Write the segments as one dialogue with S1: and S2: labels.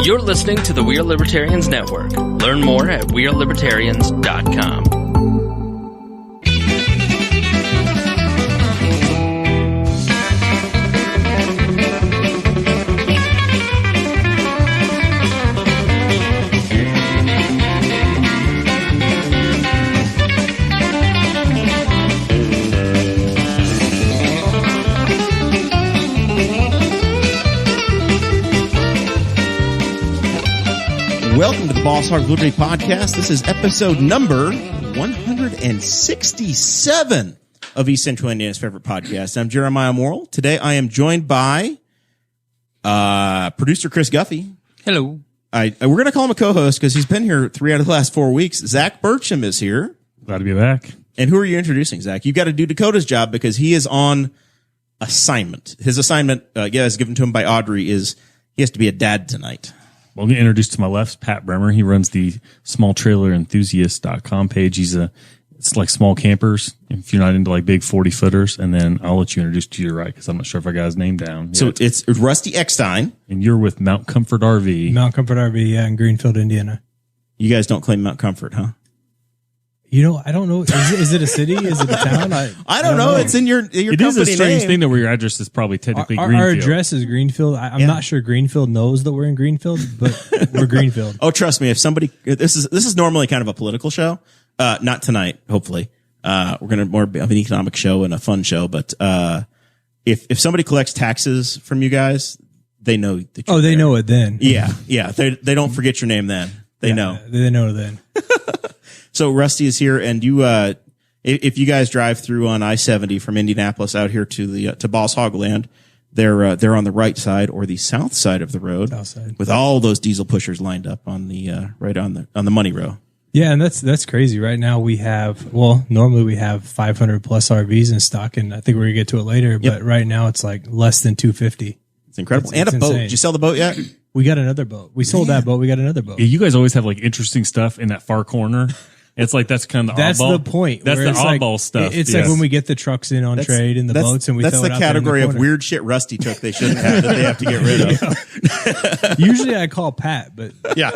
S1: You're listening to the We Are Libertarians Network. Learn more at wearelibertarians.com.
S2: Welcome to the Boss Hog Liberty Podcast. This is episode number 167 of East Central Indiana's favorite podcast. I'm Jeremiah Morrell. Today I am joined by producer Chris Guffey.
S3: Hello.
S2: We're going to call him a co-host because he's been here 3 out of the last 4 weeks. Zach Burcham is here.
S4: Glad to be back.
S2: And who are you introducing, Zach? You've got to do Dakota's job because he is on assignment. His assignment, is given to him by Audrey, is he has to be a dad tonight.
S4: Well, I'm going to introduce to my left, Pat Bremer. He runs the small trailer enthusiast.com page. It's like small campers if you're not into like big 40 footers. And then I'll let you introduce to your right because I'm not sure if I got his name down yet.
S2: So it's Rusty Ecstien.
S4: And you're with Mount Comfort RV.
S3: Mount Comfort RV, yeah, in Greenfield, Indiana.
S2: You guys don't claim Mount Comfort, huh?
S3: You know, I don't know. Is it a city? Is it a town?
S2: I don't know. It's in your
S4: It
S2: company
S4: is a strange
S2: name.
S4: thing that where your address is probably technically Greenfield.
S3: Our address is Greenfield. I'm not sure Greenfield knows that we're in Greenfield, but we're Greenfield.
S2: Oh, trust me. If somebody, this is normally kind of a political show. Not tonight, hopefully. We're going to more of an economic show and a fun show. But, if somebody collects taxes from you guys, they know that you're
S3: they know it then.
S2: Yeah. They don't forget your name then. They know.
S3: They know then.
S2: So Rusty is here, and you, if you guys drive through on I-70 from Indianapolis out here to Boss Hog Land, they're on the right side or the south side of the road, with all those diesel pushers lined up on the right on the money row.
S3: Yeah, and that's crazy. Right now normally we have 500 plus RVs in stock, and I think we're gonna get to it later. But right now it's like less than 250.
S2: It's incredible. And a boat. Did you sell the boat yet?
S3: We got another boat. We sold that boat. We got another boat.
S4: Yeah, you guys always have like interesting stuff in that far corner. It's like that's kind of the
S3: that's
S4: oddball.
S3: the point.
S4: That's the oddball stuff.
S3: It's like when we get the trucks in on trade and the boats, and we
S2: that's
S3: throw
S2: the
S3: it out
S2: category
S3: there in
S2: of
S3: the
S2: weird shit Rusty took they shouldn't have that they have to get rid of.
S3: Usually I call Pat, but
S2: Yeah.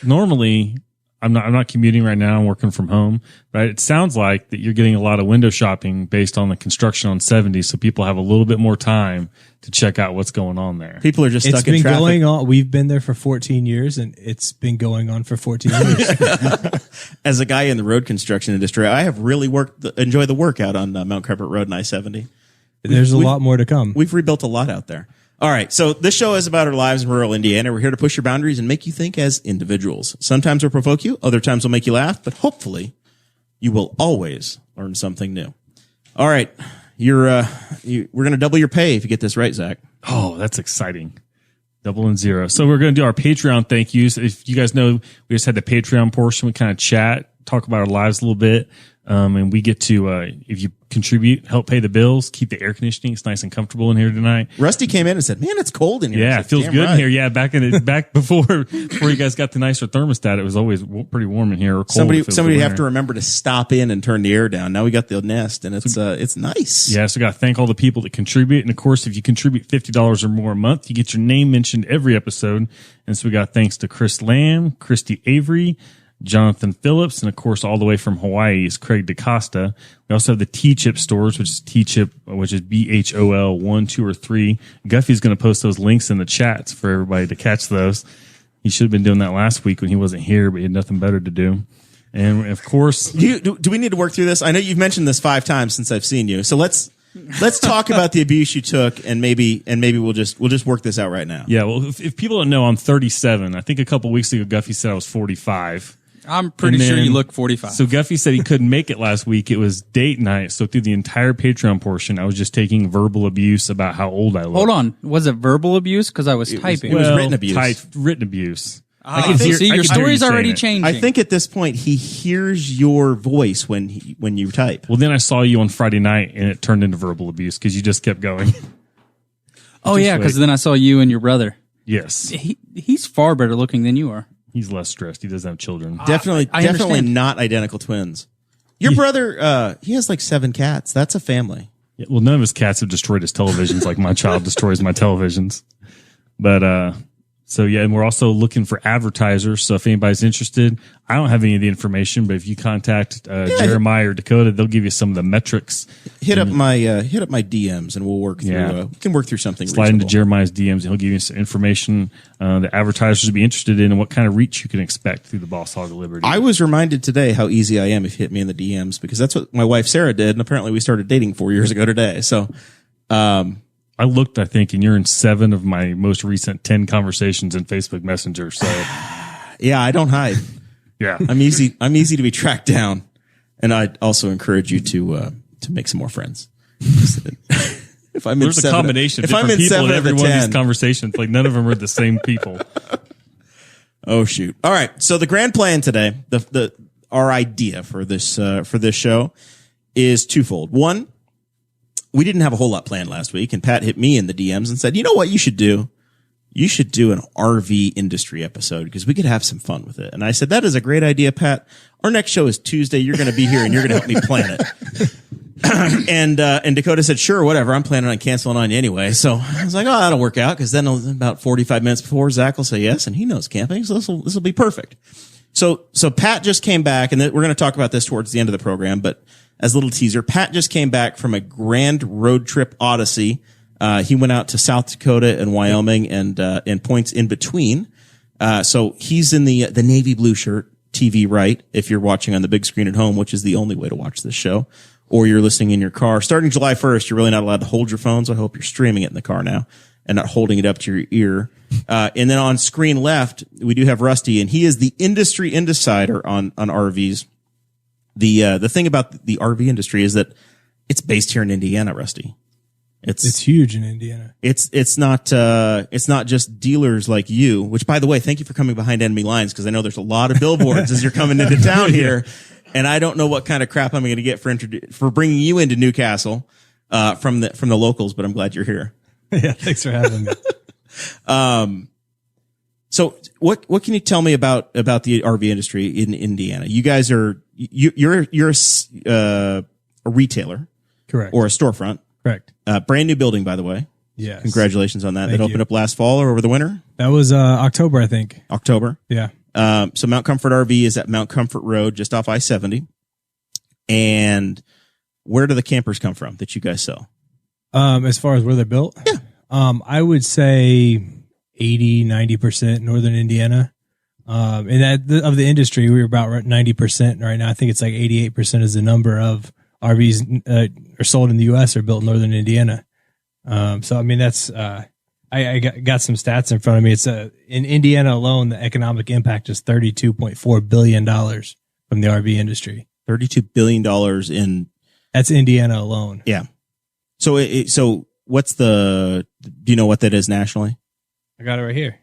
S4: Normally, I'm not commuting right now. I'm working from home, but it sounds like that you're getting a lot of window shopping based on the construction on 70. So people have a little bit more time to check out what's going on there.
S2: People are just stuck in traffic.
S3: It's been going on. We've been there for 14 years and it's been going on for 14 years.
S2: As a guy in the road construction industry, I have really enjoyed the work out on Mount Comfort Road and I-70.
S3: There's a lot more to come.
S2: We've rebuilt a lot out there. All right, so this show is about our lives in rural Indiana. We're here to push your boundaries and make you think as individuals. Sometimes we'll provoke you, other times we'll make you laugh, but hopefully you will always learn something new. All right, we're going to double your pay if you get this right, Zach.
S4: Oh, that's exciting. Double and zero. So we're going to do our Patreon thank yous. If you guys know, we just had the Patreon portion. We kind of chat, talk about our lives a little bit. And we get to, if you contribute, help pay the bills, keep the air conditioning. It's nice and comfortable in here tonight.
S2: Rusty came in and said, man, it's cold in here.
S4: Yeah, it feels good in here. Yeah, back before you guys got the nicer thermostat, it was always pretty warm in here. Or cold
S2: somebody have to remember to stop in and turn the air down. Now we got the Nest and it's nice.
S4: Yeah. So got to thank all the people that contribute. And of course, if you contribute $50 or more a month, you get your name mentioned every episode. And so we got thanks to Chris Lamb, Christy Avery, Jonathan Phillips, and of course, all the way from Hawaii is Craig DaCosta. We also have the T-Chip stores, which is T-Chip, which is BHOL 1, 2, or 3. Guffey's going to post those links in the chats for everybody to catch those. He should have been doing that last week when he wasn't here, but he had nothing better to do. And of course,
S2: do we need to work through this? I know you've mentioned this 5 times since I've seen you. So let's talk about the abuse you took, and maybe we'll just work this out right now.
S4: Yeah. Well, if people don't know, I'm 37. I think a couple weeks ago, Guffey said I was 45.
S5: I'm pretty sure you look 45.
S4: So Guffey said he couldn't make it last week. It was date night. So through the entire Patreon portion, I was just taking verbal abuse about how old I look.
S5: Hold on. Was it verbal abuse? Because I was typing.
S2: It was written abuse.
S4: Written abuse.
S5: See, your story's already changing.
S2: I think at this point he hears your voice when you type.
S4: Well, then I saw you on Friday night and it turned into verbal abuse because you just kept going.
S5: Oh, yeah, because then I saw you and your brother.
S4: Yes.
S5: He's far better looking than you are.
S4: He's less stressed. He doesn't have children.
S2: Definitely not identical twins. Your brother, he has like 7 cats. That's a family.
S4: Yeah, well, none of his cats have destroyed his televisions like my child destroys my televisions. But So yeah, and we're also looking for advertisers. So if anybody's interested, I don't have any of the information, but if you contact Jeremiah or Dakota, they'll give you some of the metrics.
S2: Hit up my DMs and we'll work through. We can work through something.
S4: Slide into Jeremiah's DMs and he'll give you some information that advertisers would be interested in and what kind of reach you can expect through the Boss Hog of Liberty.
S2: I was reminded today how easy I am if you hit me in the DMs, because that's what my wife Sarah did, and apparently we started dating 4 years ago today. So.
S4: I looked, I think, and you're in 7 of my most recent 10 conversations in Facebook Messenger. So,
S2: yeah, I don't hide.
S4: Yeah,
S2: I'm easy to be tracked down, and I'd also encourage you to make some more friends. If I'm
S4: there's a combination of different people in every one of these conversations. Like none of them are the same people.
S2: Oh shoot! All right, so the grand plan today, our idea for this show is twofold. One, we didn't have a whole lot planned last week, and Pat hit me in the DMs and said, you know what you should do? You should do an RV industry episode because we could have some fun with it. And I said, that is a great idea, Pat. Our next show is Tuesday. You're going to be here and you're going to help me plan it. And Dakota said, sure, whatever. I'm planning on canceling on you anyway. So I was like, oh, that'll work out, because then about 45 minutes before, Zach will say yes, and he knows camping. So this will be perfect. So Pat just came back, and we're going to talk about this towards the end of the program, but as a little teaser, Pat just came back from a grand road trip odyssey. He went out to South Dakota and Wyoming and points in between. So he's in the navy blue shirt, TV right, if you're watching on the big screen at home, which is the only way to watch this show, or you're listening in your car. Starting July 1st, you're really not allowed to hold your phone, so I hope you're streaming it in the car now and not holding it up to your ear. And then on screen left, we do have Rusty, and he is the industry insider on RVs. The thing about the RV industry is that it's based here in Indiana, Rusty.
S3: It's huge in Indiana.
S2: It's not just dealers like you, which, by the way, thank you for coming behind enemy lines, because I know there's a lot of billboards as you're coming into town here, and I don't know what kind of crap I'm going to get for bringing you into Newcastle from the locals, but I'm glad you're here.
S3: Yeah, thanks for having me.
S2: So what can you tell me about the RV industry in Indiana? You guys you're a retailer,
S3: correct,
S2: or a storefront,
S3: correct?
S2: Brand new building, by the way.
S3: Yes.
S2: Congratulations on that.
S3: Thank
S2: That opened
S3: you.
S2: up last fall or over the winter?
S3: That was October, I think.
S2: October.
S3: Yeah.
S2: So Mount Comfort RV is at Mount Comfort Road, just off I-70. And where do the campers come from that you guys sell?
S3: As far as where they're built?
S2: Yeah.
S3: I would say 80-90% Northern Indiana. And of the industry, we're about 90% right now. I think it's like 88% is the number of RVs are sold in the U.S. are built in Northern Indiana. So I mean that's I got some stats in front of me. It's in Indiana alone, the economic impact is $32.4 billion from the RV industry.
S2: $32 billion
S3: That's Indiana alone.
S2: Yeah. So what's do you know what that is nationally?
S3: I got it right here.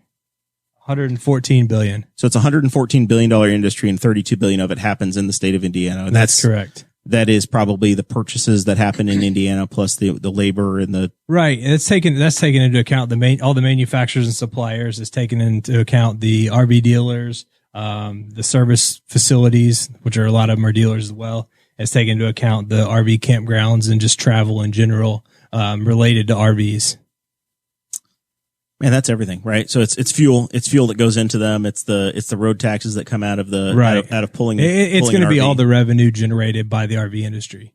S3: 114 billion.
S2: So it's a $114 billion industry, and 32 billion of it happens in the state of Indiana. And
S3: that's correct.
S2: That is probably the purchases that happen in Indiana, plus the labor and the
S3: right. That's taken into account all the manufacturers and suppliers. It's taken into account the RV dealers, the service facilities, which are a lot of them are dealers as well. It's taken into account the RV campgrounds and just travel in general related to RVs.
S2: Man, that's everything, right? So it's fuel. It's fuel that goes into them. It's the road taxes that come out of the
S3: right.
S2: out of pulling.
S3: It's going to be all the revenue generated by the RV industry.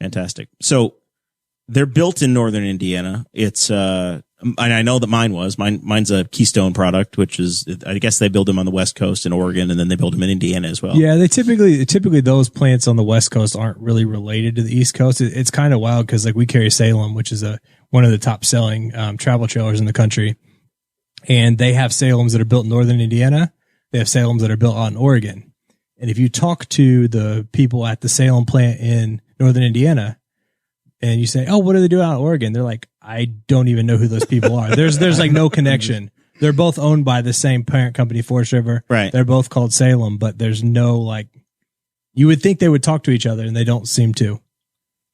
S2: Fantastic. So they're built in Northern Indiana. It's and I know that mine's a Keystone product, which is, I guess they build them on the West Coast in Oregon, and then they build them in Indiana as well.
S3: Yeah, they typically those plants on the West Coast aren't really related to the East Coast. It's kind of wild because like we carry Salem, which is one of the top selling travel trailers in the country, and they have Salems that are built in Northern Indiana. They have Salems that are built out in Oregon. And if you talk to the people at the Salem plant in Northern Indiana, and you say, "Oh, what do they do out in Oregon?" They're like, "I don't even know who those people are." There's like no connection. They're both owned by the same parent company, Forest River.
S2: Right.
S3: They're both called Salem, but there's no like. You would think they would talk to each other, and they don't seem to.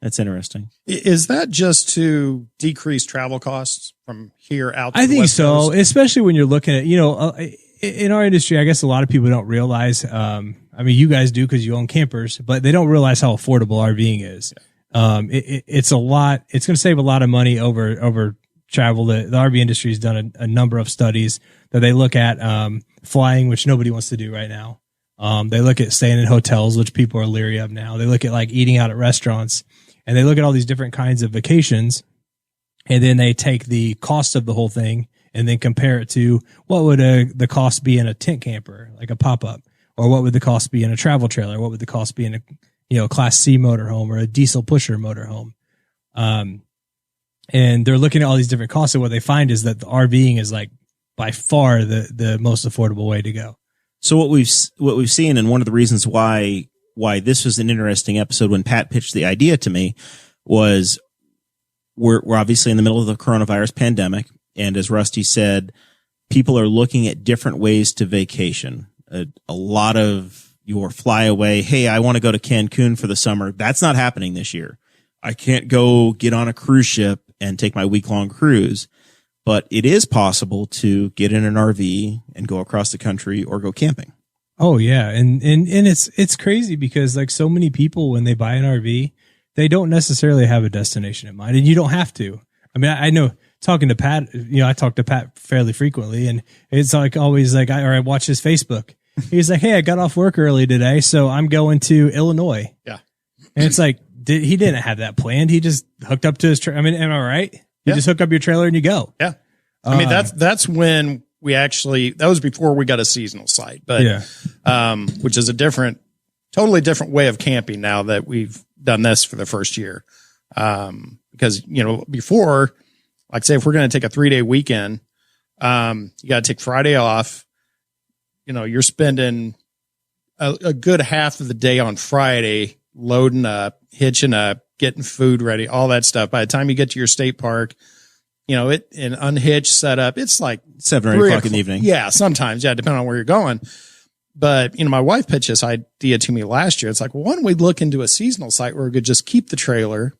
S2: That's interesting.
S6: Is that just to decrease travel costs from here out to
S3: I
S6: the
S3: think
S6: West
S3: so,
S6: Coast?
S3: especially when you're looking at, in our industry, I guess a lot of people don't realize, I mean, you guys do because you own campers, but they don't realize how affordable RVing is. It's a lot. It's going to save a lot of money over travel, the RV industry has done a number of studies that they look at flying, which nobody wants to do right now. They look at staying in hotels, which people are leery of now. They look at like eating out at restaurants, and they look at all these different kinds of vacations, and then they take the cost of the whole thing and then compare it to what would the cost be in a tent camper, like a pop-up, or what would the cost be in a travel trailer? What would the cost be in a Class C motorhome or a diesel pusher motorhome? And they're looking at all these different costs, and what they find is that the RVing is like by far the most affordable way to go.
S2: So what we've seen, and one of the reasons why this was an interesting episode when Pat pitched the idea to me, was we're obviously in the middle of the coronavirus pandemic. And as Rusty said, people are looking at different ways to vacation. A lot of your fly away, hey, I want to go to Cancun for the summer. That's not happening this year. I can't go get on a cruise ship and take my week-long cruise. But it is possible to get in an RV and go across the country or go camping.
S3: Oh yeah. And it's crazy because like so many people, when they buy an RV, they don't necessarily have a destination in mind, and you don't have to. I mean, I know talking to Pat, I talk to Pat fairly frequently, and it's like always like, I watch his Facebook. He's like, hey, I got off work early today, so I'm going to Illinois.
S6: Yeah.
S3: And it's like, he didn't have that planned. He just hooked up to his, am I right? You just hook up your trailer and you go.
S6: Yeah. I mean, that's when we actually, that was before we got a seasonal site, but, which is totally different way of camping now that we've done this for the first year. Because, before, like say, if we're going to take a 3-day weekend, you got to take Friday off. You're spending a good half of the day on Friday loading up, hitching up, getting food ready, all that stuff. By the time you get to your state park, an unhitched setup, it's like
S2: 7 or 8 o'clock in the evening.
S6: Yeah, sometimes. Yeah, depending on where you're going. But, my wife pitched this idea to me last year. It's like, well, why don't we look into a seasonal site where we could just keep the trailer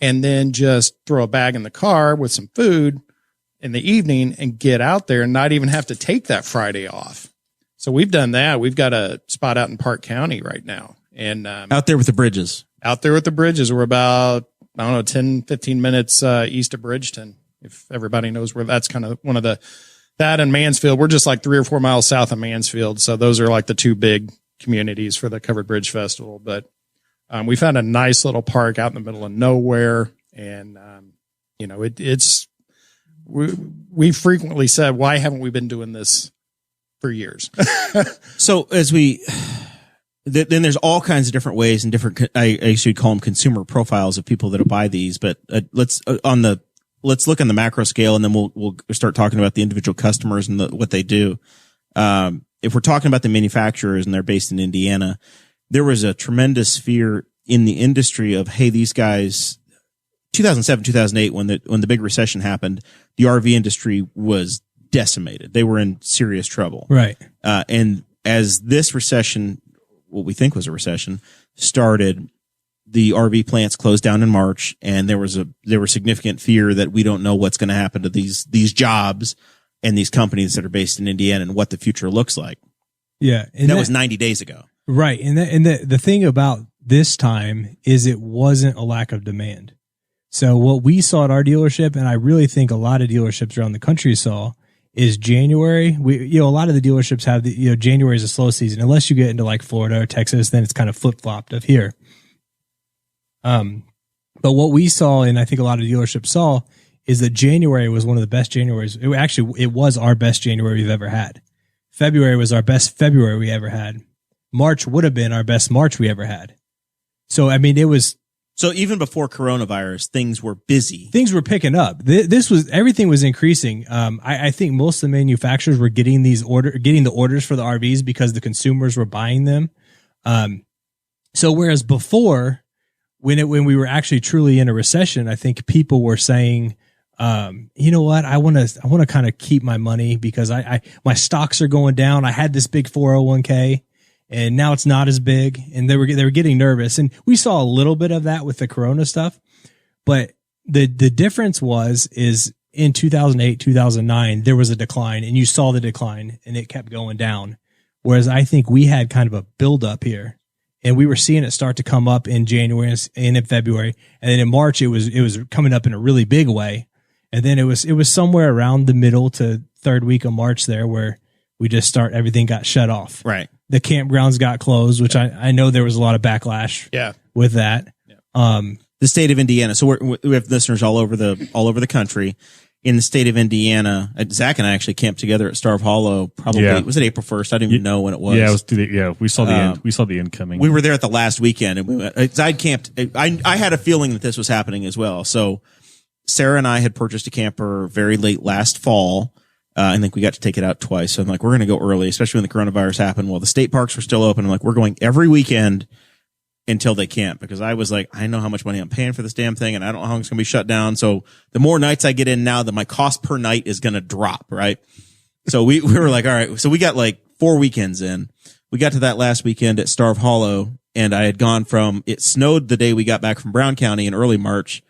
S6: and then just throw a bag in the car with some food in the evening and get out there and not even have to take that Friday off. So we've done that. We've got a spot out in Park County right now. And
S2: out there with the bridges.
S6: Out there with the bridges. We're about, 10, 15 minutes east of Bridgeton. If everybody knows where that's kind of one of that and Mansfield. We're just like 3 or 4 miles south of Mansfield. So those are like the two big communities for the Covered Bridge Festival. But we found a nice little park out in the middle of nowhere. And, we frequently said, why haven't we been doing this for years?
S2: So then there's all kinds of different ways and different, I should call them consumer profiles of people that buy these. But let's look on the macro scale, and then we'll start talking about the individual customers and what they do. If we're talking about the manufacturers and they're based in Indiana, there was a tremendous fear in the industry of, hey, these guys, 2007, 2008, when the big recession happened, the RV industry was decimated. They were in serious trouble.
S3: Right.
S2: And as this recession, what we think was a recession, started, the RV plants closed down in March, and there was significant fear that we don't know what's going to happen to these jobs and these companies that are based in Indiana and what the future looks like.
S3: Yeah.
S2: And that was 90 days ago.
S3: Right. And the thing about this time is it wasn't a lack of demand. So what we saw at our dealership, and I really think a lot of dealerships around the country saw, is January. A lot of the dealerships have January is a slow season, unless you get into like Florida or Texas, then it's kind of flip-flopped of here. But what we saw, and I think a lot of dealerships saw, is that January was one of the best Januaries. It was our best January we've ever had. February was our best February we ever had. March would have been our best March we ever had. So, I mean, it was.
S2: So even before coronavirus, things were busy.
S3: Things were picking up. Everything was increasing. I think most of the manufacturers were getting the orders for the RVs because the consumers were buying them. So whereas before, when we were actually truly in a recession, I think people were saying, you know what, I want to kind of keep my money because my stocks are going down. I had this big 401k. And now it's not as big, and they were getting nervous. And we saw a little bit of that with the Corona stuff. But the difference is in 2008, 2009, there was a decline, and you saw the decline, and it kept going down. Whereas I think we had kind of a buildup here, and we were seeing it start to come up in January and in February. And then in March, it was coming up in a really big way. And then it was somewhere around the middle to third week of March there where everything got shut off.
S2: Right.
S3: The campgrounds got closed, which I know there was a lot of backlash with that.
S2: Yeah. The state of Indiana. So we have listeners all over the country. In the state of Indiana, Zach and I actually camped together at Starve Hollow. Probably was it April 1st? I don't even know when it was.
S4: Yeah, it was we saw the end. We saw the end coming.
S2: We were there at the last weekend, and we went. I'd camped. I had a feeling that this was happening as well. So Sarah and I had purchased a camper very late last fall. I think we got to take it out twice. So I'm like, we're going to go early, especially when the coronavirus happened. Well, the state parks were still open. I'm like, we're going every weekend until they can't, because I was like, I know how much money I'm paying for this damn thing, and I don't know how long it's going to be shut down. So the more nights I get in now, my cost per night is going to drop, right? So we were like, all right. So we got like 4 weekends in. We got to that last weekend at Starve Hollow, and I had gone from, it snowed the day we got back from Brown County in early March.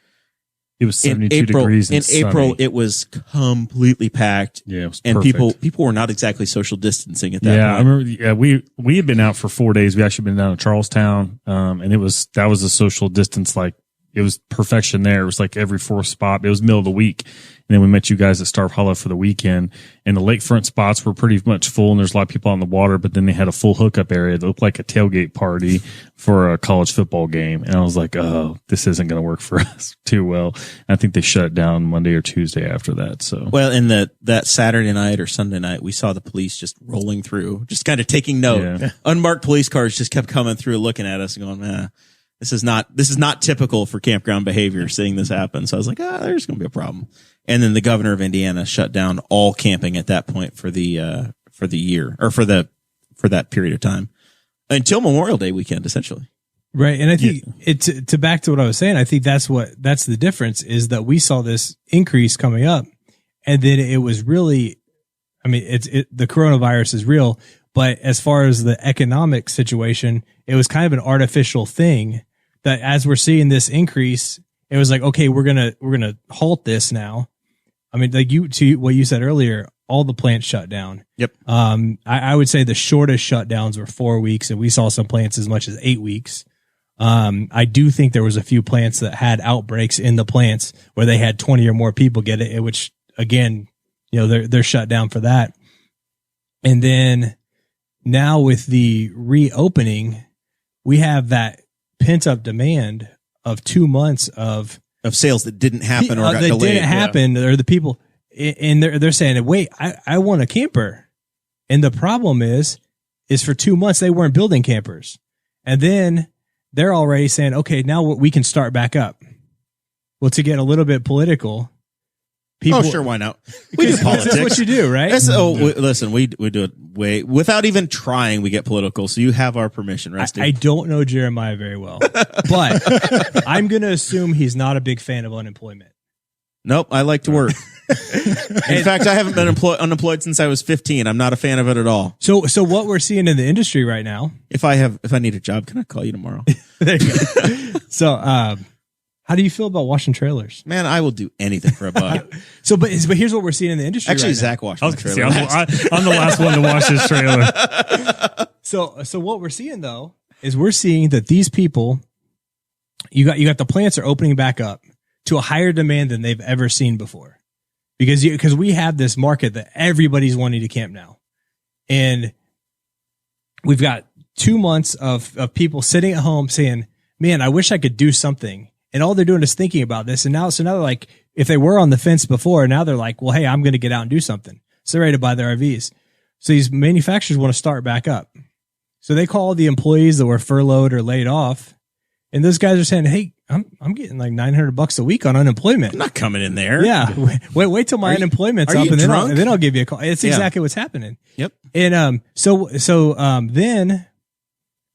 S4: It was 72 degrees
S2: in April. It was completely packed.
S4: Yeah, it was
S2: and
S4: perfect.
S2: people were not exactly social distancing at that point.
S4: I remember. Yeah, we had been out for 4 days. We actually been down to Charlestown, and that was a social distance. Like, it was perfection there. It was like every fourth spot. It was middle of the week. And then we met you guys at Starve Hollow for the weekend, and the lakefront spots were pretty much full, and there's a lot of people on the water, but then they had a full hookup area that looked like a tailgate party for a college football game. And I was like, oh, this isn't going to work for us too well. And I think they shut it down Monday or Tuesday after that. So,
S2: well, in that Saturday night or Sunday night, we saw the police just rolling through, just kind of taking note. Yeah. Unmarked police cars just kept coming through, looking at us and going, man, this is not typical for campground behavior, seeing this happen. So I was like, there's going to be a problem. And then the governor of Indiana shut down all camping at that point for the year, or for that period of time until Memorial Day weekend, essentially.
S3: Right. And I think to back to what I was saying, I think that's the difference, is that we saw this increase coming up, and then it was really, I mean, the coronavirus is real, but as far as the economic situation, it was kind of an artificial thing that as we're seeing this increase, it was like, okay, we're going to halt this now. I mean, like to what you said earlier, all the plants shut down.
S2: Yep.
S3: I would say the shortest shutdowns were 4 weeks, and we saw some plants as much as 8 weeks. I do think there was a few plants that had outbreaks in the plants where they had 20 or more people get it, which again, they're shut down for that. And then now with the reopening, we have that pent up demand of 2 months of
S2: sales that didn't happen or got delayed.
S3: Didn't happen, or the people, and they're saying, wait, I want a camper. And the problem is for 2 months, they weren't building campers. And then they're already saying, okay, now we can start back up. Well, to get a little bit political, people.
S2: Oh, sure. Why not? We do politics.
S3: That's what you do, right?
S2: Listen, we do it without even trying. We get political. So you have our permission, Rusty.
S3: I don't know Jeremiah very well, but I'm going to assume he's not a big fan of unemployment.
S2: Nope. I like to work. In fact, I haven't been unemployed since I was 15. I'm not a fan of it at all.
S3: So what we're seeing in the industry right now.
S2: If I need a job, can I call you tomorrow?
S3: There you go. So, how do you feel about washing trailers?
S2: Man, I will do anything for a buck.
S3: But here's what we're seeing in the industry.
S2: Actually,
S3: right
S2: Zach
S3: now.
S2: washed my trailer.
S4: I'm the last one to wash this trailer.
S3: So what we're seeing though is we're seeing that these people, you got the plants are opening back up to a higher demand than they've ever seen before, because we have this market that everybody's wanting to camp now, and we've got 2 months of people sitting at home saying, "Man, I wish I could do something." And all they're doing is thinking about this. And now they're like, if they were on the fence before, now they're like, well, hey, I'm going to get out and do something. So they're ready to buy their RVs. So these manufacturers want to start back up. So they call the employees that were furloughed or laid off. And those guys are saying, hey, I'm getting like $900 a week on unemployment.
S2: I'm not coming in there.
S3: Yeah. Wait till my unemployment's up, and then I'll give you a call. It's exactly what's happening.
S2: Yep.
S3: And so then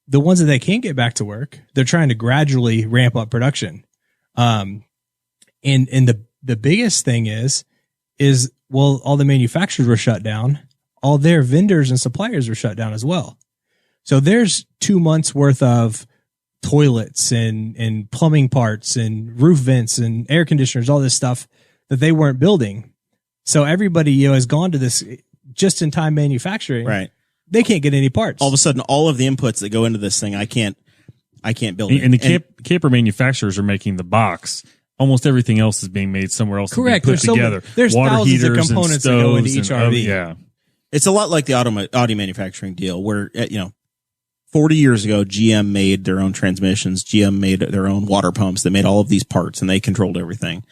S3: the ones that they can't get back to work, they're trying to gradually ramp up production. And the biggest thing is well, all the manufacturers were shut down. All their vendors and suppliers were shut down as well. So there's 2 months worth of toilets and plumbing parts and roof vents and air conditioners, all this stuff that they weren't building. So everybody, has gone to this just in time manufacturing.
S2: Right.
S3: They can't get any parts.
S2: All of a sudden, all of the inputs that go into this thing, I can't build it.
S4: And the camper manufacturers are making the box. almost everything else is being made somewhere else.
S3: Correct.
S4: And being put together.
S3: There's
S4: water
S3: thousands
S4: heaters
S3: of components that go into each RV.
S4: Yeah.
S2: It's a lot like the auto manufacturing deal where, 40 years ago, GM made their own transmissions. GM made their own water pumps. They made all of these parts and they controlled everything.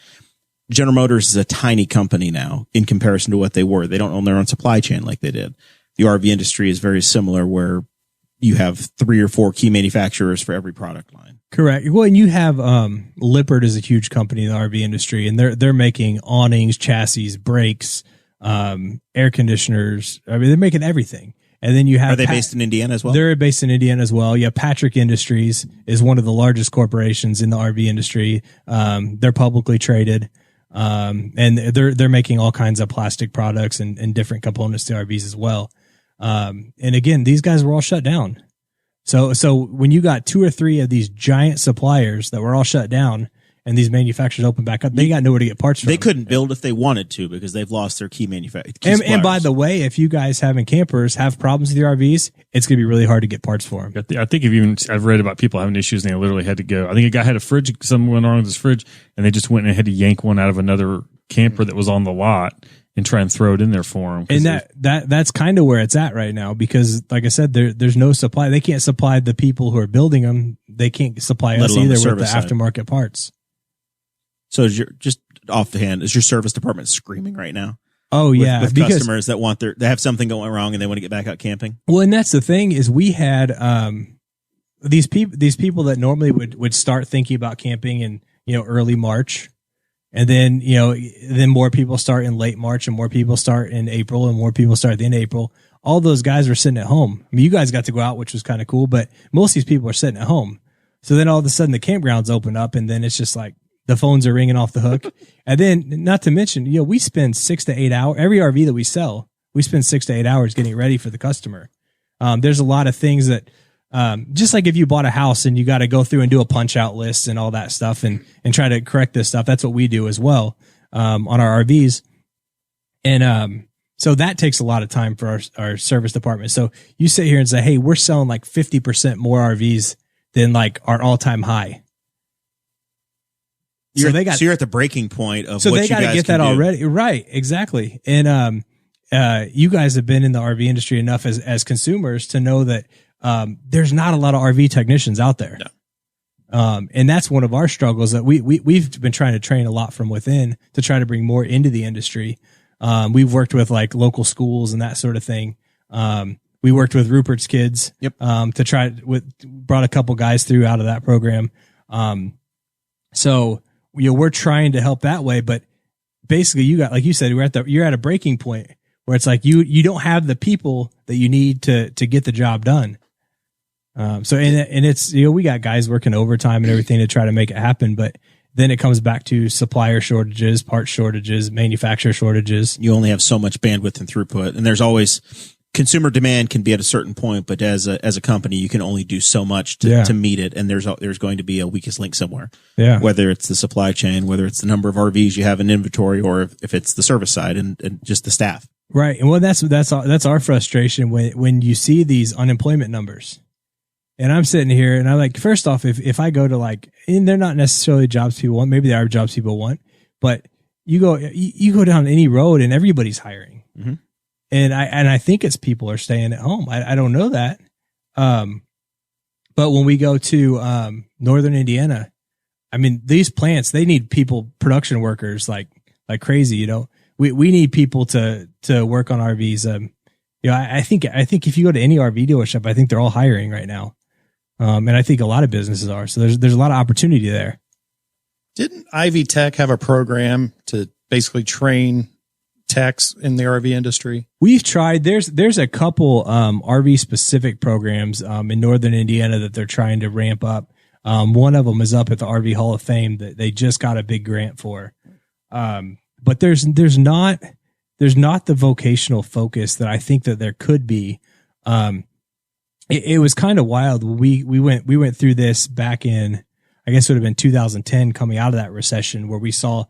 S2: General Motors is a tiny company now in comparison to what they were. They don't own their own supply chain like they did. The RV industry is very similar where you have 3 or 4 key manufacturers for every product line.
S3: Correct. Well, and you have Lippert is a huge company in the RV industry, and they're making awnings, chassis, brakes, air conditioners. I mean, they're making everything. And then you have.
S2: Are they based in Indiana as well?
S3: They're based in Indiana as well. Yeah, Patrick Industries is one of the largest corporations in the RV industry. They're publicly traded, and they're making all kinds of plastic products and different components to RVs as well. And again, these guys were all shut down. So when you got 2 or 3 of these giant suppliers that were all shut down and these manufacturers open back up, they got nowhere to get parts from.
S2: They couldn't build if they wanted to because they've lost their key manufacturers.
S3: And by the way, if you guys having campers have problems with your RVs, it's going to be really hard to get parts for them.
S4: I think I've read about people having issues and they literally had to go. I think a guy had a fridge, something went wrong with his fridge, and they just went and had to yank one out of another camper that was on the lot and try and throw it in there for them.
S3: And that's kind of where it's at right now because, like I said, there's no supply. They can't supply the people who are building them. They can't supply us either with the aftermarket parts.
S2: So just off the hand, is your service department screaming right now?
S3: Oh yeah,
S2: with customers that they have something going wrong and they want to get back out camping.
S3: Well, and that's the thing is we had these people that normally would start thinking about camping in early March, and then then more people start in late March, and more people start in April, and more people start at the end of April. All those guys were sitting at home. I mean, you guys got to go out, which was kind of cool, but most of these people are sitting at home. So then all of a sudden the campgrounds open up, and then it's just like. The phones are ringing off the hook. And then not to mention, we spend 6 to 8 hours, every RV that we sell, we spend 6 to 8 hours getting ready for the customer. There's a lot of things that, just like if you bought a house and you got to go through and do a punch out list and all that stuff and try to correct this stuff. That's what we do as well, on our RVs. And, so that takes a lot of time for our service department. So you sit here and say, hey, we're selling like 50% more RVs than like our all time high.
S2: So you're at the breaking point of what you guys can do. So they got to get that
S3: already. Right. Exactly. And, you guys have been in the RV industry enough as consumers to know that, there's not a lot of RV technicians out there. No. And that's one of our struggles that we've been trying to train a lot from within to try to bring more into the industry. We've worked with like local schools and that sort of thing. We worked with Rupert's kids, brought a couple guys through out of that program. So, we're trying to help that way, but basically you got, like you said, you're at a breaking point where it's like you don't have the people that you need to get the job done. So it's, we got guys working overtime and everything to try to make it happen, but then it comes back to supplier shortages, part shortages, manufacturer shortages.
S2: You only have so much bandwidth and throughput, and there's always consumer demand can be at a certain point, but as a company, you can only do so much to meet it. And there's going to be a weakest link somewhere. Yeah. Whether it's the supply chain, whether it's the number of RVs you have in inventory, or if it's the service side and just the staff.
S3: Right. And well, that's our frustration when you see these unemployment numbers. And I'm sitting here and I'm like, first off, if I go to and they're not necessarily jobs people want, maybe they are jobs people want, but you go down any road and everybody's hiring. Mm-hmm. And I think it's people are staying at home. I don't know that. But when we go to, Northern Indiana, I mean, these plants, they need people, production workers like crazy, we need people to work on RVs. I think if you go to any RV dealership, I think they're all hiring right now. And I think a lot of businesses are. So there's a lot of opportunity there.
S6: Didn't Ivy Tech have a program to basically train techs in the RV industry?
S3: We've tried. There's a couple RV specific programs in Northern Indiana that they're trying to ramp up. One of them is up at the RV Hall of Fame that they just got a big grant for. But there's not the vocational focus that I think that there could be. It was kind of wild. We went through this back in, I guess it would have been 2010, coming out of that recession, where we saw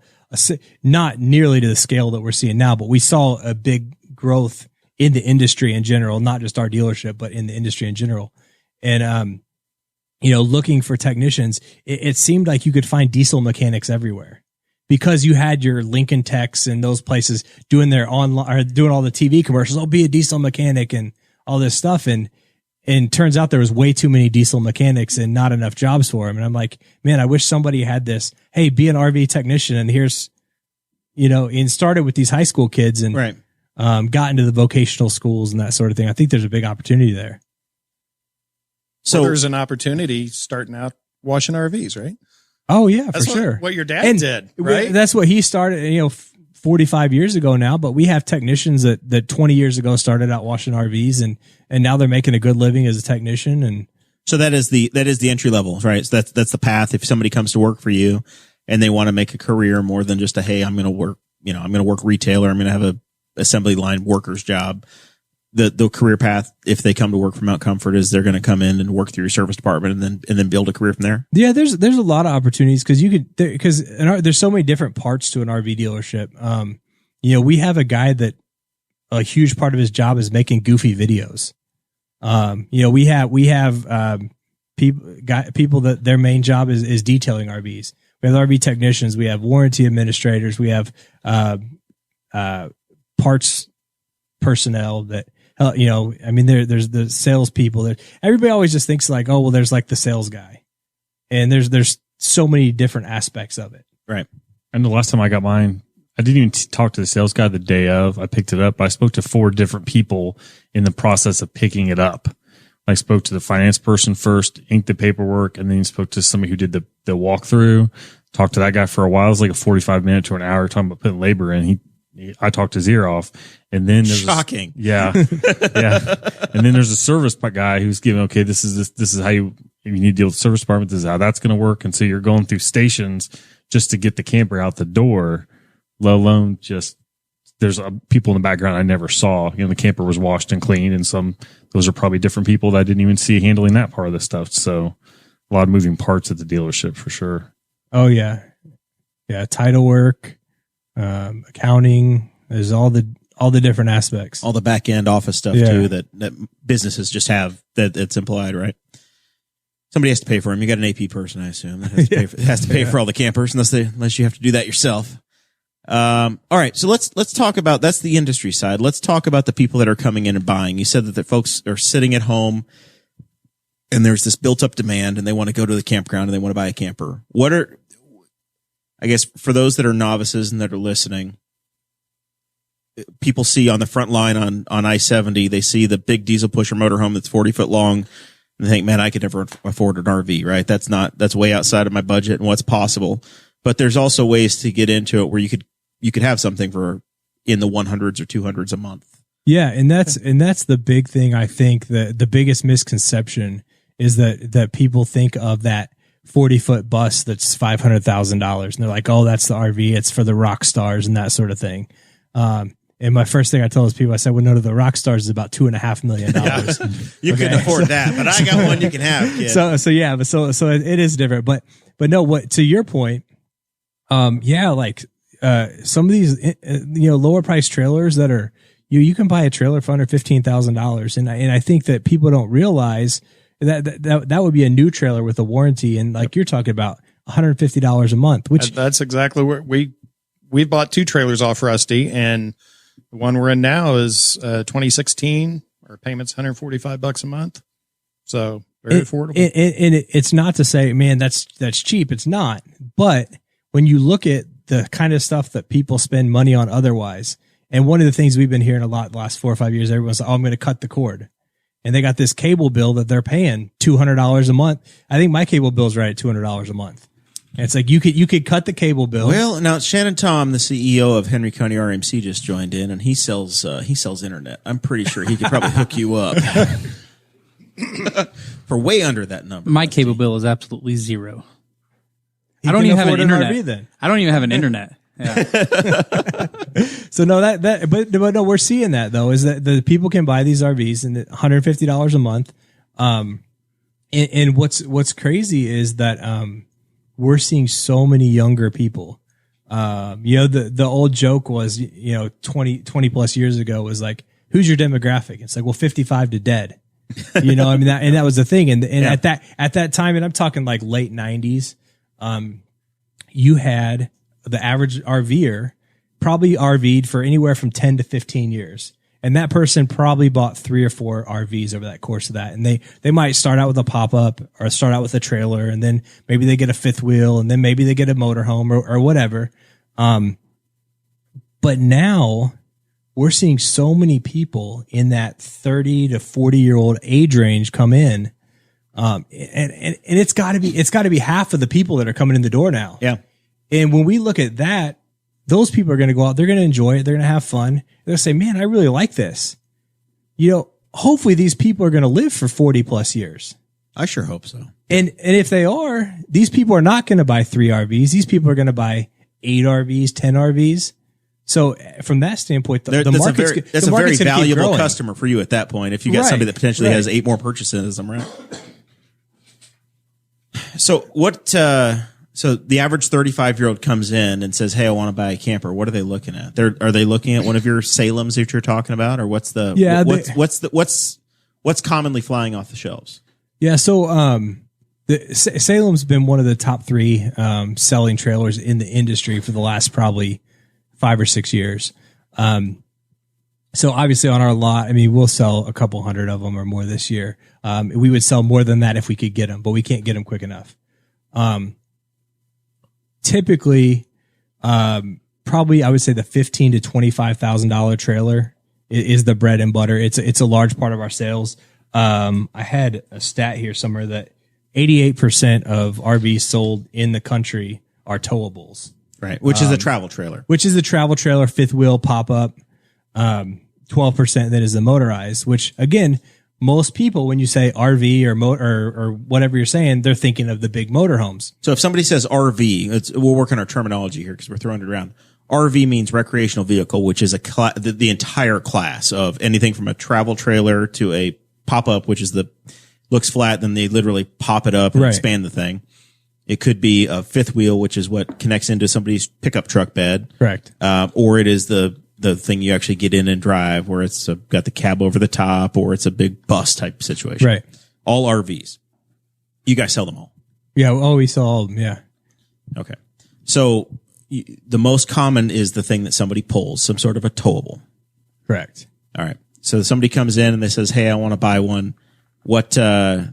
S3: not nearly to the scale that we're seeing now, but we saw a big growth in the industry in general, not just our dealership, but in the industry in general. And looking for technicians, it seemed like you could find diesel mechanics everywhere because you had your Lincoln Techs and those places doing their online or doing all the TV commercials. I'll be a diesel mechanic and all this stuff. And turns out there was way too many diesel mechanics and not enough jobs for them. And I'm like, man, I wish somebody had this. Hey, be an RV technician. And here's, and started with these high school kids and got into the vocational schools and that sort of thing. I think there's a big opportunity there.
S6: So there's an opportunity starting out washing RVs, right?
S3: Oh yeah,
S6: that's
S3: for sure.
S6: What your dad did, right?
S3: That's what he started, 45 years ago now, but we have technicians that 20 years ago started out washing RVs and now they're making a good living as a technician. And
S2: so that is the entry level, right? So that's the path. If somebody comes to work for you and they want to make a career more than just hey, I'm going to work, I'm going to work retailer. I'm going to have a assembly line worker's job. The career path, if they come to work for Mount Comfort, is they're going to come in and work through your service department and then build a career from there.
S3: Yeah, there's a lot of opportunities because there's so many different parts to an RV dealership. We have a guy that a huge part of his job is making Guffey videos. We have people that their main job is detailing RVs. We have RV technicians. We have warranty administrators. We have parts personnel that. There's the salespeople. Everybody always just thinks like, oh, well, there's like the sales guy, and there's so many different aspects of it.
S2: Right.
S4: And the last time I got mine, I didn't even talk to the sales guy the day of. I picked it up. I spoke to 4 different people in the process of picking it up. I spoke to the finance person first, inked the paperwork, and then spoke to somebody who did the walkthrough. Talked to that guy for a while. It was like a 45-minute to an hour talking about putting labor in. I talked to Zeroff, and then there's
S2: shocking.
S4: Yeah. And then there's a service guy who's giving, okay, this is how you need to deal with the service department. This is how that's going to work. And so you're going through stations just to get the camper out the door, let alone just there's people in the background I never saw. The camper was washed and cleaned, and those are probably different people that I didn't even see handling that part of the stuff. So a lot of moving parts at the dealership for sure.
S3: Oh yeah. Yeah. Title work. Accounting, there's all the different aspects,
S2: all the back end office stuff too that businesses just have that's implied, right? Somebody has to pay for them. You got an AP person, I assume, that has to pay for all the campers unless you have to do that yourself. All right. So let's talk about, that's the industry side. Let's talk about the people that are coming in and buying. You said that the folks are sitting at home and there's this built up demand and they want to go to the campground and they want to buy a camper. I guess for those that are novices and that are listening, people see on the front line on I-70, they see the big diesel pusher motorhome that's 40 foot long and they think, man, I could never afford an RV, right? That's way outside of my budget and what's possible. But there's also ways to get into it where you could have something for in the 100s or 200s a month.
S3: Yeah. And that's the big thing. I think that the biggest misconception is that people think of that 40-foot bus that's $500,000 and they're like, oh, that's the RV. It's for the rock stars and that sort of thing. And my first thing I tell those people, I said, well, no, the rock stars is about $2.5 million.
S2: You couldn't afford that, but I got one you can have, kid.
S3: So it is different, but no, what, to your point, some of these, lower price trailers that are, you can buy a trailer for under $15,000. And I think that people don't realize that would be a new trailer with a warranty, and like you're talking about $150 a month, which
S6: that's exactly where we bought 2 trailers off Rusty, and the one we're in now is 2016. Our payment's $145 a month, so very affordable.
S3: And it's not to say, man, that's cheap. It's not, but when you look at the kind of stuff that people spend money on otherwise, and one of the things we've been hearing a lot the last 4 or 5 years, everyone's like, oh, I'm going to cut the cord. And they got this cable bill that they're paying $200 a month. I think my cable bill's right at $200 a month. And it's like you could cut the cable bill.
S2: Well, now Shannon Tom, the CEO of Henry County RMC, just joined in, and he sells internet. I'm pretty sure he could probably hook you up for way under that number.
S5: My cable bill is absolutely zero.
S3: I don't even have an internet. RV, then.
S5: I don't even have an internet. Yeah.
S3: So no, but no, we're seeing that though, is that the people can buy these RVs and $150 a month. And what's crazy is that, we're seeing so many younger people. The old joke was, 20 plus years ago was like, who's your demographic? It's like, well, 55 to dead. You know, I mean, that was the thing. And at that time, and I'm talking like late 90s, you had the average RVer probably RV'd for anywhere from 10 to 15 years. And that person probably bought 3 or 4 RVs over that course of that. And they might start out with a pop-up or start out with a trailer, and then maybe they get a fifth wheel, and then maybe they get a motorhome or whatever. But now we're seeing so many people in that 30 to 40-year-old age range come in. And it's gotta be half of the people that are coming in the door now.
S2: Yeah.
S3: And when we look at that, those people are going to go out, they're going to enjoy it, they're going to have fun. They'll say, man, I really like this. You know, hopefully these people are going to live for 40 plus years.
S2: I sure hope so.
S3: And if they are, these people are not going to buy 3 RVs. These people are going to buy 8 RVs, 10 RVs. So from that standpoint, the market's
S2: that's
S3: the
S2: a very
S3: market's gonna keep
S2: valuable
S3: growing.
S2: customer for you at that point. If you got
S3: Right,
S2: somebody that potentially
S3: right.
S2: has 8 more purchases, I'm right. So what? So the average 35-year-old comes in and says, "Hey, I want to buy a camper." What are they looking at? Are they looking at one of your Salems that you're talking about, or what's the what's commonly flying off the shelves?
S3: Yeah, so Salem's been one of the top 3 selling trailers in the industry for the last probably 5 or 6 years. So obviously on our lot, I mean, we'll sell a couple hundred of them or more this year. We would sell more than that if we could get them, but we can't get them quick enough. Typically, probably I would say the $15,000 to $25,000 trailer is the bread and butter. It's a large part of our sales. I had a stat here somewhere that 88% of RVs sold in the country are towables.
S2: Right, which is a travel trailer.
S3: Which is the travel trailer, fifth wheel, pop up. 12% that is the motorized, which again, most people, when you say RV or whatever you're saying, they're thinking of the big motorhomes.
S2: So if somebody says RV, we'll work on our terminology here because we're throwing it around. RV means recreational vehicle, which is the entire class of anything from a travel trailer to a pop-up, which is looks flat, then they literally pop it up and expand the thing. It could be a fifth wheel, which is what connects into somebody's pickup truck bed.
S3: Correct.
S2: Or it is the thing you actually get in and drive, where it's got the cab over the top, or it's a big bus type situation.
S3: Right.
S2: All RVs. You guys sell them all.
S3: Yeah. Oh, we sell all of them. Yeah.
S2: Okay. So the most common is the thing that somebody pulls, some sort of a towable.
S3: Correct.
S2: All right. So somebody comes in and they says, "Hey, I want to buy one." What do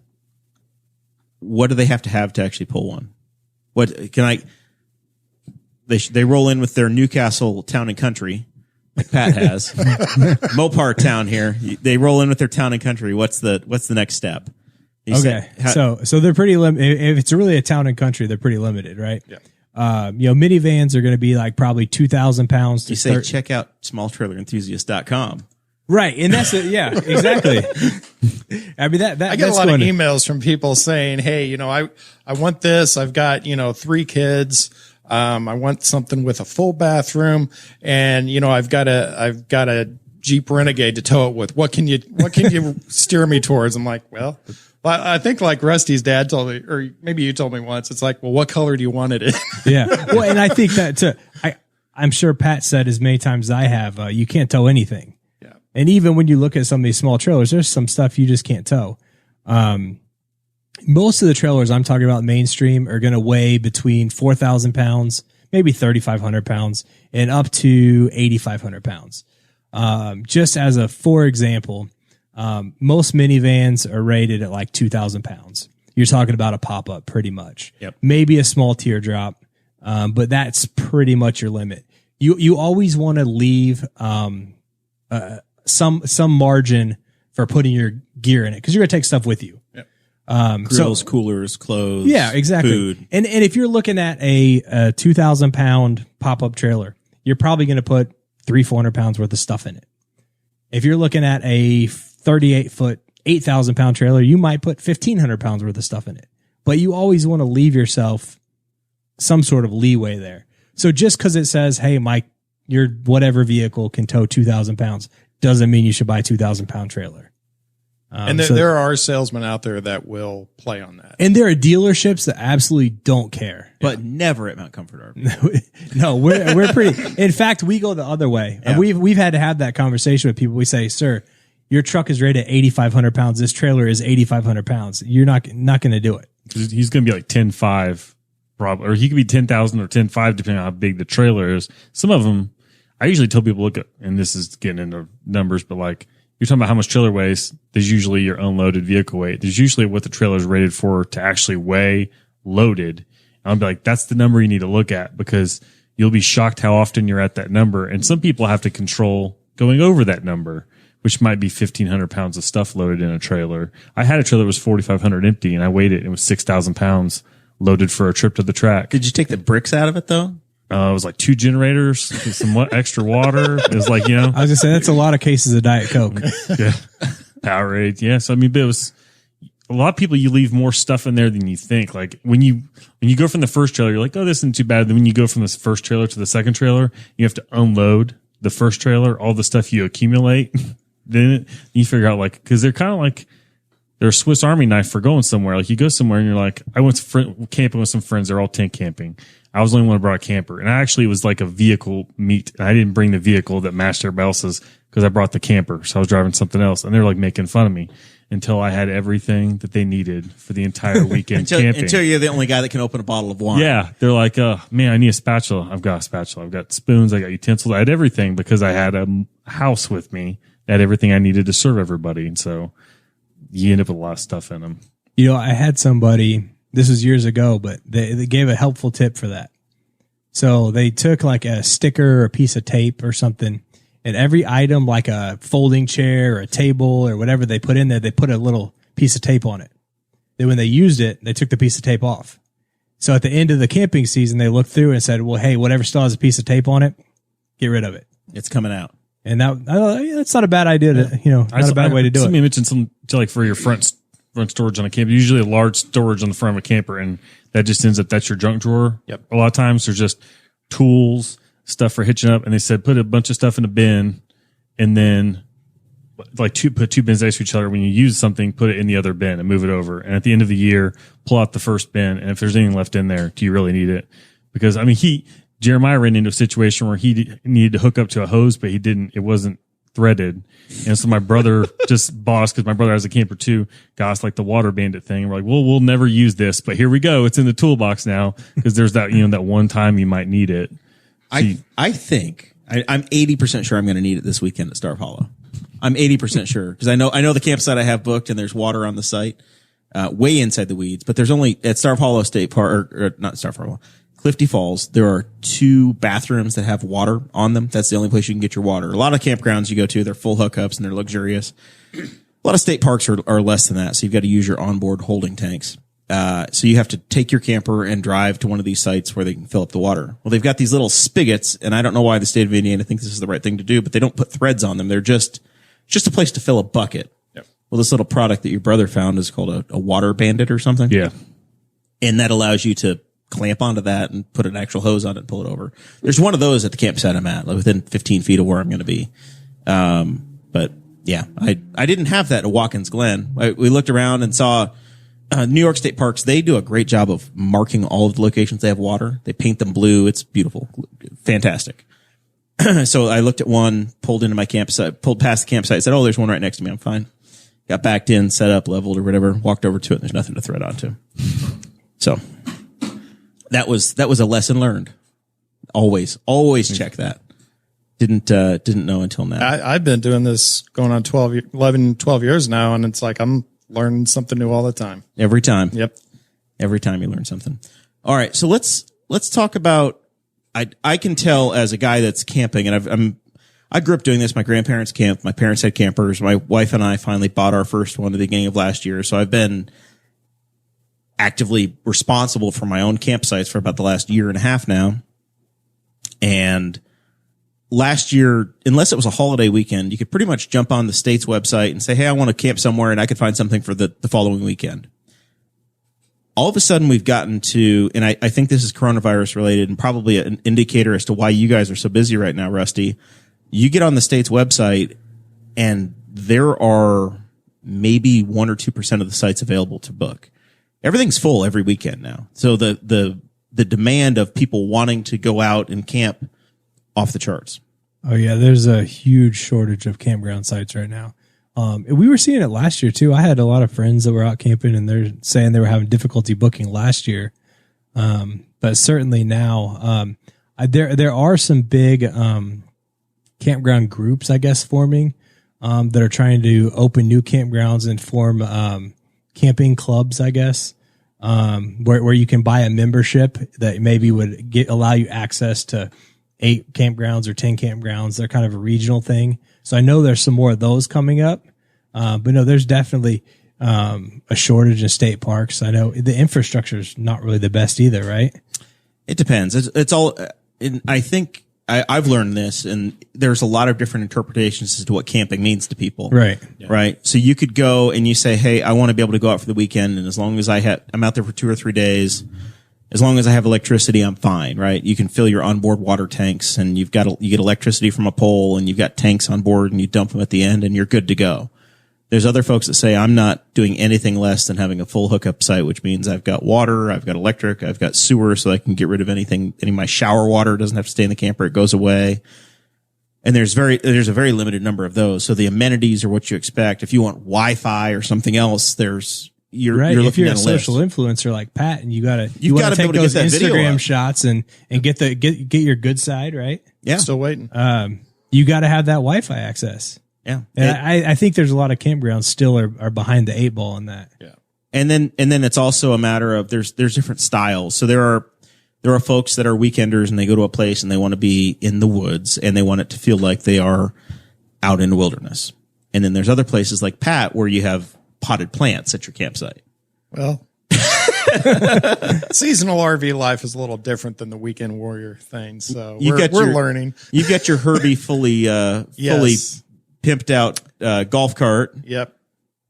S2: they have to actually pull one? What can I? They roll in with their Newcastle Town and Country, like Pat has. Mopar Town here. They roll in with their Town and Country. What's the next step?
S3: Okay. So they're pretty limited. If it's really a Town and Country, they're pretty limited, right?
S6: Yeah.
S3: Minivans are going to be like probably 2,000 pounds to
S2: you say, check out smalltrailerenthusiast.com.
S3: Right. And that's it. Yeah, exactly. I mean,
S6: I get a lot of emails from people saying, "Hey, I want this. I've got, 3 kids. I want something with a full bathroom, and I've got a Jeep Renegade to tow it with. What can you steer me towards?" I'm like, well, I think like Rusty's dad told me, or maybe you told me once, it's like, well, what color do you want it in?
S3: Yeah. Well, and I think that too. I'm sure Pat said as many times as I have, you can't tow anything.
S6: Yeah.
S3: And even when you look at some of these small trailers, there's some stuff you just can't tow. Most of the trailers I'm talking about mainstream are going to weigh between 4,000 pounds, maybe 3,500 pounds, and up to 8,500 pounds. Just as for example, most minivans are rated at like 2,000 pounds. You're talking about a pop-up pretty much.
S2: Yep.
S3: Maybe a small teardrop, but that's pretty much your limit. You always want to leave some margin for putting your gear in it, because you're going to take stuff with you.
S6: Yep.
S2: Grills, coolers, clothes.
S3: Yeah, exactly.
S2: Food.
S3: And if you're looking at a 2,000 pound pop-up trailer, you're probably going to put 300-400 pounds worth of stuff in it. If you're looking at a 38-foot, 8,000 pound trailer, you might put 1,500 pounds worth of stuff in it. But you always want to leave yourself some sort of leeway there. So just because it says, "Hey, Mike, your whatever vehicle can tow 2,000 pounds," doesn't mean you should buy a 2,000 pound trailer.
S6: And there are salesmen out there that will play on that.
S3: And there are dealerships that absolutely don't care.
S2: But never at Mount Comfort RV.
S3: No, we're pretty. In fact, we go the other way.
S2: Yeah.
S3: We've had to have that conversation with people. We say, "Sir, your truck is rated at 8,500 pounds. This trailer is 8,500 pounds. You're not going to do it.
S4: He's going to be like 10.5 probably, or he could be 10,000 or 10.5 depending on how big the trailer is. Some of them, I usually tell people, look at, and this is getting into numbers, but like you're talking about how much trailer weighs. There's usually your unloaded vehicle weight. There's usually what the trailer is rated for to actually weigh loaded. And I'll be like, that's the number you need to look at, because you'll be shocked how often you're at that number. And some people have to control going over that number, which might be 1,500 pounds of stuff loaded in a trailer. I had a trailer that was 4,500 empty, and I weighed it. It was 6,000 pounds loaded for a trip to the track.
S2: Did you take the bricks out of it though?
S4: It was like 2 generators, some extra water. It was like,
S3: I was gonna say that's a lot of cases of Diet Coke.
S4: Yeah, Powerade. Yeah, so I mean, but it was a lot of people. You leave more stuff in there than you think. Like when you go from the first trailer, you're like, oh, this isn't too bad. Then when you go from this first trailer to the second trailer, you have to unload the first trailer, all the stuff you accumulate. Then you figure out, like, because they're kind of like they're a Swiss Army knife for going somewhere. Like you go somewhere and you're like, I went to camping with some friends. They're all tent camping. I was the only one who brought a camper, and I was like a vehicle meet. I didn't bring the vehicle that matched everybody else's because I brought the camper, so I was driving something else, and they were like making fun of me until I had everything that they needed for the entire weekend camping.
S2: Until you're the only guy that can open a bottle of wine.
S4: Yeah, they're like, man, I need a spatula. I've got a spatula. I've got spoons. I got utensils. I had everything because I had a house with me that had everything I needed to serve everybody, and so you end up with a lot of stuff in them.
S3: I had somebody. This was years ago, but they gave a helpful tip for that. So they took like a sticker or a piece of tape or something, and every item, like a folding chair or a table or whatever they put in there, they put a little piece of tape on it. Then when they used it, they took the piece of tape off. So at the end of the camping season, they looked through and said, well, hey, whatever still has a piece of tape on it, get rid of it.
S2: It's coming out.
S3: And that's not a bad idea to, not a bad way to do it.
S4: Somebody mentioned some, like for your front storage on a camper, usually a large storage on the front of a camper, and that just ends up, that's your junk drawer.
S6: Yep.
S4: A lot of times there's just tools, stuff for hitching up, and they said put a bunch of stuff in a bin, and then like put 2 bins next to each other. When you use something, put it in the other bin and move it over. And at the end of the year, pull out the first bin, and if there's anything left in there, do you really need it? Because I mean, Jeremiah ran into a situation where he needed to hook up to a hose, but it wasn't threaded. And so my brother just bought us, because my brother has a camper too, got us like the water bandit thing. And we're like, well, we'll never use this, but here we go. It's in the toolbox now, because there's that, that one time you might need it. So
S2: I think I'm 80% sure I'm going to need it this weekend at Starve Hollow. I'm 80% sure, because I know the campsite I have booked, and there's water on the site, way inside the weeds, but there's only at Starve Hollow State Park, or not Starve Hollow, Clifty Falls, there are 2 bathrooms that have water on them. That's the only place you can get your water. A lot of campgrounds you go to, they're full hookups and they're luxurious. A lot of state parks are less than that, so you've got to use your onboard holding tanks. So you have to take your camper and drive to one of these sites where they can fill up the water. Well, they've got these little spigots, and I don't know why the state of Indiana thinks this is the right thing to do, but they don't put threads on them. They're just a place to fill a bucket.
S6: Yep.
S2: Well, this little product that your brother found is called a water bandit or something.
S4: Yeah.
S2: And that allows you to clamp onto that and put an actual hose on it and pull it over. There's one of those at the campsite I'm at, like within 15 feet of where I'm going to be. But yeah, I didn't have that at Watkins Glen. We looked around and saw, New York State Parks. They do a great job of marking all of the locations they have water. They paint them blue. It's beautiful. Fantastic. So I looked at one, pulled into my campsite, pulled past the campsite, said, oh, there's one right next to me. I'm fine. Got backed in, set up, leveled or whatever, walked over to it. And there's nothing to thread onto. So that was a lesson learned. Always check that. Didn't know until now.
S6: I've been doing this going on 11, 12 years now, and it's like I'm learning something new all the time.
S2: Every time.
S6: Yep.
S2: Every time you learn something. All right. So let's talk about, I can tell as a guy that's camping, and I grew up doing this. My grandparents camped. My parents had campers. My wife and I finally bought our first one at the beginning of last year. So I've been actively responsible for my own campsites for about the last year and a half now. And last year, unless it was a holiday weekend, you could pretty much jump on the state's website and say, hey, I want to camp somewhere, and I could find something for the following weekend. All of a sudden we've gotten to, and I think this is coronavirus related and probably an indicator as to why you guys are so busy right now, Rusty. You get on the state's website and there are maybe 1 or 2% of the sites available to book. Everything's full every weekend now. So the demand of people wanting to go out and camp off the charts.
S3: Oh yeah, there's a huge shortage of campground sites right now. We were seeing it last year too. I had a lot of friends that were out camping, and they're saying they were having difficulty booking last year. But certainly now, there are some big campground groups, I guess, forming that are trying to open new campgrounds and form camping clubs, I guess, where you can buy a membership that maybe would allow you access to 8 campgrounds or 10 campgrounds. They're kind of a regional thing. So I know there's some more of those coming up. But no, there's definitely a shortage in state parks. I know the infrastructure is not really the best either, right?
S2: It depends. It's all. I think I've learned this, and there's a lot of different interpretations as to what camping means to people.
S3: Right.
S2: Yeah. Right. So you could go and you say, "Hey, I want to be able to go out for the weekend, and as long as I'm out there for 2 or 3 days, as long as I have electricity, I'm fine." Right. You can fill your onboard water tanks, and you get electricity from a pole, and you've got tanks on board, and you dump them at the end, and you're good to go. There's other folks that say, I'm not doing anything less than having a full hookup site, which means I've got water, I've got electric, I've got sewer, so I can get rid of anything. Any of my shower water doesn't have to stay in the camper. It goes away. And there's a very limited number of those. So the amenities are what you expect. If you want Wi-Fi or something else, you're looking
S3: if you're
S2: at
S3: a social influencer like Pat, and you gotta
S2: be able
S3: take
S2: to
S3: those
S2: get that video
S3: Instagram
S2: up.
S3: shots and get your good side, right?
S2: Yeah.
S6: Still waiting.
S3: You got to have that Wi-Fi access.
S2: Yeah.
S3: And I think there's a lot of campgrounds still are behind the 8 ball on that.
S6: Yeah.
S2: And then it's also a matter of there's different styles. So there are folks that are weekenders and they go to a place and they want to be in the woods and they want it to feel like they are out in the wilderness. And then there's other places like Pat where you have potted plants at your campsite.
S6: Well, seasonal RV life is a little different than the weekend warrior thing. So we're learning.
S2: You've got your Herbie fully pimped out golf cart.
S6: Yep.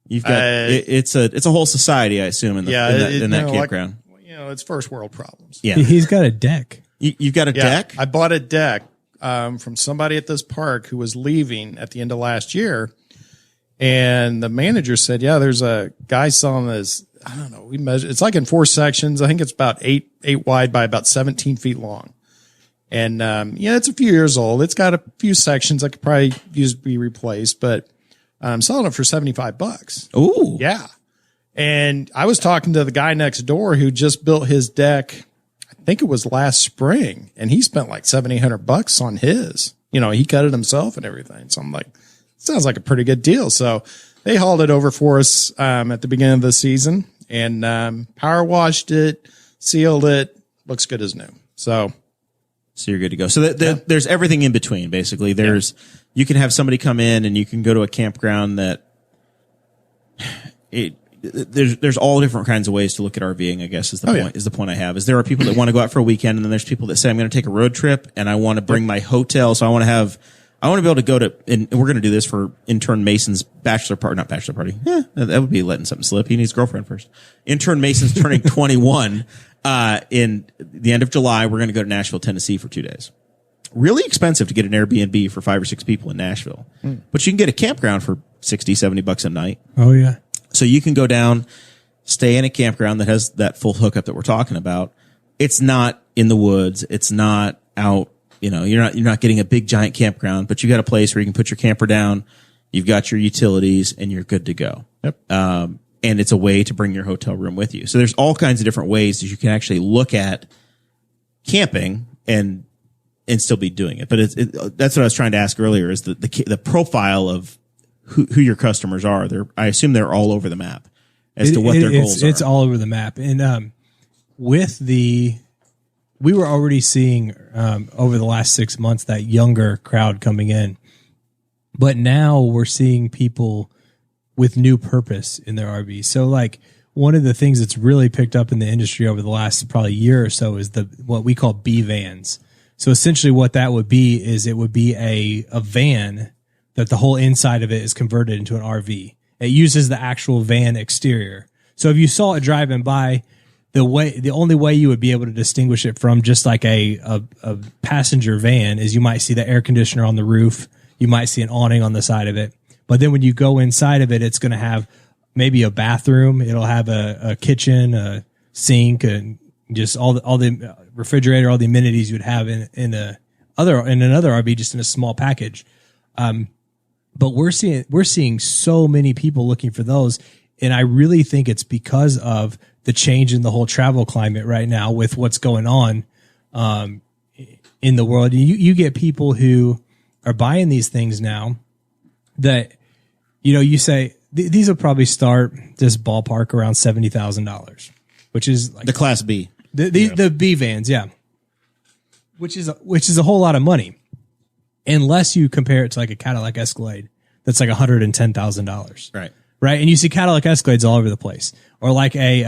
S2: You've got it's a whole society, I assume, in that campground.
S6: It's first world problems.
S2: Yeah,
S3: he's got a deck.
S2: You've got a deck.
S6: I bought a deck from somebody at this park who was leaving at the end of last year, and the manager said, "Yeah, there's a guy selling this. I don't know. We measured. It's like in 4 sections. I think it's about 8 wide by about 17 feet long." And, it's a few years old. It's got a few sections that could probably use to be replaced, but I'm selling it for $75.
S2: Ooh.
S6: Yeah. And I was talking to the guy next door who just built his deck. I think it was last spring, and he spent like $700-800 on his, he cut it himself and everything. So I'm like, sounds like a pretty good deal. So they hauled it over for us, at the beginning of the season and, power washed it, sealed it, looks good as new. So
S2: you're good to go. So there's everything in between, basically. You can have somebody come in and you can go to a campground that there's all different kinds of ways to look at RVing, I guess is the point I have. Is there are people that want to go out for a weekend, and then there's people that say, I'm going to take a road trip and I want to bring my hotel. So I want to be able to go to, and we're going to do this for intern Mason's not bachelor party. Yeah, that would be letting something slip. He needs a girlfriend first. Intern Mason's turning 21. In the end of July, we're going to go to Nashville, Tennessee for 2 days. Really expensive to get an Airbnb for 5 or 6 people in Nashville, but you can get a campground for $60-70 a night.
S3: Oh yeah.
S2: So you can go down, stay in a campground that has that full hookup that we're talking about. It's not in the woods. It's not out. You're not getting a big giant campground, but you got a place where you can put your camper down. You've got your utilities and you're good to go.
S6: Yep.
S2: And it's a way to bring your hotel room with you. So there's all kinds of different ways that you can actually look at camping and still be doing it. But that's what I was trying to ask earlier is the profile of who your customers are. I assume they're all over the map as to what their goals are.
S3: It's all over the map. And we were already seeing over the last 6 months that younger crowd coming in. But now we're seeing people with new purpose in their RVs. So like one of the things that's really picked up in the industry over the last probably year or so is what we call B vans. So essentially what that would be is it would be a van that the whole inside of it is converted into an RV. It uses the actual van exterior. So if you saw it driving by, the only way you would be able to distinguish it from just like a passenger van is you might see the air conditioner on the roof. You might see an awning on the side of it. But then when you go inside of it, it's going to have maybe a bathroom. It'll have a kitchen, a sink, and just all the refrigerator, all the amenities you would have in another RV, just in a small package. But we're seeing so many people looking for those. And I really think it's because of the change in the whole travel climate right now with what's going on in the world. You get people who are buying these things now that, you say these will probably start this ballpark around $70,000, which is like
S2: the Class B,
S3: the B vans. Yeah. Which is a whole lot of money. Unless you compare it to like a Cadillac Escalade that's like $110,000.
S2: Right.
S3: Right. And you see Cadillac Escalades all over the place. Or like a,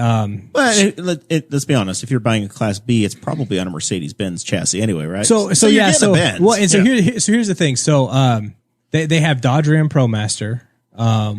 S2: let's be honest. If you're buying a Class B, it's probably on a Mercedes-Benz chassis anyway, right?
S3: So here's the thing. So, they have Dodge Ram ProMaster,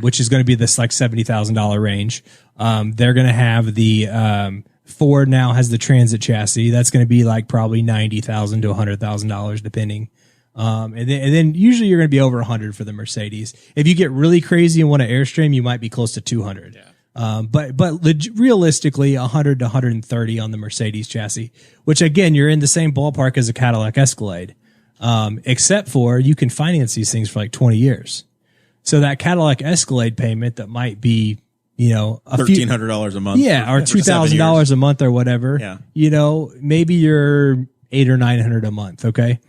S3: which is going to be this like $70,000 range. They're going to have the, Ford now has the Transit chassis. That's going to be like probably $90,000 to $100,000 depending. And then usually you're going to be over 100 for the Mercedes. If you get really crazy and want to Airstream, you might be close to 200. Yeah. But realistically 100 to 130 on the Mercedes chassis, which again, you're in the same ballpark as a Cadillac Escalade. Except for you can finance these things for like 20 years. So that Cadillac Escalade payment that might be,
S2: $1,300 a month.
S3: Yeah. Or $2,000 a month or whatever.
S2: Yeah.
S3: Maybe you're $800 or $900 a month. Okay.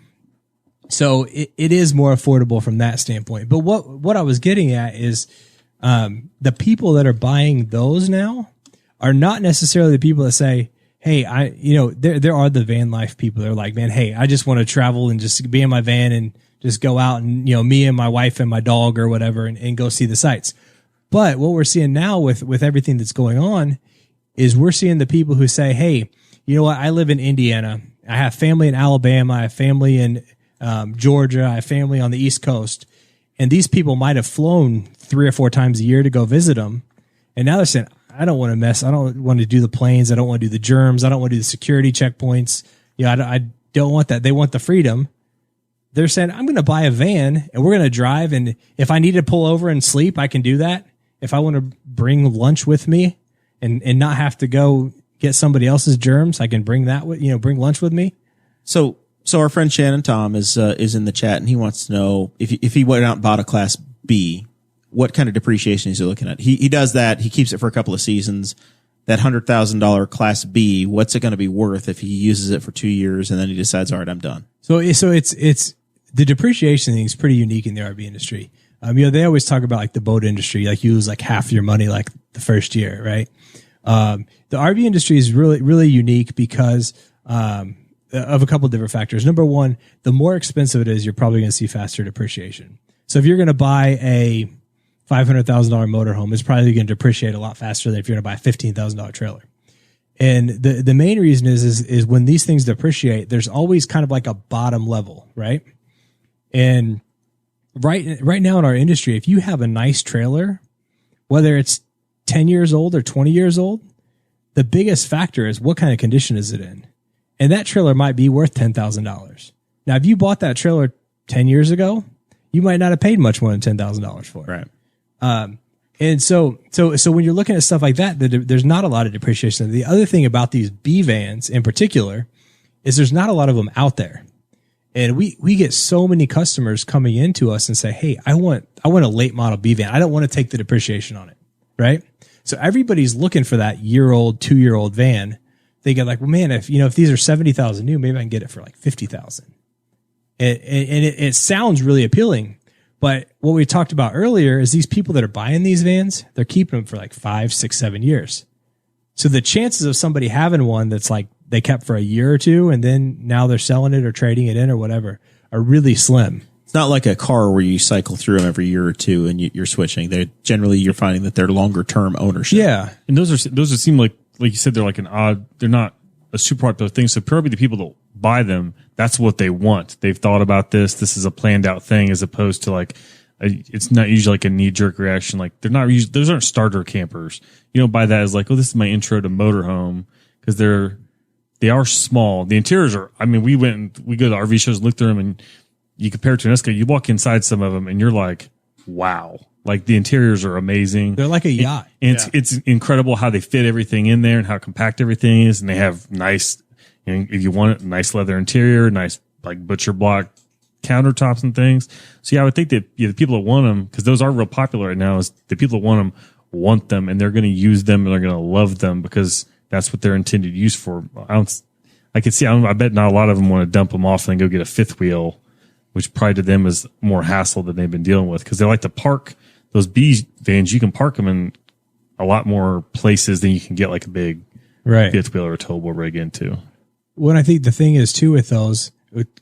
S3: So it is more affordable from that standpoint. But what I was getting at is the people that are buying those now are not necessarily the people that say, hey, there are the van life people that are like, man, hey, I just want to travel and just be in my van and just go out and, me and my wife and my dog or whatever and go see the sights. But what we're seeing now with everything that's going on is we're seeing the people who say, hey, you know what? I live in Indiana. I have family in Alabama. I have family in Georgia. I have family on the East Coast. And these people might have flown 3 or 4 times a year to go visit them. And now they're saying, I don't want to mess. I don't want to do the planes. I don't want to do the germs. I don't want to do the security checkpoints. I don't want that. They want the freedom. They're saying, I'm going to buy a van and we're going to drive. And if I need to pull over and sleep, I can do that. If I want to bring lunch with me and not have to go get somebody else's germs, I can bring that with, bring lunch with me.
S2: So our friend Shannon Tom is in the chat and he wants to know if he went out and bought a Class B, what kind of depreciation is he looking at? He does that. He keeps it for a couple of seasons. That $100,000 Class B, what's it going to be worth if he uses it for 2 years and then he decides, all right, I'm done.
S3: So it's the depreciation thing is pretty unique in the RV industry. They always talk about like the boat industry, like you lose like half your money like the first year, right? The RV industry is really, really unique because of a couple of different factors. Number one, the more expensive it is, you're probably going to see faster depreciation. So if you're going to buy a $500,000 motorhome, it's probably going to depreciate a lot faster than if you're going to buy a $15,000 trailer. And the main reason is when these things depreciate, there's always kind of like a bottom level, right? And right now in our industry, if you have a nice trailer, whether it's 10 years old or 20 years old, the biggest factor is what kind of condition is it in? And that trailer might be worth $10,000. Now, if you bought that trailer 10 years ago, you might not have paid much more than $10,000 for it.
S2: Right.
S3: And so when you're looking at stuff like that, there's not a lot of depreciation. The other thing about these B vans in particular is there's not a lot of them out there. And we get so many customers coming into us and say, hey, I want a late model B van. I don't want to take the depreciation on it. Right. So everybody's looking for that 1-year-old, 2-year-old van. They get like, well, man, if these are 70,000 new, maybe I can get it for like 50,000. And it sounds really appealing. But what we talked about earlier is these people that are buying these vans, they're keeping them for like 5, 6, 7 years. So the chances of somebody having one that's like they kept for a year or two and then now they're selling it or trading it in or whatever are really slim.
S2: It's not like a car where you cycle through them every year or two and you're switching. You're finding that they're longer term ownership.
S3: Yeah.
S4: And those seem like you said, they're like they're not a super popular thing. So probably the people that buy them, that's what they want. They've thought about this. This is a planned out thing as opposed to like, it's not usually like a knee jerk reaction. Like those aren't starter campers. You don't buy that as like, oh, this is my intro to motorhome because they are small. The interiors are, we go to RV shows and look through them and you compare it to an Escalade, you walk inside some of them and you're like, wow. Like the interiors are amazing.
S3: They're like a yacht.
S4: And it's incredible how they fit everything in there and how compact everything is. And they have nice, if you want it, nice leather interior, nice like butcher block countertops and things. So yeah, I would think that the people that want them, because those are real popular right now, is the people that want them, and they're going to use them and they're going to love them because that's what they're intended use for. I bet not a lot of them want to dump them off and then go get a fifth wheel, which probably to them is more hassle than they've been dealing with, because they like to park those B vans. You can park them in a lot more places than you can get like a big fifth wheel or a towable rig into.
S3: Well, I think the thing is too with those,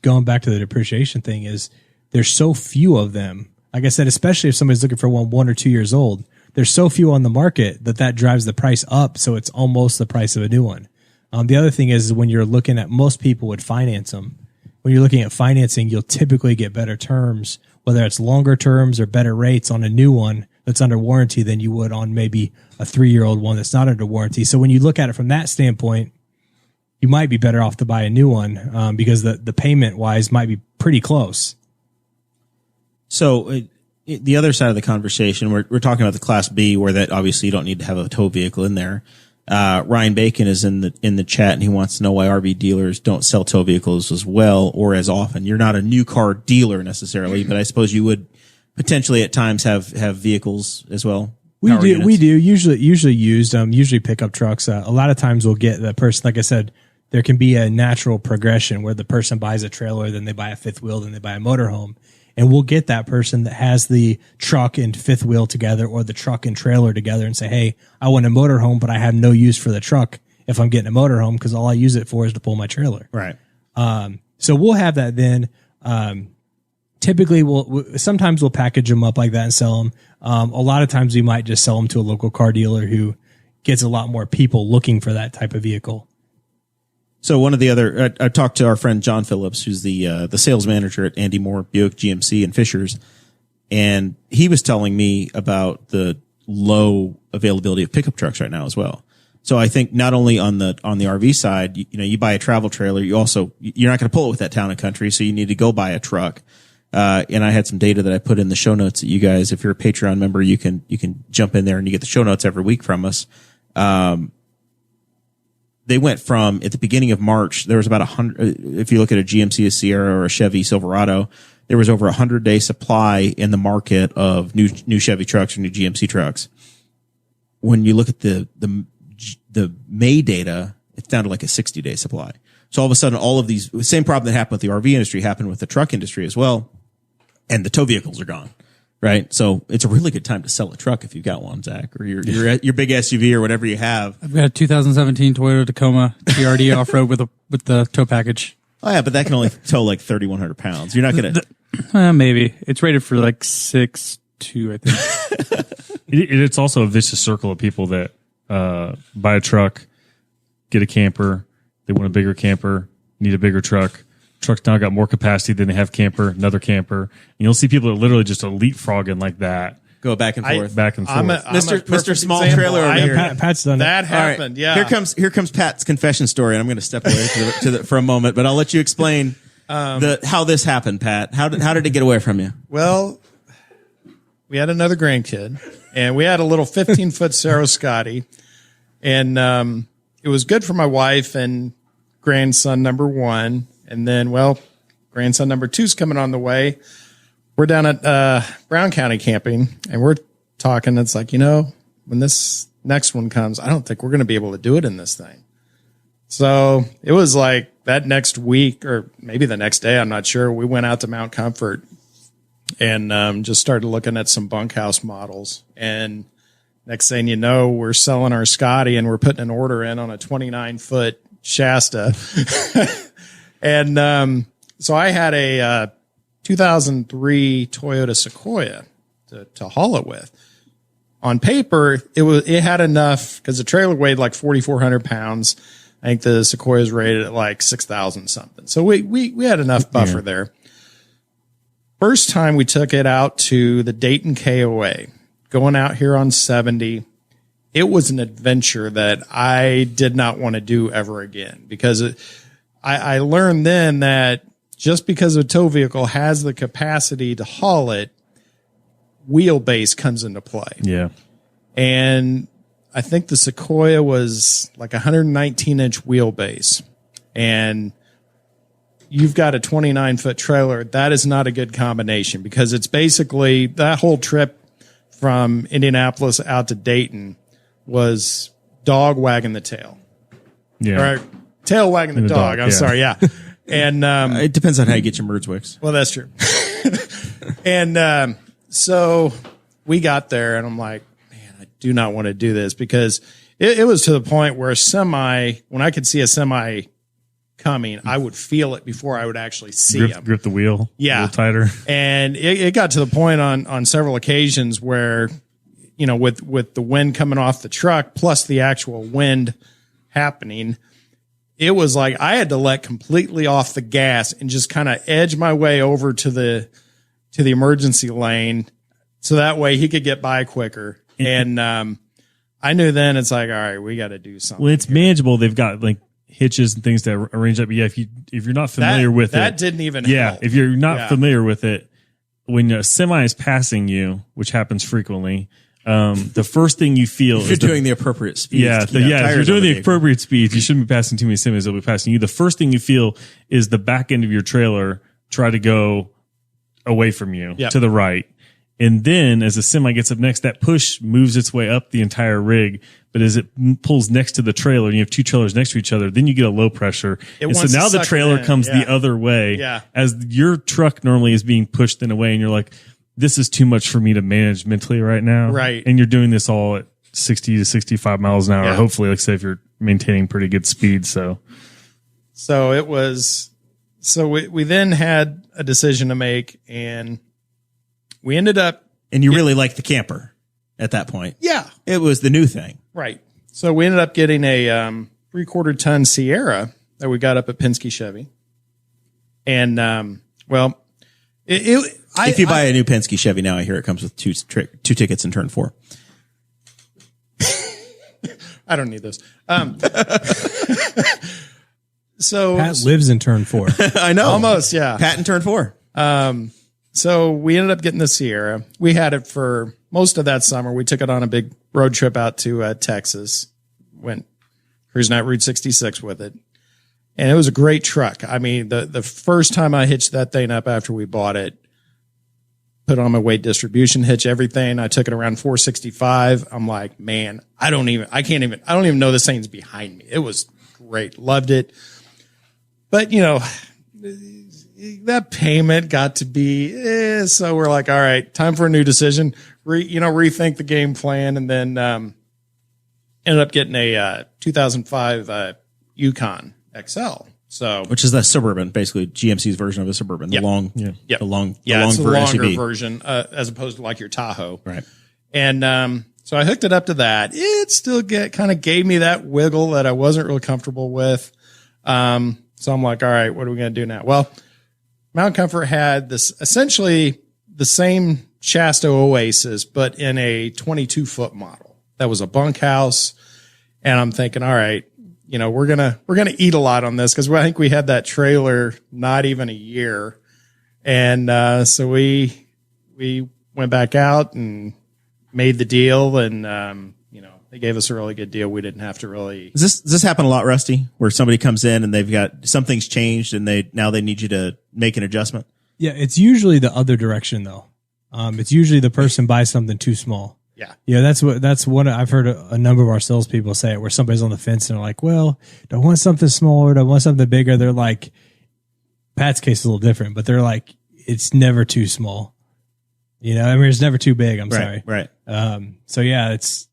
S3: going back to the depreciation thing, is there's so few of them. Like I said, especially if somebody's looking for one or 2 years old, there's so few on the market that drives the price up. So it's almost the price of a new one. The other thing is when you're looking at, most people would finance them. When you're looking at financing, you'll typically get better terms, whether it's longer terms or better rates on a new one that's under warranty than you would on maybe a 3-year-old one that's not under warranty. So when you look at it from that standpoint, you might be better off to buy a new one because the payment wise might be pretty close.
S2: So the other side of the conversation, we're talking about the Class B, where that obviously you don't need to have a tow vehicle in there. Ryan Bacon is in the chat, and he wants to know why RV dealers don't sell tow vehicles as well or as often. You're not a new car dealer necessarily, but I suppose you would potentially at times have vehicles as well.
S3: We do usually used, usually pickup trucks. A lot of times we'll get the person, like I said, there can be a natural progression where the person buys a trailer, then they buy a fifth wheel, then they buy a motorhome. And we'll get that person that has the truck and fifth wheel together or the truck and trailer together and say, hey, I want a motorhome, but I have no use for the truck if I'm getting a motorhome because all I use it for is to pull my trailer.
S2: Right.
S3: So we'll have that then. Typically, sometimes we'll package them up like that and sell them. A lot of times we might just sell them to a local car dealer who gets a lot more people looking for that type of vehicle.
S2: So one of the other, I talked to our friend John Phillips, who's the sales manager at Andy Moore Buick GMC and Fishers, and he was telling me about the low availability of pickup trucks right now as well. So I think not only on the RV side, you buy a travel trailer, you're not going to pull it with that town and country, so you need to go buy a truck. And I had some data that I put in the show notes that you guys, if you're a Patreon member, you can jump in there and you get the show notes every week from us. They went from, at the beginning of March, there was about 100, if you look at a GMC Sierra or a Chevy Silverado, there was over 100-day supply in the market of new Chevy trucks or new GMC trucks. When you look at the May data, it's down to like a 60-day supply. So all of a sudden, all of these, the same problem that happened with the RV industry happened with the truck industry as well. And the tow vehicles are gone. Right. So it's a really good time to sell a truck if you've got one, Zach, or your big SUV or whatever you have.
S5: I've got a 2017 Toyota Tacoma TRD off-road with the tow package.
S2: Oh yeah, but that can only tow like 3,100 pounds. You're not going
S5: to. Maybe. It's rated for like 6'2", I think.
S4: It's also a vicious circle of people that buy a truck, get a camper, they want a bigger camper, need a bigger truck. Truck's now got more capacity than they have camper, another camper. And you'll see people that are literally just leapfrogging like that.
S2: Go back and forth.
S6: Mr.
S2: Small Trailer over here.
S3: Pat's done
S6: that. Happened.
S2: Right.
S6: Yeah.
S2: Here comes Pat's confession story, and I'm going to step away for a moment, but I'll let you explain how this happened, Pat. How did it get away from you?
S6: Well, we had another grandkid, and we had a little 15-foot Cerro Scotty, and it was good for my wife and grandson number 1. And then, grandson number 2's coming on the way. We're down at Brown County camping, and we're talking. It's like, when this next one comes, I don't think we're going to be able to do it in this thing. So it was like that next week or maybe the next day, I'm not sure. We went out to Mount Comfort and just started looking at some bunkhouse models. And next thing you know, we're selling our Scotty, and we're putting an order in on a 29-foot Shasta. And so I had a 2003 Toyota Sequoia to haul it with. On paper, it had enough because the trailer weighed like 4,400 pounds. I think the Sequoia is rated at like 6,000 something. So we had enough buffer there. First time we took it out to the Dayton KOA, going out here on 70. It was an adventure that I did not want to do ever again because I learned then that just because a tow vehicle has the capacity to haul it, wheelbase comes into play.
S4: Yeah.
S6: And I think the Sequoia was like 119-inch wheelbase. And, you've got a 29-foot trailer, that is not a good combination because it's basically that whole trip from Indianapolis out to Dayton was dog wagging the tail.
S4: Yeah.
S6: Or tail wagging the dog. I'm sorry. Yeah. And
S2: it depends on how you get your Merdswicks.
S6: well, that's true. And so we got there, and I'm like, man, I do not want to do this because it was to the point where when I could see a semi coming, I would feel it before I would actually see him.
S4: Grip the wheel a little tighter.
S6: And it got to the point on several occasions where, with the wind coming off the truck plus the actual wind happening, it was like I had to let completely off the gas and just kind of edge my way over to the emergency lane so that way he could get by quicker. And I knew then it's like, all right, we got to do something.
S4: Well, it's manageable. They've got like hitches and things to arrange up. But yeah, if you're not familiar with
S6: that
S4: it,
S6: didn't even help.
S4: If you're not familiar with it, when a semi is passing you, which happens frequently, the first thing you feel
S2: if you're doing the appropriate speed.
S4: If you're doing the appropriate speeds, you shouldn't be passing too many semis. They'll be passing you. The first thing you feel is the back end of your trailer try to go away from you to the right. And then as the semi gets up next, that push moves its way up the entire rig. But as it pulls next to the trailer and you have two trailers next to each other, then you get a low pressure. And so now the trailer comes the other way as your truck normally is being pushed in a way. And you're like, this is too much for me to manage mentally right now.
S6: Right.
S4: And you're doing this all at 60 to 65 miles an hour.
S6: Yeah.
S4: Hopefully, like say if you're maintaining pretty good speed. So
S6: it was, we then had a decision to make, and we ended up.
S2: And you really liked the camper at that point.
S6: Yeah.
S2: It was the new thing.
S6: Right. So we ended up getting a 3/4 ton Sierra that we got up at Penske Chevy. And,
S2: if you buy a new Penske Chevy now, I hear it comes with two tickets in turn 4.
S6: I don't need those. So
S3: Pat lives in turn 4.
S2: I know.
S6: Almost, yeah.
S2: Pat in turn 4.
S6: So we ended up getting the Sierra. We had it for most of that summer. We took it on a big road trip out to Texas. Went cruising out Route 66 with it. And it was a great truck. I mean, the first time I hitched that thing up after we bought it, put on my weight distribution hitch, everything. I took it around 465. I'm like, man, I don't even know this thing's behind me. It was great. Loved it. But, that payment got to be, so we're like, all right, time for a new decision. Rethink the game plan. And then, ended up getting a 2005 Yukon XL. So,
S2: which is the Suburban, basically GMC's version of a Suburban, the long
S6: it's
S2: longer
S6: SUV
S2: version,
S6: as opposed to like your Tahoe.
S2: Right.
S6: And, so I hooked it up to that. It still kind of gave me that wiggle that I wasn't really comfortable with. So I'm like, all right, what are we going to do now? Well, Mount Comfort had this essentially the same Shasta Oasis, but in a 22-foot model. That was a bunkhouse. And I'm thinking, all right, we're going to eat a lot on this because I think we had that trailer not even a year. And, so we went back out and made the deal, and, they gave us a really good deal. We didn't have to really.
S2: Does this happen a lot, Rusty, where somebody comes in and they've got something's changed and they need you to make an adjustment?
S3: Yeah, it's usually the other direction though. It's usually the person buys something too small.
S6: Yeah.
S3: Yeah, that's what I've heard a number of our salespeople say it, where somebody's on the fence and they're like, well, do I want something smaller? Do I want something bigger? They're like, Pat's case is a little different, but they're like, it's never too small. It's never too big. I'm sorry.
S2: Right.
S3: So yeah, it's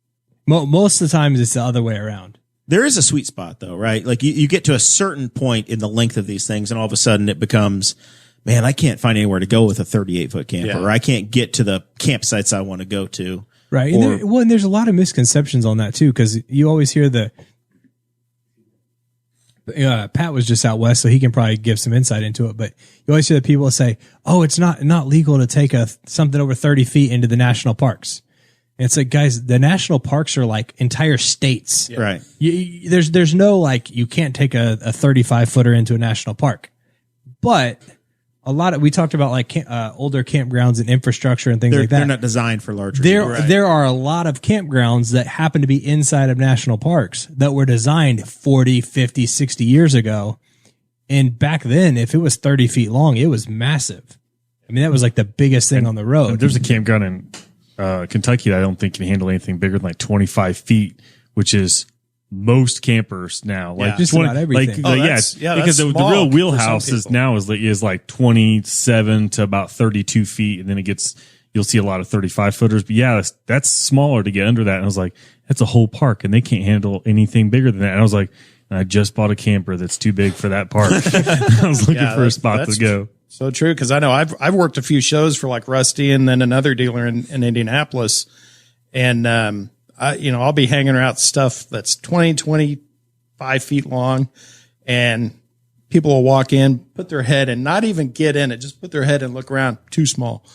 S3: most of the times it's the other way around.
S2: There is a sweet spot though, right? Like you get to a certain point in the length of these things and all of a sudden it becomes, man, I can't find anywhere to go with a 38-foot camper, or I can't get to the campsites I want to go to.
S3: Right. And there's a lot of misconceptions on that too, because you always hear Pat was just out west, so he can probably give some insight into it. But you always hear the people say, "Oh, it's not legal to take something over 30 feet into the national parks." And it's like, guys, the national parks are like entire states,
S2: right?
S3: There's no like you can't take a 35-footer into a national park, but we talked about like older campgrounds and infrastructure and things like that.
S2: They're not designed for larger.
S3: There are a lot of campgrounds that happen to be inside of national parks that were designed 40, 50, 60 years ago. And back then, if it was 30 feet long, it was massive. I mean, that was like the biggest thing on the road.
S4: There's a campground in Kentucky that I don't think can handle anything bigger than like 25 feet, which is most campers now. Like
S3: just about everything.
S4: Because the real wheelhouse is like 27 to about 32 feet, and then you'll see a lot of 35 footers. But yeah, that's smaller to get under that. And I was like, that's a whole park, and they can't handle anything bigger than that. And I was like, I just bought a camper that's too big for that park. I was looking for a spot to go.
S6: So true, because I know I've worked a few shows for like Rusty and then another dealer in Indianapolis, and I'll be hanging out stuff that's 25 feet long, and people will walk in, put their head and not even get in it, just put their head and look around. Too small.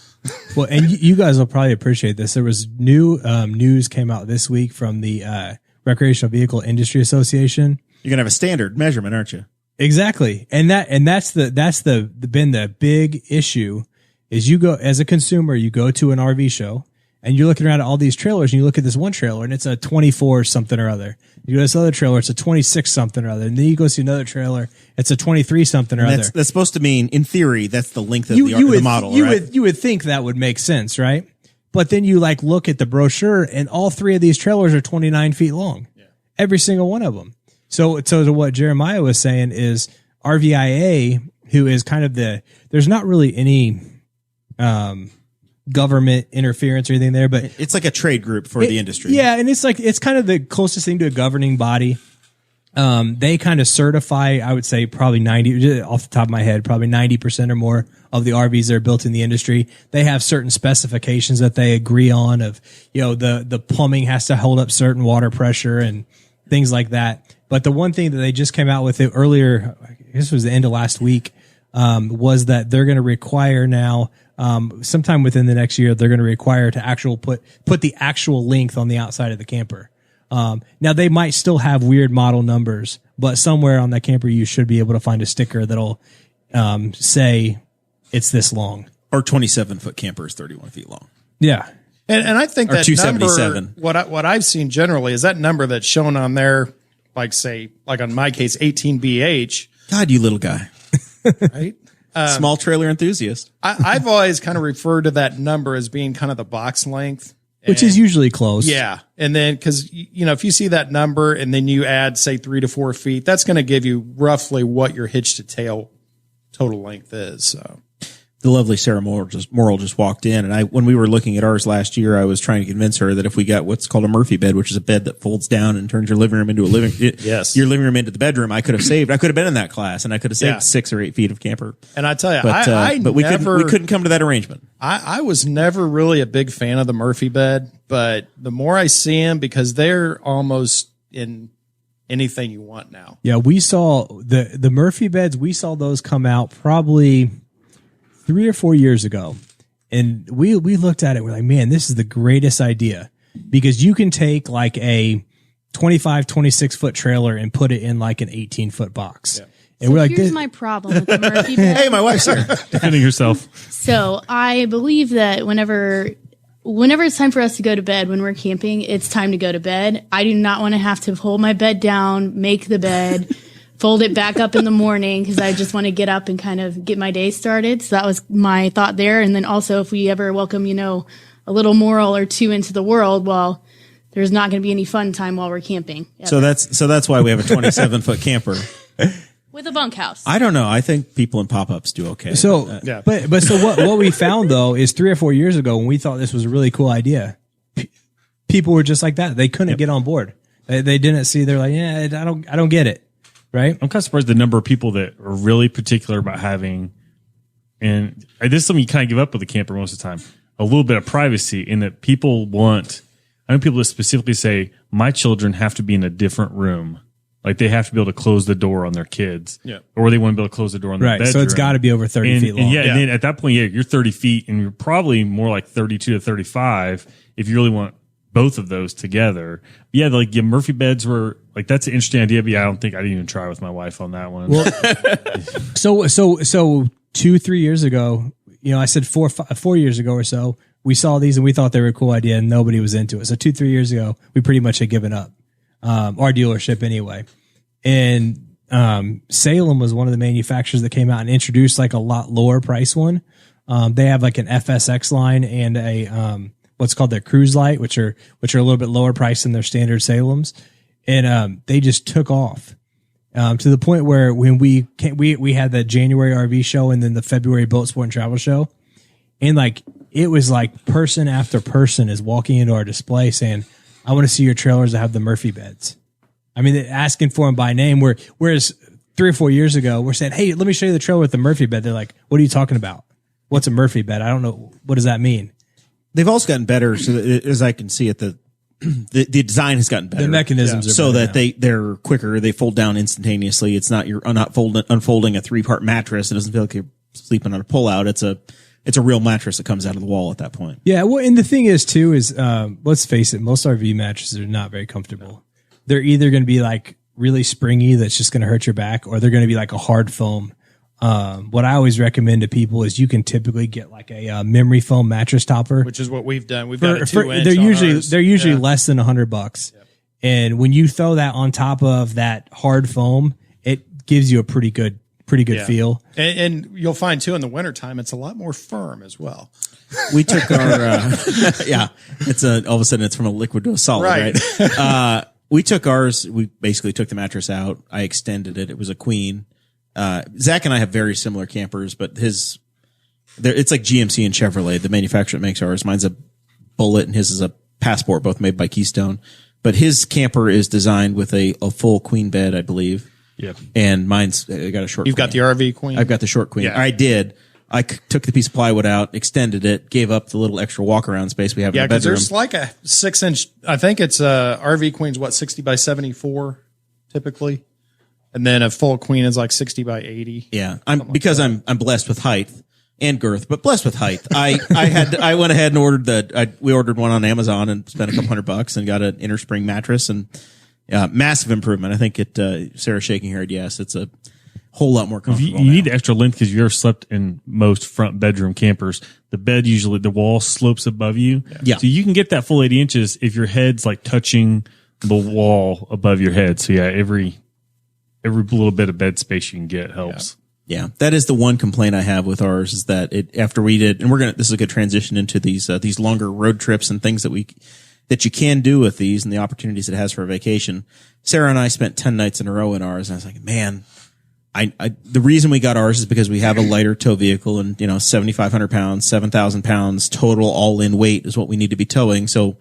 S3: Well, and you guys will probably appreciate this. There was new news came out this week from the Recreational Vehicle Industry Association.
S2: You're gonna have a standard measurement, aren't you?
S3: Exactly. And that's been the big issue is you go as a consumer, you go to an RV show and you're looking around at all these trailers and you look at this one trailer and it's a 24 something or other. You go to this other trailer, it's a 26 something or other. And then you go see another trailer, it's a 23 something or other.
S2: That's supposed to mean, in theory, that's the length of the model, right?
S3: You would think that would make sense, right? But then you like look at the brochure and all three of these trailers are 29 feet long. Yeah. Every single one of them. So to what Jeremiah was saying is RVIA, who is kind of there's not really any government interference or anything there, but
S2: it's like a trade group for the industry.
S3: Yeah, and it's kind of the closest thing to a governing body. They kind of certify, I would say probably 90 off the top of my head, probably 90% or more of the RVs that are built in the industry. They have certain specifications that they agree on of, the plumbing has to hold up certain water pressure and things like that. But the one thing that they just came out with earlier, I guess it was the end of last week, was that they're going to require now, sometime within the next year, they're going to require to put the actual length on the outside of the camper. Now they might still have weird model numbers, but somewhere on that camper you should be able to find a sticker that'll say it's this long.
S2: Or 27-foot camper is 31 feet long.
S3: Yeah.
S6: And I think that
S2: 277.
S6: Number, what I've seen generally is that number that's shown on there, like on my case, 18 BH.
S2: God, you little guy.
S6: Right?
S2: Small trailer enthusiast.
S6: I've always kind of referred to that number as being kind of the box length.
S3: Which is usually close.
S6: Yeah. And then, cause if you see that number and then you add, say, 3 to 4 feet, that's going to give you roughly what your hitch to tail total length is. So.
S2: The lovely Sarah Morrell just walked in, and when we were looking at ours last year, I was trying to convince her that if we got what's called a Murphy bed, which is a bed that folds down and turns your living room into a your living room into the bedroom, I could have been in that class, and I could have saved 6 or 8 feet of camper.
S6: And I tell you,
S2: but we couldn't come to that arrangement.
S6: I was never really a big fan of the Murphy bed, but the more I see them, because they're almost in anything you want now.
S3: Yeah, we saw the Murphy beds. We saw those come out probably 3 or 4 years ago, and we looked at it. We're like, man, this is the greatest idea, because you can take like a 25, 26 foot trailer and put it in like an 18-foot box. Yeah.
S7: And we're like, here's my problem with the Murphy bed.
S2: Hey, my wife's here.
S4: Defending yourself.
S7: So I believe that whenever it's time for us to go to bed, when we're camping, it's time to go to bed. I do not want to have to hold my bed down, make the bed, fold it back up in the morning, because I just want to get up and kind of get my day started. So that was my thought there. And then also, if we ever welcome, a little Morrell or two into the world, well, there's not going to be any fun time while we're camping.
S2: Ever. So that's why we have a 27-foot camper
S7: with a bunkhouse.
S2: I don't know. I think people in pop-ups do okay.
S3: So, but so what we found though is 3 or 4 years ago, when we thought this was a really cool idea, people were just like that. They couldn't get on board. They didn't see. They're like, yeah, I don't get it. Right.
S4: I'm kind of surprised the number of people that are really particular about having, and this is something you kind of give up with a camper most of the time, a little bit of privacy, in that people want, I know people that specifically say, my children have to be in a different room. Like they have to be able to close the door on their kids. Yeah. Or they want to be able to close the door on their bedroom.
S3: So it's got to be over 30 feet long.
S4: And then at that point, you're 30 feet, and you're probably more like 32 to 35 if you really want both of those together. Yeah, like Murphy beds were like, that's an interesting idea, but I don't think I'd even try with my wife on that one. Well,
S3: so 2-3 years ago, I said 4 years ago or so, we saw these and we thought they were a cool idea and nobody was into it. So 2-3 years ago, we pretty much had given up, our dealership anyway. And Salem was one of the manufacturers that came out and introduced like a lot lower price one. They have like an FSX line and a what's called their Cruise Light, which are a little bit lower price than their standard Salems, and they just took off to the point where when we had the January RV show and then the February Boat Sport and Travel show, and like it was like person after person is walking into our display saying, "I want to see your trailers that have the Murphy beds." I mean, they're asking for them by name. Whereas 3 or 4 years ago, we're saying, "Hey, let me show you the trailer with the Murphy bed." They're like, "What are you talking about? What's a Murphy bed? I don't know. What does that mean?"
S2: They've also gotten better, so that, as I can see it, the design has gotten better.
S3: The mechanisms are
S2: so
S3: better
S2: that
S3: now.
S2: they're quicker. They fold down instantaneously. It's not you're unfolding a 3-part mattress. It doesn't feel like you're sleeping on a pullout. It's a real mattress that comes out of the wall at that point.
S3: Yeah, well, and the thing is too is let's face it, most RV mattresses are not very comfortable. They're either going to be like really springy that's just going to hurt your back, or they're going to be like a hard foam. What I always recommend to people is you can typically get like a memory foam mattress topper,
S6: which is what we've done. We've got a 2-inch.
S3: They're usually less than $100, and when you throw that on top of that hard foam, it gives you a pretty good feel.
S6: And you'll find too in the wintertime, it's a lot more firm as well.
S2: We took our it's all of a sudden it's from a liquid to a solid, right? We took ours. We basically took the mattress out. I extended it. It was a queen. Zach and I have very similar campers, but it's like GMC and Chevrolet. The manufacturer that makes ours. Mine's a Bullet and his is a Passport, both made by Keystone. But his camper is designed with a full queen bed, I believe.
S4: Yep.
S2: And mine's I got a short.
S6: You've
S2: queen.
S6: got the RV queen.
S2: I've got the short queen.
S6: Yeah.
S2: I did. I took the piece of plywood out, extended it, gave up the little extra walk around space we have in the bedroom.
S6: There's like a 6-inch. I think it's a RV queen's 60 by 74 typically. And then a full queen is like 60 by 80.
S2: Yeah. I'm blessed with height and girth, but blessed with height. I went ahead and we ordered one on Amazon and spent a couple $100 and got an inner spring mattress and massive improvement. I think Sarah's shaking her head. Yes. It's a whole lot more comfortable.
S4: You need the extra length because you've ever slept in most front bedroom campers. The bed usually the wall slopes above you.
S2: Yeah.
S4: So you can get that full 80 inches if your head's like touching the wall above your head. So yeah, every little bit of bed space you can get helps.
S2: Yeah. That is the one complaint I have with ours is that after we did, and this is a good transition into these longer road trips and things that you can do with these and the opportunities it has for a vacation. Sarah and I spent 10 nights in a row in ours. And I was like, man, the reason we got ours is because we have a lighter tow vehicle and, 7,500 pounds, 7,000 pounds total all in weight is what we need to be towing. So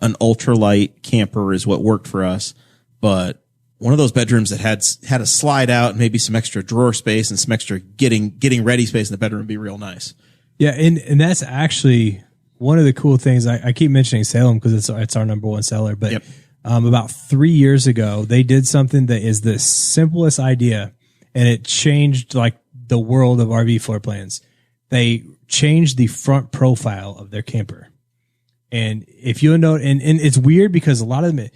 S2: an ultralight camper is what worked for us. But one of those bedrooms that had a slide out and maybe some extra drawer space and some extra getting ready space in the bedroom would be real nice.
S3: Yeah. And that's actually one of the cool things. I keep mentioning Salem because it's our number one seller, but about 3 years ago, they did something that is the simplest idea. And it changed like the world of RV floor plans. They changed the front profile of their camper. And if you know, and it's weird because a lot of them,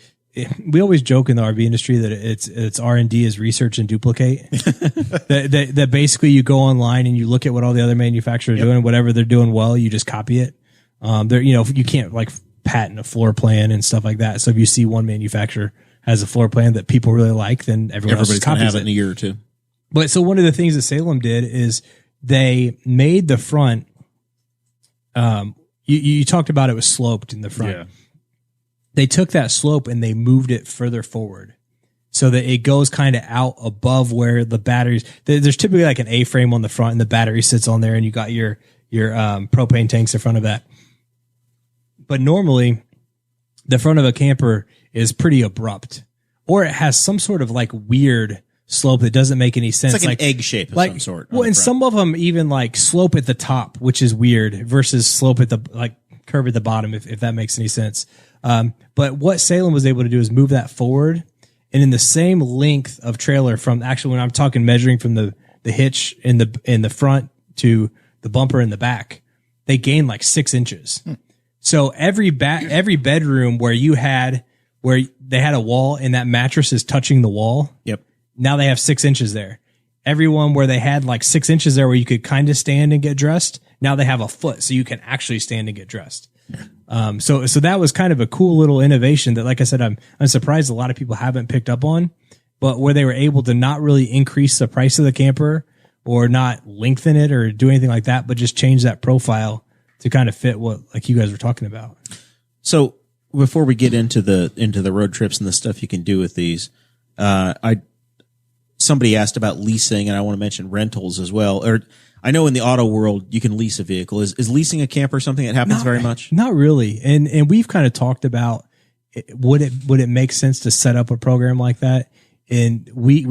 S3: we always joke in the RV industry that it's R&D is research and duplicate. that basically you go online and you look at what all the other manufacturers are doing, whatever they're doing well, you just copy it. You can't like patent a floor plan and stuff like that. So if you see one manufacturer has a floor plan that people really like, then everybody's
S2: going to have it in a year or two.
S3: But so one of the things that Salem did is they made the front. You talked about it was sloped in the front.
S4: Yeah.
S3: They took that slope and they moved it further forward so that it goes kind of out above where the batteries. There's typically like an A-frame on the front and the battery sits on there, and you got your propane tanks in front of that. But normally, the front of a camper is pretty abrupt, or it has some sort of like weird slope that doesn't make any sense.
S2: It's like an egg shape of some sort.
S3: Well, and some of them even like slope at the top, which is weird, versus slope at the like curve at the bottom, if that makes any sense. But what Salem was able to do is move that forward, and in the same length of trailer from actually when I'm talking measuring from the hitch in the front to the bumper in the back, they gained like 6 inches. So every bedroom where they had a wall and that mattress is touching the wall.
S2: Yep. Now
S3: they have 6 inches there. Everyone where they had like 6 inches there where you could kind of stand and get dressed, now they have a foot so you can actually stand and get dressed. So that was kind of a cool little innovation that, like I said, I'm surprised a lot of people haven't picked up on. but where they were able to not really increase the price of the camper or not lengthen it or do anything like that, but just change that profile to kind of fit what like you guys were talking about.
S2: So before we get into the road trips and the stuff you can do with these, somebody asked about leasing, and I want to mention rentals as well. Or I know in the auto world you can lease a vehicle. Is leasing a camper something that happens very much?
S3: Not really. And we've kind of talked about would it make sense to set up a program like that? And we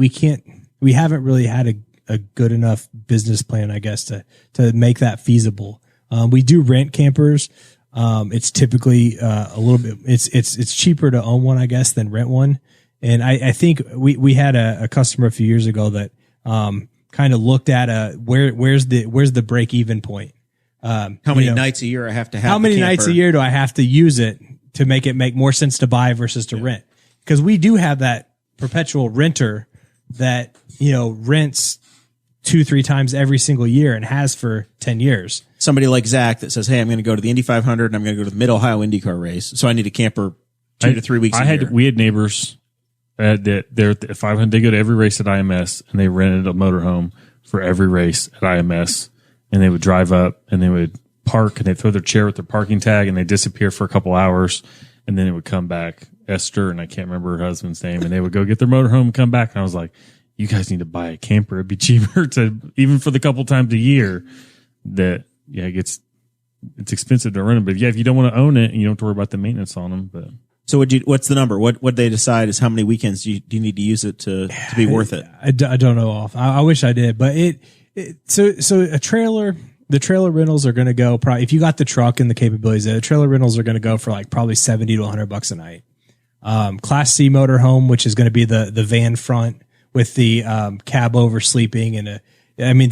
S3: haven't really had a good enough business plan, I guess, to make that feasible. We do rent campers. It's typically a little bit. It's cheaper to own one, I guess, than rent one. And I think we had a customer a few years ago that kind of looked at where's the break even point.
S2: How many nights a year I have to have?
S3: How many nights a year do I have to use it to make it make more sense to buy versus to rent? Because we do have that perpetual renter that rents 2-3 times every single year and has for 10 years.
S2: Somebody like Zach that says, "Hey, I'm going to go to the Indy 500 and I'm going to go to the Mid Ohio IndyCar race, so I need a camper 2 to 3 weeks."
S4: We had neighbors that they're at 500. They go to every race at IMS and they rented a motorhome for every race at IMS, and they would drive up and they would park and they'd throw their chair with their parking tag and they disappear for a couple hours, and then it would come back. Esther, and I can't remember her husband's name, and they would go get their motorhome and come back, and I was like, you guys need to buy a camper. It'd be cheaper to, even for the couple times a year that, it's expensive to rent them. But if you don't want to own it and you don't have to worry about the maintenance on them. But
S2: so what's the number? What they decide is how many weekends do you need to use it to be worth it?
S3: I don't know I wish I did, but so a trailer, the trailer rentals are going to go probably, if you got the truck and the capabilities, the trailer rentals are going to go for like probably $70 to $100 a night. Class C motorhome, which is going to be the van front with the cab over sleeping, and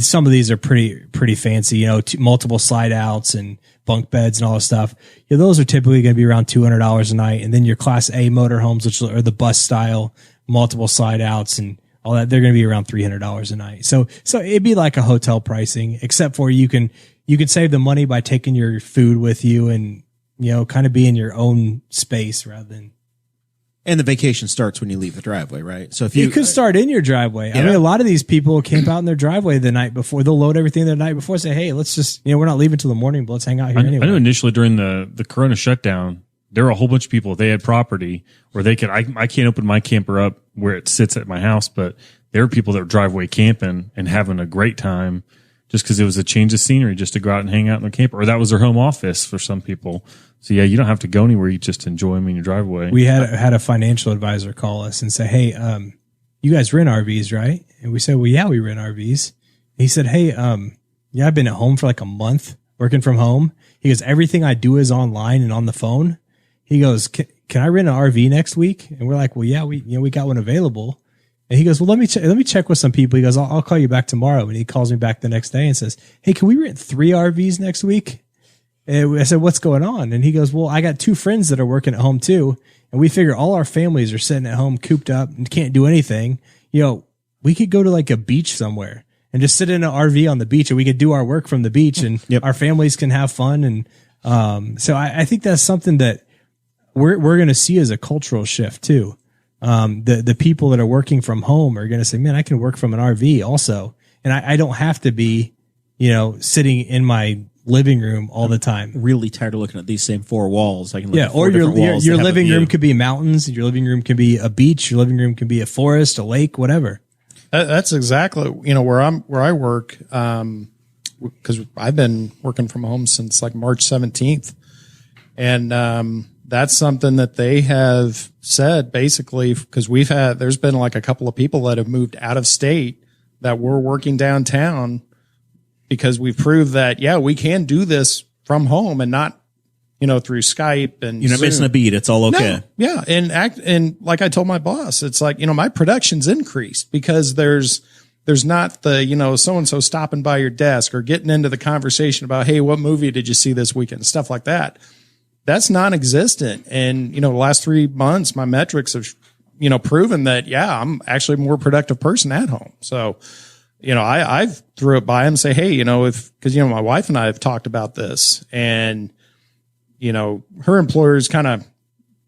S3: some of these are pretty fancy, multiple slide outs and bunk beds and all this stuff. Those are typically going to be around $200 a night. And then your Class A motorhomes, which are the bus style, multiple slide outs and all that, they're going to be around $300 a night. So it'd be like a hotel pricing, except for you can save the money by taking your food with you and kind of be in your own space rather than.
S2: And the vacation starts when you leave the driveway, right? So if
S3: you could start in your driveway. Yeah. A lot of these people camp out in their driveway the night before. They'll load everything the night before. Say, hey, let's just we're not leaving till the morning, but let's hang out here anyway.
S4: I know initially during the Corona shutdown, there were a whole bunch of people. They had property where they could. I can't open my camper up where it sits at my house, but there were people that were driveway camping and having a great time just because it was a change of scenery, just to go out and hang out in their camper, or that was their home office for some people. So you don't have to go anywhere. You just enjoy them in your driveway.
S3: We had a financial advisor call us and say, "Hey, you guys rent RVs, right?" And we said, "Well, yeah, we rent RVs." And he said, "Hey, I've been at home for like a month working from home." He goes, "Everything I do is online and on the phone." He goes, "Can I rent an RV next week?" And we're like, "Well, yeah, we got one available." And he goes, "Well, let me check with some people." He goes, I'll call you back tomorrow." And he calls me back the next day and says, "Hey, can we rent 3 RVs next week?" And I said, "What's going on?" And he goes, "Well, I got 2 friends that are working at home too. And we figure all our families are sitting at home cooped up and can't do anything. We could go to like a beach somewhere and just sit in an RV on the beach, and we could do our work from the beach, and our families can have fun." And so I think that's something that we're going to see as a cultural shift too. The people that are working from home are going to say, "Man, I can work from an RV also. And I don't have to be, sitting in my living room all the time."
S2: Really tired of looking at these same 4 walls. I can look at 4
S3: or
S2: different walls.
S3: Your living room could be mountains. Your living room can be a beach. Your living room can be a forest, a lake, whatever.
S6: That's exactly, where I work. Cause I've been working from home since like March 17th. And, that's something that they have said basically, because there's been like a couple of people that have moved out of state that were working downtown, because we've proved that, we can do this from home and not, through Skype and
S2: you're not missing a beat. It's all okay.
S6: No, yeah. And like I told my boss, it's like, my production's increased because there's not the, so-and-so stopping by your desk or getting into the conversation about, hey, what movie did you see this weekend? Stuff like that. That's non-existent. And, the last 3 months, my metrics have, proven that, I'm actually a more productive person at home. So, I've threw it by him and say, hey, because my wife and I have talked about this, and, her employer is kind of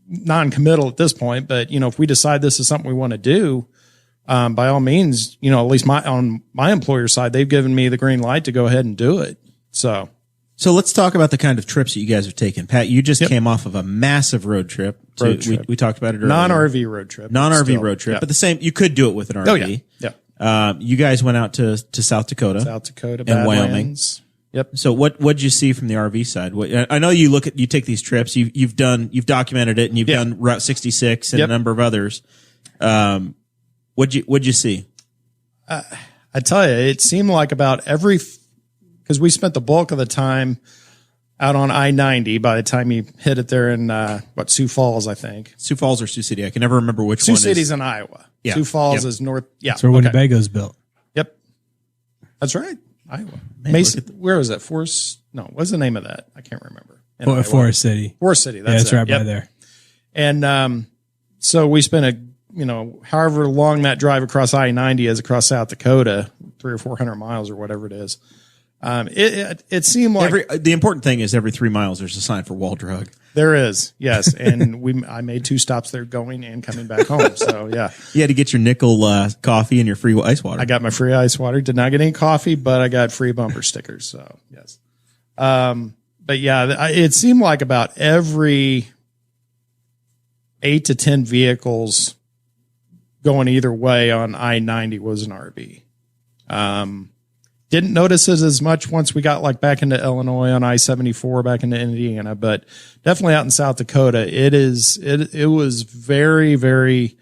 S6: non-committal at this point, but, if we decide this is something we want to do, by all means, at least on my employer side, they've given me the green light to go ahead and do it. So
S2: let's talk about the kind of trips that you guys have taken. Pat, you just came off of a massive road trip. We talked about it earlier.
S6: Non-RV road trip.
S2: Road trip, but the same. You could do it with an RV.
S6: Oh yeah.
S2: You guys went out to South Dakota, and Wyoming.
S6: Yep.
S2: So what did you see from the RV side? I know you take these trips. You've documented it, and you've done Route 66 and a number of others. What'd you see?
S6: I tell you, it seemed like about because we spent the bulk of the time out on I-90 by the time you hit it there in, Sioux Falls, I think.
S2: Sioux Falls or Sioux City? I can never remember which one.
S6: Sioux City's in Iowa.
S2: Yeah.
S6: Sioux Falls is north. Yeah.
S3: That's where Winnebago's built.
S6: Yep. That's right. Iowa.
S2: Man,
S6: where was that? What's the name of that? I can't remember.
S3: Forest City.
S6: Forest City. That's
S3: right by there.
S6: And, so we spent however long that drive across I-90 is across South Dakota, 300 or 400 miles or whatever it is. It seemed like
S2: the important thing is every 3 miles there's a sign for wall drug.
S6: There is, yes, and I made 2 stops there going and coming back home. So yeah,
S2: you had to get your nickel coffee and your free ice water.
S6: I got my free ice water. Did not get any coffee, but I got free bumper stickers. So yes, but yeah, it seemed like about every 8 to 10 vehicles going either way on I-90 was an RV. Didn't notice it as much once we got back into Illinois on I-74, back into Indiana, but definitely out in South Dakota, it was very, very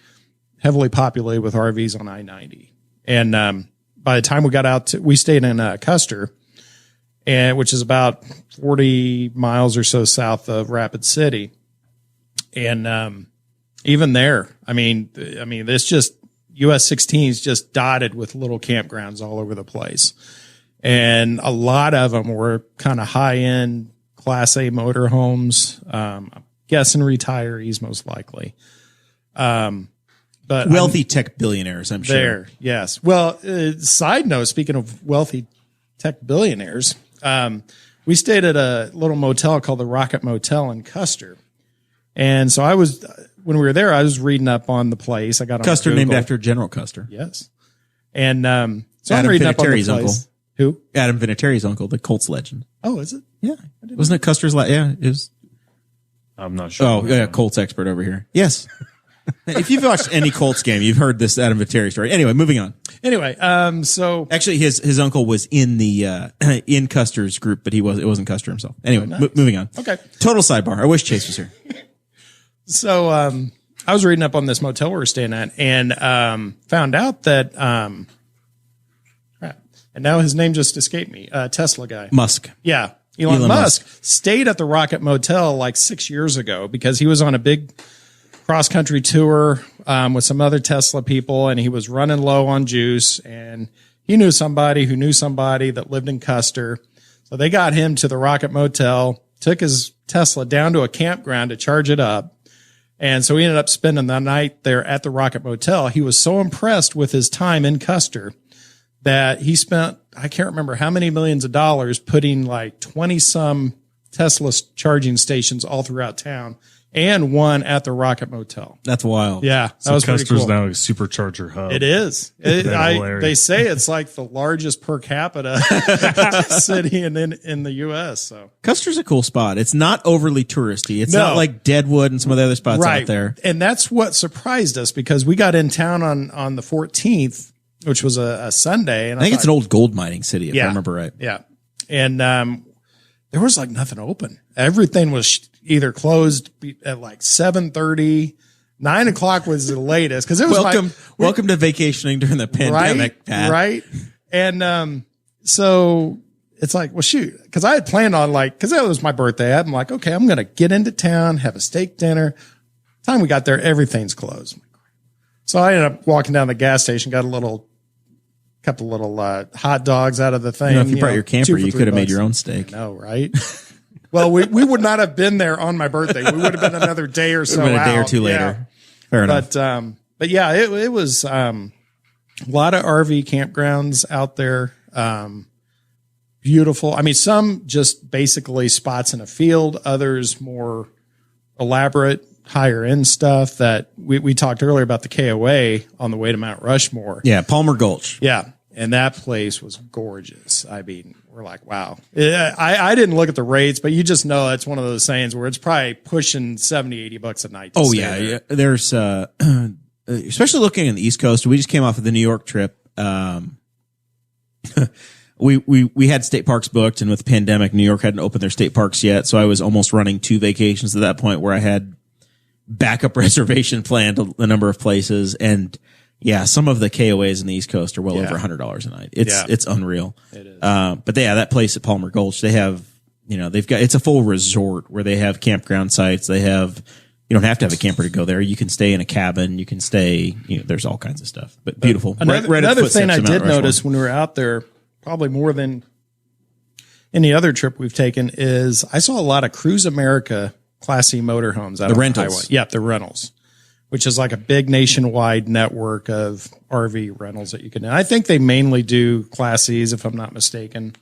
S6: heavily populated with RVs on I-90. And, by the time we got out we stayed in, Custer, which is about 40 miles or so south of Rapid City. And, even there, I mean, it's just US 16 is just dotted with little campgrounds all over the place. And a lot of them were kind of high end Class A motorhomes. I'm guessing retirees most likely. But
S2: wealthy tech billionaires, I'm sure.
S6: There, yes. Well, side note, speaking of wealthy tech billionaires, we stayed at a little motel called the Rocket Motel in Custer. And so when we were there, I was reading up on the place. I got on
S2: Custer,
S6: Google.
S2: named after General Custer.
S6: Yes. And so
S2: Adam
S6: I'm reading up on the
S2: Vinatieri's
S6: place.
S2: uncle.
S6: Who?
S2: Adam Vinatieri's uncle, the Colts legend.
S6: Oh, is it?
S2: Yeah. Wasn't it Custer's? Yeah, it was.
S4: I'm not sure.
S2: Oh, yeah, Colts expert over here. Yes. If you've watched any Colts game, you've heard this Adam Vinatieri story. Anyway, moving on.
S6: Anyway, so
S2: actually, his uncle was in the in Custer's group, but it wasn't Custer himself. Anyway, moving on.
S6: Okay.
S2: Total sidebar. I wish Chase was here.
S6: So I was reading up on this motel we were staying at, and found out that and now his name just escaped me. Tesla guy.
S2: Musk.
S6: Yeah. Elon Musk stayed at the Rocket Motel 6 years ago because he was on a big cross-country tour with some other Tesla people, and he was running low on juice, and he knew somebody who knew somebody that lived in Custer. So they got him to the Rocket Motel, took his Tesla down to a campground to charge it up. And so he ended up spending the night there at the Rocket Motel. He was so impressed with his time in Custer that he spent, I can't remember how many millions of dollars putting 20 some Tesla charging stations all throughout town, and one at the Rocket Motel.
S2: That's wild.
S6: Yeah.
S4: So
S6: that was
S4: Custer's
S6: pretty cool.
S4: now a supercharger hub.
S6: It is. They say it's the largest per capita city in the U.S. So
S2: Custer's a cool spot. It's not overly touristy. It's not like Deadwood and some of the other spots out there.
S6: And that's what surprised us because we got in town on the 14th, which was a Sunday. And
S2: I think it's an old gold mining city, if I remember right.
S6: Yeah. And there was nothing open. Everything was either closed at 7:30, 9 o'clock was the latest. Cause it was
S2: welcome to vacationing during the pandemic, Pat.
S6: Right. And, so it's well, shoot, cause I had planned on cause that was my birthday. I'm okay, I'm going to get into town, have a steak dinner. Time we got there, everything's closed. So I ended up walking down the gas station, got a couple little hot dogs out of the thing.
S2: If you brought your camper, you could have made your own steak.
S6: No, right? Well, we would not have been there on my birthday. We would have been another day or so.
S2: A day or two later. Fair enough.
S6: But yeah, it was a lot of RV campgrounds out there. Beautiful. I mean, some just basically spots in a field, others more elaborate higher end stuff that we talked earlier about the KOA on the way to Mount Rushmore.
S2: Yeah, Palmer Gulch.
S6: Yeah. And that place was gorgeous. I mean, we're like, wow. I didn't look at the rates, but you just know it's one of those sayings where it's probably pushing $70-$80 a night.
S2: Oh yeah. Yeah. There's, especially looking in the East Coast, we just came off of the New York trip. We had state parks booked, and with the pandemic, New York hadn't opened their state parks yet. So I was almost running 2 vacations at that point where I had backup reservation planned a number of places. And yeah, some of the KOAs in the East Coast are well over $100 a night. It's unreal. It is. But yeah, that place at Palmer Gulch, they have, it's a full resort where they have campground sites. They have, you don't have to have a camper to go there. You can stay in a cabin. You can stay, there's all kinds of stuff, but beautiful.
S6: Another thing I did notice when we were out there, probably more than any other trip we've taken, is I saw a lot of Cruise America Class C motorhomes out of the highway. Yeah, the rentals, which is like a big nationwide network of RV rentals that you can. And I think they mainly do Class C's, if I'm not mistaken.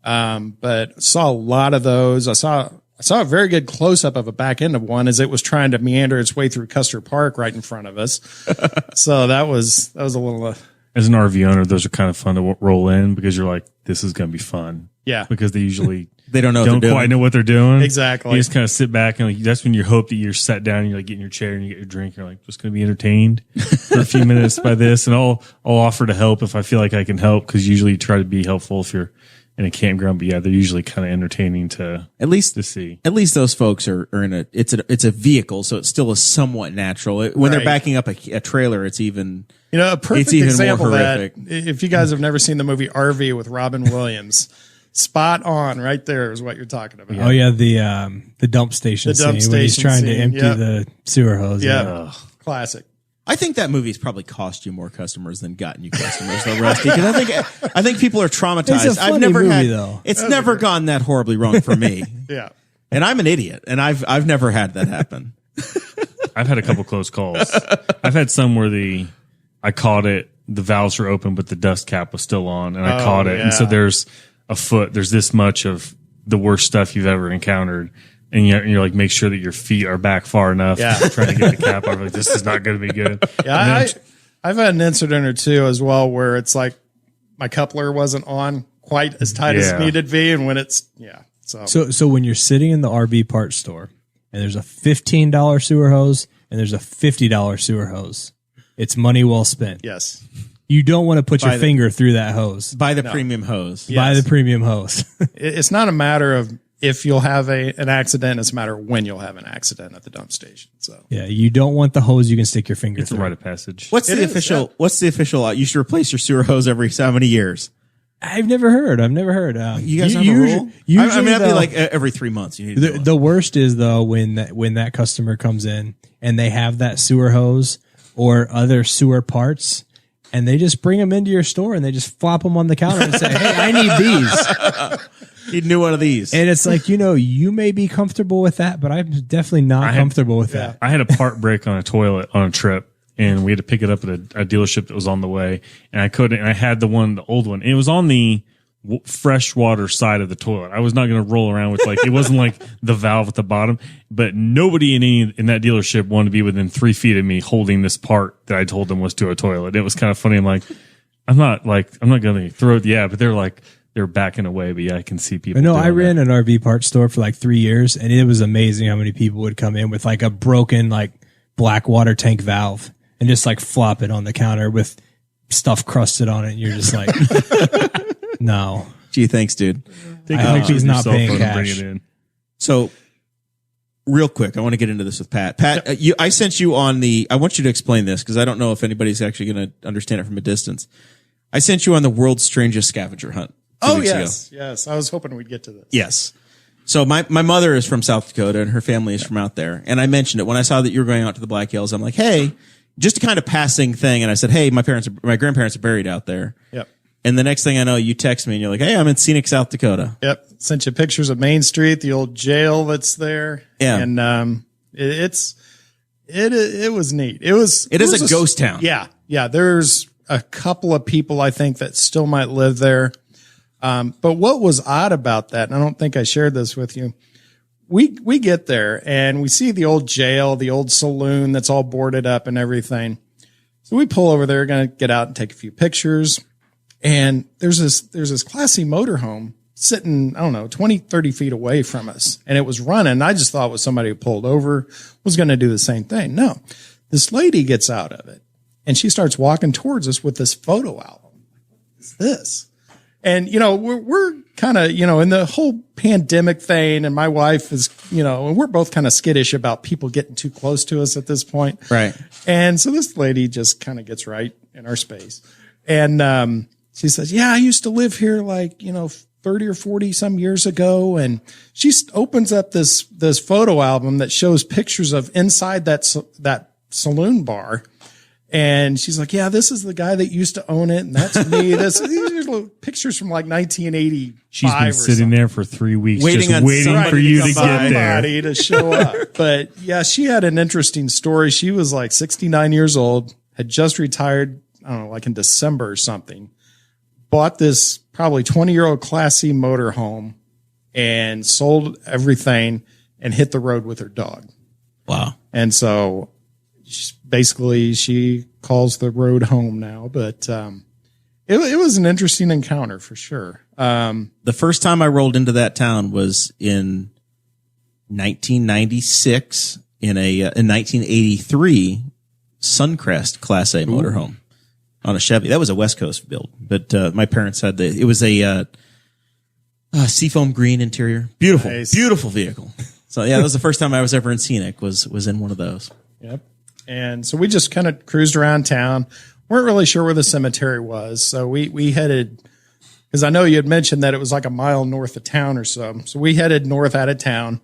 S6: But saw a lot of those. I saw a very good close up of a back end of one as it was trying to meander its way through Custer Park right in front of us. So that was a little.
S4: As an RV owner, those are kind of fun to roll in because you're like, this is going to be fun.
S6: Yeah.
S4: Because they usually
S2: they don't
S4: quite know what they're doing.
S6: Exactly.
S4: You just kind of sit back and that's when you hope that you're sat down and you're like getting your chair and you get your drink. You're like, just going to be entertained for a few minutes by this. And I'll offer to help if I feel like I can help, because usually you try to be helpful if you're in a campground. But yeah, they're usually kind of entertaining to see. At
S2: least those folks are in it's a vehicle, so it still is somewhat natural. When they're backing up a trailer, it's even.
S6: A perfect example of that, if you guys have never seen the movie RV with Robin Williams, spot on right there is what you're talking about.
S3: Oh yeah, the dump station scene when he's trying to empty the sewer hose.
S6: Yeah, classic.
S2: I think that movie's probably cost you more customers than gotten you customers, though, Rusty. Because I think people are traumatized.
S3: It's a funny movie, though.
S2: It's never gone that horribly wrong for me.
S6: Yeah,
S2: and I'm an idiot, and I've never had that happen.
S4: I've had a couple close calls. I've had some where I caught it, the valves were open, but the dust cap was still on, and I caught it. Yeah. And so there's this much of the worst stuff you've ever encountered. And you're like, make sure that your feet are back far enough. Yeah. Trying to get the cap off. Like, this is not going to be good.
S6: Yeah. I've had an incident or two as well where it's like my coupler wasn't on quite as tight as it needed to be. And when So
S3: when you're sitting in the RV parts store and there's a $15 sewer hose and there's a $50 sewer hose, it's money well spent.
S6: Yes.
S3: You don't want to put your finger through that hose.
S2: Buy the premium hose.
S3: Yes. Buy the premium hose.
S6: It's not a matter of if you'll have an accident, it's a matter of when you'll have an accident at the dump station. So
S3: yeah, you don't want the hose you can stick your finger through.
S4: It's a rite of passage.
S2: What's the official? You should replace your sewer hose every so many years.
S3: I've never heard.
S2: You guys have a rule? I'd be like every 3 months. You need
S3: the worst is though when that customer comes in and they have that sewer hose or other sewer parts, and they just bring them into your store and they just flop them on the counter and say, "Hey, I need these."
S2: He knew one of these.
S3: And it's like, you may be comfortable with that, but I'm definitely not comfortable with that.
S4: I had a part break on a toilet on a trip, and we had to pick it up at a dealership that was on the way. And I had the old one. And it was on the freshwater side of the toilet. I was not going to roll around with it wasn't like the valve at the bottom, but nobody in that dealership wanted to be within 3 feet of me holding this part that I told them was to a toilet. It was kind of funny. I'm like, I'm not going to throw it. Yeah, but they're backing away, but yeah, I can see people.
S3: I ran an RV parts store for like 3 years, and it was amazing how many people would come in with like a broken black water tank valve and just flop it on the counter with stuff crusted on it. And you're just like, no.
S2: Gee, thanks, dude.
S3: I hope he's not paying cash.
S2: So, real quick, I want to get into this with Pat. Pat, I sent you on I want you to explain this because I don't know if anybody's actually going to understand it from a distance. I sent you on the world's strangest scavenger hunt.
S6: Yes. I was hoping we'd get to this.
S2: Yes. So my mother is from South Dakota and her family is from out there. And I mentioned it when I saw that you were going out to the Black Hills. I'm like, hey, just a kind of passing thing. And I said, hey, my grandparents are buried out there.
S6: Yep.
S2: And the next thing I know, you text me and you're like, hey, I'm in scenic South Dakota.
S6: Yep. Sent you pictures of Main Street, the old jail that's there.
S2: Yeah.
S6: And it was neat. It is
S2: a ghost town.
S6: Yeah. Yeah. There's a couple of people I think that still might live there. But what was odd about that, and I don't think I shared this with you, we get there and we see the old jail, the old saloon that's all boarded up and everything. So we pull over there, going to get out and take a few pictures. And there's this classy motorhome sitting, I don't know, 20, 30 feet away from us. And it was running. I just thought it was somebody who pulled over, was going to do the same thing. No, this lady gets out of it and she starts walking towards us with this photo album. What's this? And, we're kind of, in the whole pandemic thing, and my wife is, and we're both kind of skittish about people getting too close to us at this point.
S2: Right.
S6: And so this lady just kind of gets right in our space. And, she says, yeah, I used to live here 30 or 40 some years ago. And she opens up this photo album that shows pictures of inside that saloon bar. And she's like, yeah, this is the guy that used to own it. And that's me. These are pictures from 1985.
S4: She's been sitting there for 3 weeks,
S2: waiting
S4: for you to get there.
S6: To show up. But yeah, she had an interesting story. She was 69 years old, had just retired, I don't know, in December or something. Bought this probably 20-year-old classy motorhome and sold everything and hit the road with her dog.
S2: Wow.
S6: And so basically she calls the road home now, but it was an interesting encounter for sure.
S2: The first time I rolled into that town was in 1996 in 1983 Suncrest Class A motorhome. On a Chevy. That was a West Coast build, but my parents had it was a seafoam green interior. Beautiful, nice. Beautiful vehicle. So yeah, that was the first time I was ever in Scenic was in one of those.
S6: Yep. And so we just kind of cruised around town. Weren't really sure where the cemetery was. So we headed, because I know you had mentioned that it was a mile north of town or so. So we headed north out of town.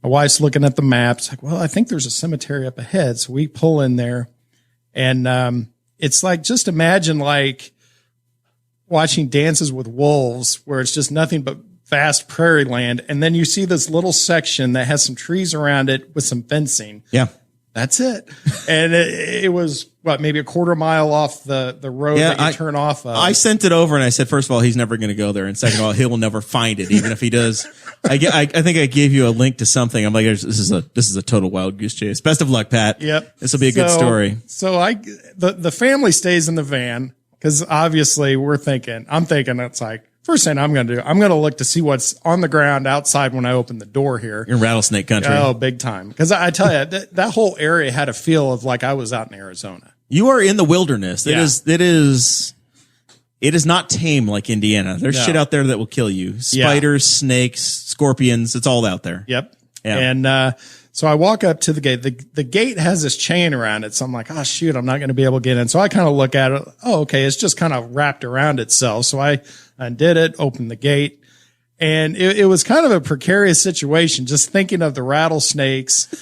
S6: My wife's looking at the maps. Well, I think there's a cemetery up ahead. So we pull in there and, it's just imagine watching Dances with Wolves where it's just nothing but vast prairie land. And then you see this little section that has some trees around it with some fencing.
S2: Yeah.
S6: That's it. And it was maybe a quarter mile off the road that you turn off of.
S2: I sent it over and I said, first of all, he's never going to go there. And second of all, he will never find it, even if he does. I think I gave you a link to something. I'm like, this is a total wild goose chase. Best of luck, Pat.
S6: Yep.
S2: This will be a good story.
S6: So the family stays in the van because obviously I'm thinking it's first thing I'm going to do, I'm going to look to see what's on the ground outside when I open the door here.
S2: You're in rattlesnake country.
S6: Oh, big time. Because I tell you, that whole area had a feel of I was out in Arizona.
S2: You are in the wilderness.
S6: Yeah.
S2: It is not tame like Indiana. There's shit out there that will kill you. Spiders, snakes, scorpions. It's all out there.
S6: Yep.
S2: Yeah.
S6: And, so I walk up to the gate. The gate has this chain around it. So I'm like, oh shoot, I'm not going to be able to get in. So I kind of look at it. Oh, okay. It's just kind of wrapped around itself. So I undid it, opened the gate, and it was kind of a precarious situation. Just thinking of the rattlesnakes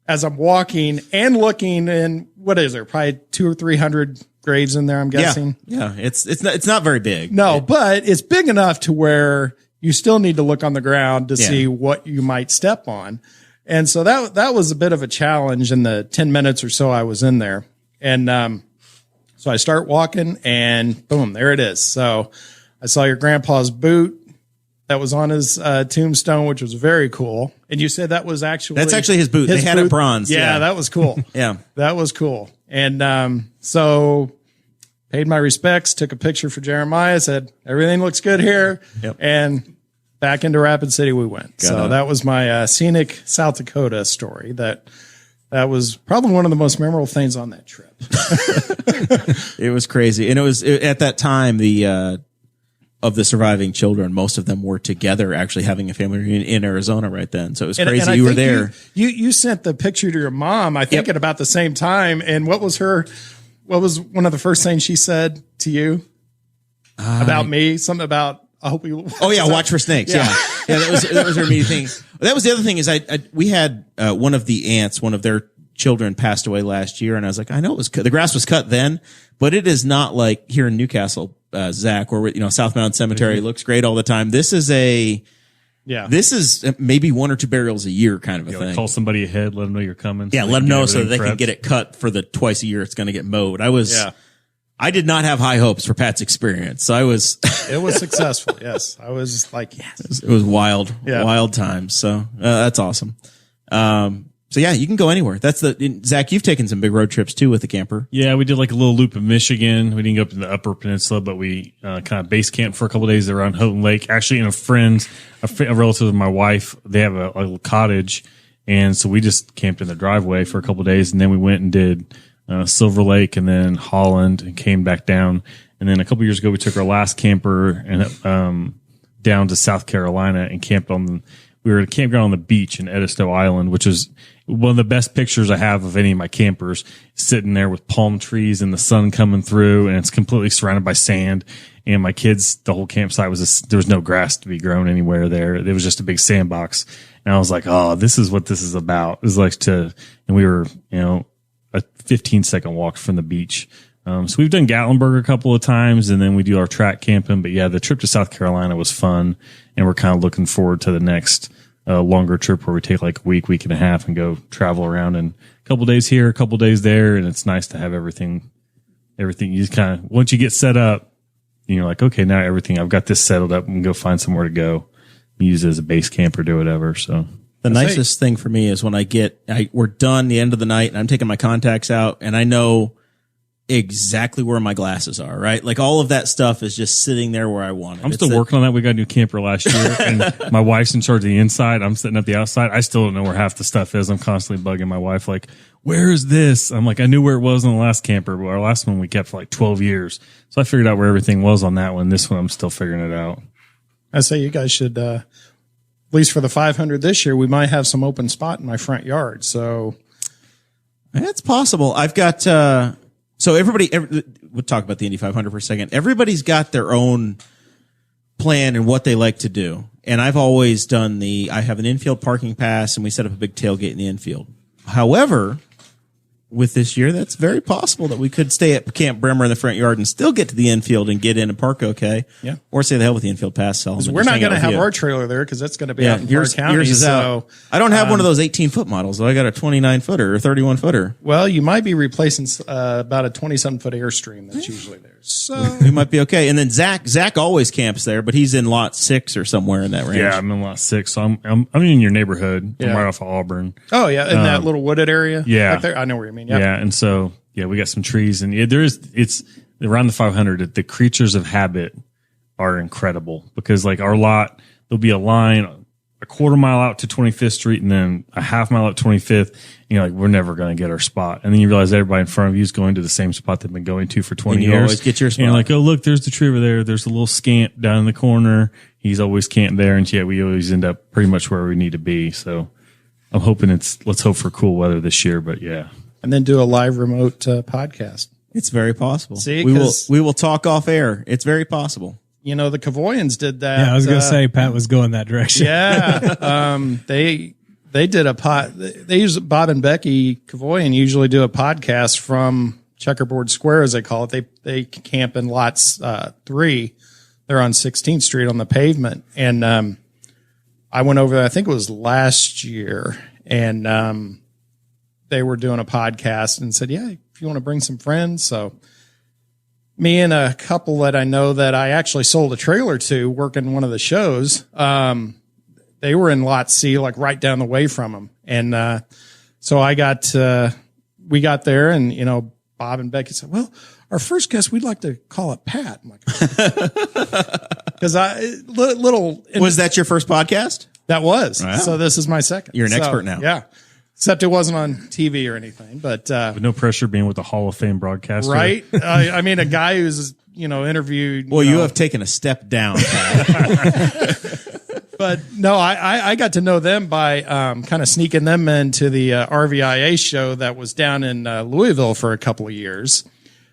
S6: as I'm walking and looking, and what is there? Probably 200 or 300 graves in there, I'm guessing.
S2: Yeah. It's not very big.
S6: No, but it's big enough to where you still need to look on the ground to see what you might step on. And so that was a bit of a challenge in the 10 minutes or so I was in there. And, so I start walking and boom, there it is. So I saw your grandpa's boot that was on his, tombstone, which was very cool. And you said that's actually
S2: his boot. They had it bronze.
S6: Yeah, that was cool.
S2: Yeah.
S6: That was cool. And, so paid my respects, took a picture for Jeremiah, said, everything looks good here.
S2: Yep.
S6: And back into Rapid City we went. So that was my Scenic South Dakota story. That was probably one of the most memorable things on that trip.
S2: It was crazy. And at that time, of the surviving children, most of them were together actually having a family reunion in Arizona right then. So it was crazy.
S6: And
S2: you were there.
S6: You sent the picture to your mom, I think at about the same time. And what was one of the first things she said to you about me? Something about, I hope you.
S2: Oh yeah, watch for snakes. Yeah. That was her immediate thing. That was the other thing is we had one of the aunts, one of their children passed away last year, and I was like, I know the grass was cut then, but it is not like here in Newcastle, Zach, where South Mountain Cemetery looks great all the time. This is this is maybe 1 or 2 burials a year kind of a thing.
S4: Call somebody ahead, let them know you're coming.
S2: Yeah, let them know so that they can get it cut for the twice a year it's going to get mowed. I did not have high hopes for Pat's experience. So
S6: it was successful. Yes. I was like, yes.
S2: It was wild times. So that's awesome. So yeah, you can go anywhere. Zach, you've taken some big road trips too with the camper.
S4: Yeah, we did like a little loop of Michigan. We didn't go up to the Upper Peninsula, but we kind of base camped for a couple of days around Houghton Lake. Actually, in a relative of my wife, they have a little cottage, and so we just camped in the driveway for a couple of days, and then we went and did Silver Lake and then Holland and came back down. And then a couple of years ago, we took our last camper and down to South Carolina and camped we were at a campground on the beach in Edisto Island, which is one of the best pictures I have of any of my campers, sitting there with palm trees and the sun coming through, and it's completely surrounded by sand. And my kids, the whole campsite there was no grass to be grown anywhere there. It was just a big sandbox. And I was like, oh, this is what this is about. It was like and we were, a 15-second walk from the beach. So we've done Gatlinburg a couple of times, and then we do our track camping. But yeah, the trip to South Carolina was fun, and we're kind of looking forward to the next longer trip where we take like a week and a half and go travel around, and a couple days here, a couple days there. And it's nice to have everything you just kind of, once you get set up, you're like, okay, now I've got this settled up, and go find somewhere to go, use it as a base camp or do whatever. So
S2: the nicest thing for me is when we're done the end of the night and I'm taking my contacts out and I know exactly where my glasses are, right? Like all of that stuff is just sitting there where I want it.
S4: I'm still working on that. We got a new camper last year, and my wife's in charge of the inside. I'm sitting at the outside. I still don't know where half the stuff is. I'm constantly bugging my wife, like, where is this? I'm like, I knew where it was on the last camper, but our last one we kept for like 12 years. So I figured out where everything was on that one. This one, I'm still figuring it out.
S6: I say you guys should, at least for the 500 this year, we might have some open spot in my front yard. So
S2: it's possible. I've got, so we'll talk about the Indy 500 for a second. Everybody's got their own plan and what they like to do. And I've always done I have an infield parking pass, and we set up a big tailgate in the infield. However, with this year, that's very possible that we could stay at Camp Bremer in the front yard and still get to the infield and get in and park okay.
S6: Yeah.
S2: Or say the hell with the infield pass.
S6: We're not going to have our trailer there because that's going to be out in Park County.
S2: Yours is out. I don't have one of those 18-foot models. I got a 29-footer or 31-footer.
S6: Well, you might be replacing about a 27-foot Airstream that's usually there. So
S2: we might be okay. And then Zach always camps there, but he's in lot 6 or somewhere in that range.
S4: Yeah, I'm in lot 6. So I'm in your neighborhood. I'm right off of Auburn.
S6: Oh yeah, in that little wooded area.
S4: Yeah,
S6: back there. I know where you mean. Yep.
S4: Yeah, and so we got some trees, and it's around the 500. The creatures of habit are incredible because like our lot, there'll be a line a quarter mile out to 25th Street and then a half mile out 25th. And you're like, we're never going to get our spot. And then you realize everybody in front of you is going to the same spot they've been going to for 20
S2: years.
S4: You
S2: always get your spot.
S4: And you're like, oh, look, there's the tree over there. There's a little scant down in the corner. He's always camped there. And yet we always end up pretty much where we need to be. So I'm hoping let's hope for cool weather this year, but yeah.
S6: And then do a live remote podcast.
S2: It's very possible.
S6: See,
S2: we will talk off air. It's very possible.
S6: You know, the Cavoyans did that.
S3: Yeah, I was going to say Pat was going that direction.
S6: Yeah. They did they use Bob and Becky Cavoyan usually do a podcast from Checkerboard Square, as they call it. They camp in lots 3. They're on 16th Street on the pavement. And I went over there, I think it was last year, and they were doing a podcast and said, yeah, if you want to bring some friends. So me and a couple that I know that I actually sold a trailer to working one of the shows, they were in lot C, like right down the way from them. And so we got there, and, you know, Bob and Becky said, well, our first guest, we'd like to call it Pat. I'm like, because
S2: was that your first podcast?
S6: That was.
S2: Wow.
S6: So this is my second.
S2: You're an expert now.
S6: Yeah. Except it wasn't on TV or anything, but
S4: no pressure being with the Hall of Fame broadcaster.
S6: Right. I mean, a guy who's, interviewed.
S2: Well, you have taken a step down, Pat.
S6: But no, I got to know them by kind of sneaking them into the RVIA show that was down in Louisville for a couple of years.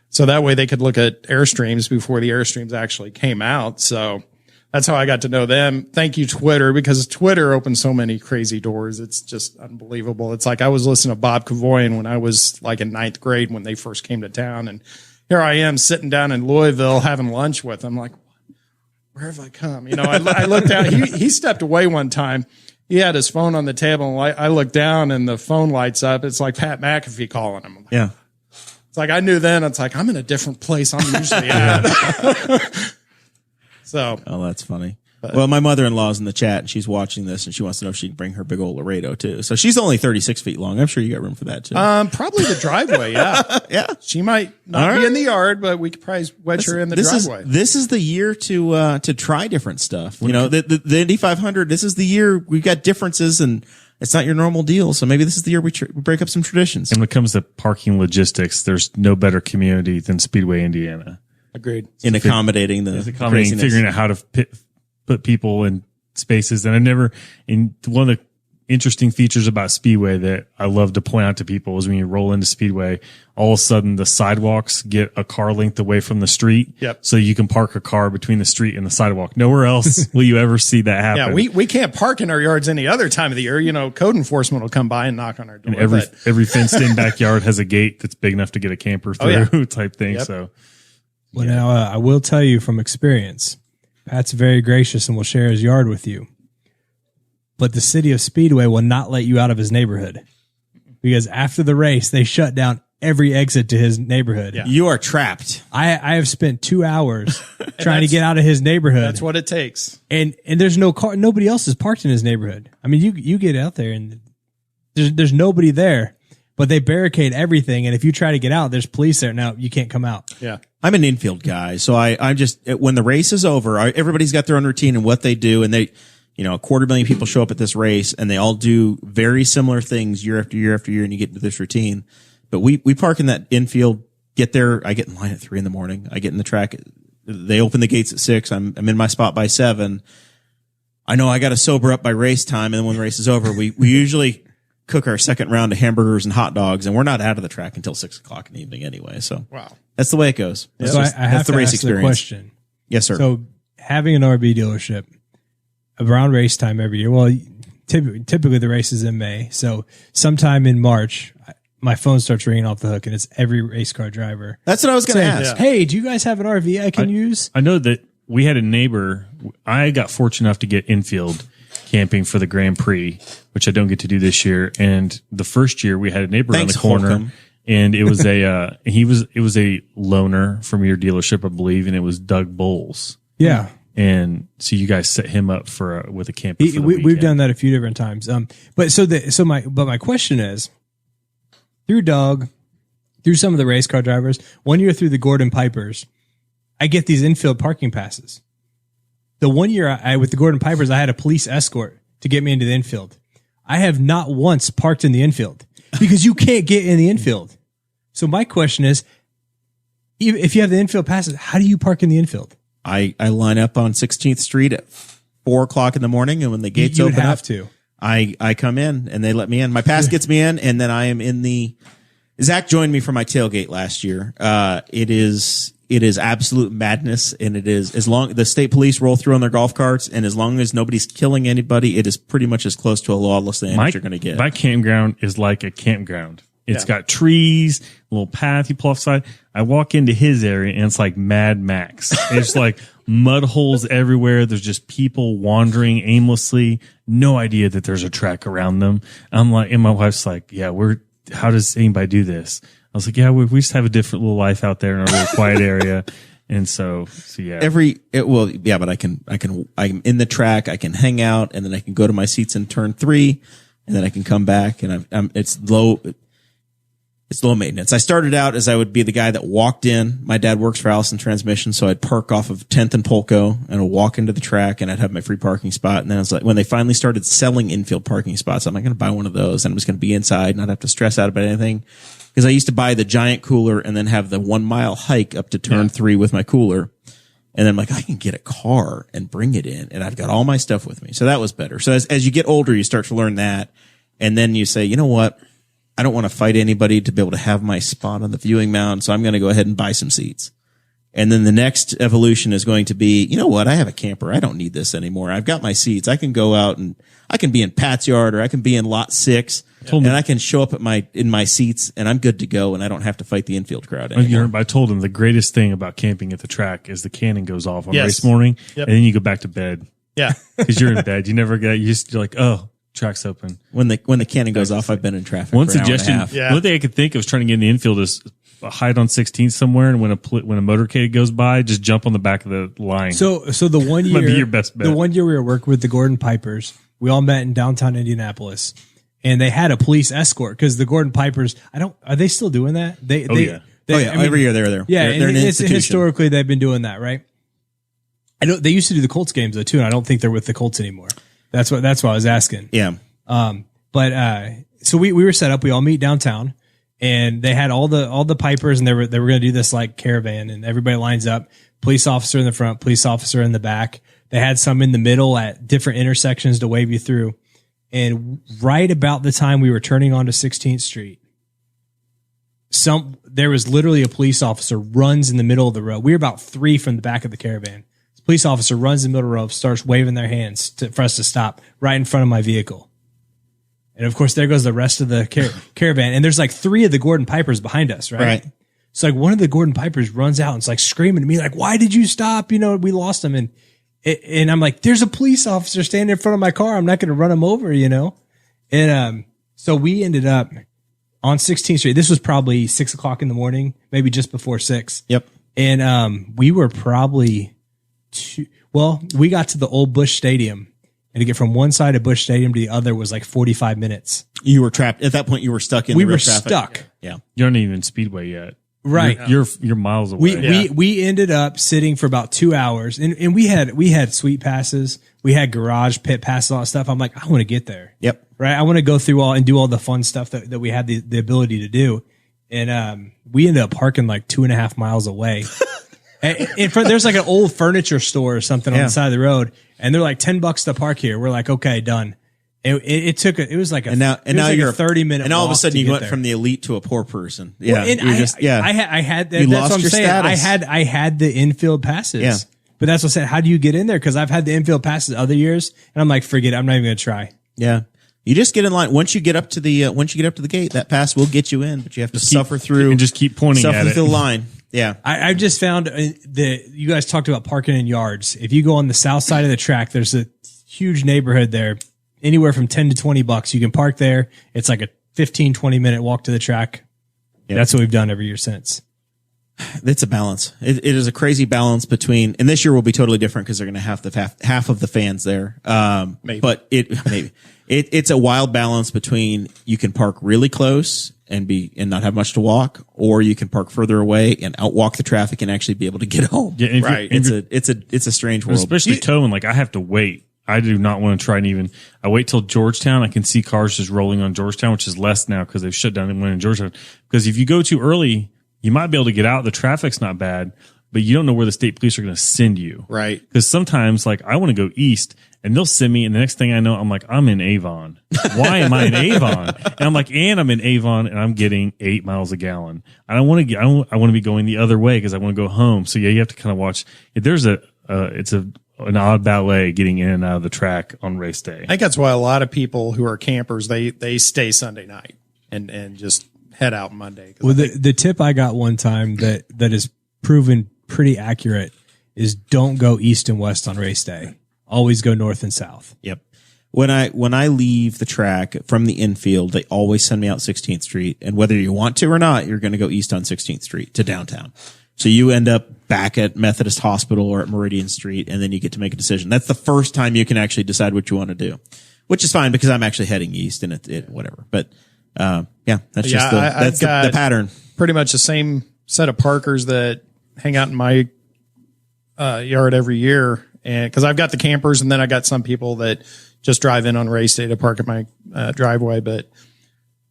S6: So that way they could look at Airstreams before the Airstreams actually came out. So that's how I got to know them. Thank you, Twitter, because Twitter opened so many crazy doors. It's just unbelievable. It's like I was listening to Bob Cavoyan when I was like in 9th grade when they first came to town. And here I am sitting down in Louisville having lunch with them. Like, where have I come? I looked out. He stepped away one time. He had his phone on the table. And I looked down and the phone lights up. It's like Pat McAfee calling him.
S2: Yeah.
S6: It's like I knew then. It's like I'm in a different place I'm usually at. So,
S2: oh, that's funny. Well, my mother-in-law's in the chat and she's watching this and she wants to know if she can bring her big old Laredo too. So she's only 36 feet long. I'm sure you got room for that too.
S6: probably the driveway. Yeah.
S2: Yeah.
S6: She might not be in the yard, but we could probably wedge her in the driveway.
S2: This is the year to try different stuff. You know, the Indy 500, this is the year we've got differences and it's not your normal deal. So maybe this is the year we break up some traditions.
S4: And when it comes to parking logistics, there's no better community than Speedway, Indiana.
S6: Agreed.
S2: In accommodating the craziness.
S4: Figuring out how to put people in spaces. And one of the interesting features about Speedway that I love to point out to people is when you roll into Speedway, all of a sudden the sidewalks get a car length away from the street.
S6: Yep.
S4: So you can park a car between the street and the sidewalk. Nowhere else will you ever see that happen.
S6: Yeah, we can't park in our yards any other time of the year. You know, code enforcement will come by and knock on our door.
S4: And every fenced in backyard has a gate that's big enough to get a camper through type thing.
S6: Yep.
S4: So,
S3: well, now I will tell you from experience, Pat's very gracious and will share his yard with you. But the city of Speedway will not let you out of his neighborhood because after the race, they shut down every exit to his neighborhood.
S2: Yeah. You are trapped.
S3: I have spent 2 hours trying to get out of his neighborhood.
S6: That's what it takes.
S3: And there's no car. Nobody else is parked in his neighborhood. I mean, you get out there and there's nobody there, but they barricade everything. And if you try to get out, there's police there. Now you can't come out.
S6: Yeah.
S2: I'm an infield guy. So I'm just, when the race is over, everybody's got their own routine and what they do. And they, you know, 250,000 people show up at this race and they all do very similar things year after year after year. And you get into this routine, but we park in that infield, get there. I get in line at 3 a.m. I get in the track. They open the gates at 6. I'm in my spot by 7. I know I got to sober up by race time. And then when the race is over, we usually cook our second round of hamburgers and hot dogs and we're not out of the track until 6 o'clock in the evening anyway. So
S6: wow,
S2: that's the way it goes.
S3: So I have to ask the question.
S2: Yes, sir.
S3: So having an RV dealership around race time every year. Well, typically the race is in May. So sometime in March, my phone starts ringing off the hook and it's every race car driver.
S2: That's what I was going to ask.
S3: Hey, do you guys have an RV I can use?
S4: I know that we had a neighbor. I got fortunate enough to get infield camping for the Grand Prix, which I don't get to do this year. And the first year we had a neighbor around the corner.
S2: Holcomb.
S4: And it was it was a loaner from your dealership, I believe. And it was Doug Bowles.
S3: Yeah.
S4: And so you guys set him up with a camper. For the
S3: we've done that a few different times. But my question is, through Doug, through some of the race car drivers, 1 year through the Gordon Pipers, I get these infield parking passes. The 1 year with the Gordon Pipers, I had a police escort to get me into the infield. I have not once parked in the infield because you can't get in the infield. So my question is, if you have the infield passes, how do you park in the infield?
S2: I line up on 16th Street at 4 o'clock in the morning, and when the gates open up, I come in and they let me in. My pass gets me in, and then I am in the. Zach joined me for my tailgate last year. It is absolute madness, and it is as long the state police roll through on their golf carts, and as long as nobody's killing anybody, it is pretty much as close to a lawless land as you're going to get.
S4: My campground is like a campground. It's got trees, a little path you pull offside. I walk into his area and it's like Mad Max. It's like mud holes everywhere. There's just people wandering aimlessly. No idea that there's a track around them. I'm like, and my wife's like, yeah, how does anybody do this? I was like, yeah, we just have a different little life out there in our little quiet area. And so yeah.
S2: But I'm in the track. I can hang out and then I can go to my seats in turn 3 and then I can come back and it's low maintenance. I started out as I would be the guy that walked in. My dad works for Allison Transmission, so I'd park off of 10th and Polko and I'd walk into the track and I'd have my free parking spot. And then I was like, when they finally started selling infield parking spots, I'm not going to buy one of those. And I'm just going to be inside and not have to stress out about anything. Because I used to buy the giant cooler and then have the 1 mile hike up to turn 3 with my cooler. And then I'm like, I can get a car and bring it in. And I've got all my stuff with me. So that was better. So as you get older, you start to learn that. And then you say, you know what? I don't want to fight anybody to be able to have my spot on the viewing mound. So I'm going to go ahead and buy some seats. And then the next evolution is going to be, you know what? I have a camper. I don't need this anymore. I've got my seats. I can go out and I can be in Pat's yard or I can be in lot 6 and I can show up in my seats and I'm good to go. And I don't have to fight the infield crowd anymore.
S4: I told him the greatest thing about camping at the track is the cannon goes off on race morning and then you go back to bed.
S6: Yeah.
S4: Cause you're in bed. You never get, you're like, oh, track's open.
S2: When the cannon goes off, I've been in traffic.
S4: One
S2: for an hour and a
S4: suggestion,
S2: half.
S4: one thing I could think of is trying to get in the infield is hide on 16th somewhere, and when a motorcade goes by, just jump on the back of the line.
S3: So the one year,
S4: Might be your best bet.
S3: The one year we were working with the Gordon Pipers, we all met in downtown Indianapolis, and they had a police escort because the Gordon Pipers. Are they still doing that?
S2: Every year they're there.
S3: Yeah,
S2: they're an institution.
S3: Historically they've been doing that, right? I know they used to do the Colts games though too, and I don't think they're with the Colts anymore. That's why I was asking.
S2: Yeah.
S3: So we were set up. We all meet downtown, and they had all the Pipers, and they were going to do this like caravan, and everybody lines up. Police officer in the front, police officer in the back. They had some in the middle at different intersections to wave you through. And right about the time we were turning onto 16th Street, there was literally a police officer runs in the middle of the road. We were about 3 from the back of the caravan. This police officer runs in the middle of the road, starts waving their hands for us to stop right in front of my vehicle. And of course, there goes the rest of the caravan. And there's like 3 of the Gordon Pipers behind us, right?
S2: Right.
S3: So like one of the Gordon Pipers runs out and it's like screaming at me, like, why did you stop? We lost him. And I'm like, there's a police officer standing in front of my car. I'm not going to run him over, And, so we ended up on 16th Street. This was probably 6 o'clock in the morning, maybe just before 6.
S2: Yep.
S3: And, we were probably we got to the old Busch Stadium. And to get from one side of Busch Stadium to the other was like 45 minutes.
S2: You were trapped. At that point, you were stuck in
S3: we
S2: the
S3: were
S2: rush traffic.
S3: stuck.
S2: Yeah.
S4: You aren't even Speedway yet.
S3: Right.
S4: You're miles away.
S3: We ended up sitting for about 2 hours and we had suite passes. We had garage pit passes, all that stuff. I'm like, I want to get there.
S2: Yep.
S3: Right. I want to go through and do all the fun stuff that we had the ability to do. And, we ended up parking like 2.5 miles away. In front, there's like an old furniture store or something on the side of the road, and they're like $10 to park here. We're like, okay, done. It was like a 30-minute.
S2: And all of a sudden you went from the elite to a poor person. Yeah,
S3: well, I had that.
S2: You
S3: That's
S2: lost
S3: what I'm
S2: your
S3: saying.
S2: status.
S3: I had the infield passes.
S2: Yeah.
S3: But that's what I said. How do you get in there? Because I've had the infield passes other years, and I'm like, forget it. I'm not even going to try.
S2: Yeah. You just get in line. Once you get up to the gate, that pass will get you in, but you have to suffer through
S4: and just keep pointing at it.
S2: Through the line. Yeah.
S3: I've just found that you guys talked about parking in yards. If you go on the south side of the track, there's a huge neighborhood there, anywhere from $10 to $20. You can park there. It's like a 15-20 minute walk to the track. Yep. That's what we've done every year since.
S2: It's a balance. It is a crazy balance between, and this year will be totally different because they're going to have half of the fans there.
S6: Maybe.
S2: But it's a wild balance between you can park really close and not have much to walk, or you can park further away and outwalk the traffic and actually be able to get home.
S4: Yeah,
S2: right. It's a strange world.
S4: Especially towing. Like I have to wait. I do not want to try and even. I wait till Georgetown. I can see cars just rolling on Georgetown, which is less now because they've shut down and went in Georgetown. Because if you go too early, you might be able to get out. The traffic's not bad, but you don't know where the state police are going to send you.
S2: Right.
S4: Because sometimes, like, I want to go east, and they'll send me, and the next thing I know, I'm like, I'm in Avon. Why am I in Avon? And I'm like, and I'm in Avon, and I'm getting 8 miles a gallon. I don't want to get. I want to be going the other way because I want to go home. So yeah, you have to kind of watch. There's it's an odd ballet getting in and out of the track on race day.
S6: I think that's why a lot of people who are campers they stay Sunday night and just head out Monday.
S3: Well, the tip I got one time that is proven pretty accurate is don't go east and west on race day. Always go north and south.
S2: Yep. When I leave the track from the infield, they always send me out 16th Street, and whether you want to or not, you're going to go east on 16th Street to downtown. So you end up back at Methodist Hospital or at Meridian Street, and then you get to make a decision. That's the first time you can actually decide what you want to do, which is fine because I'm actually heading east and it whatever. But that's just the pattern.
S6: Pretty much the same set of parkers that hang out in my yard every year, and because I've got the campers, and then I got some people that just drive in on race day to park at my driveway. But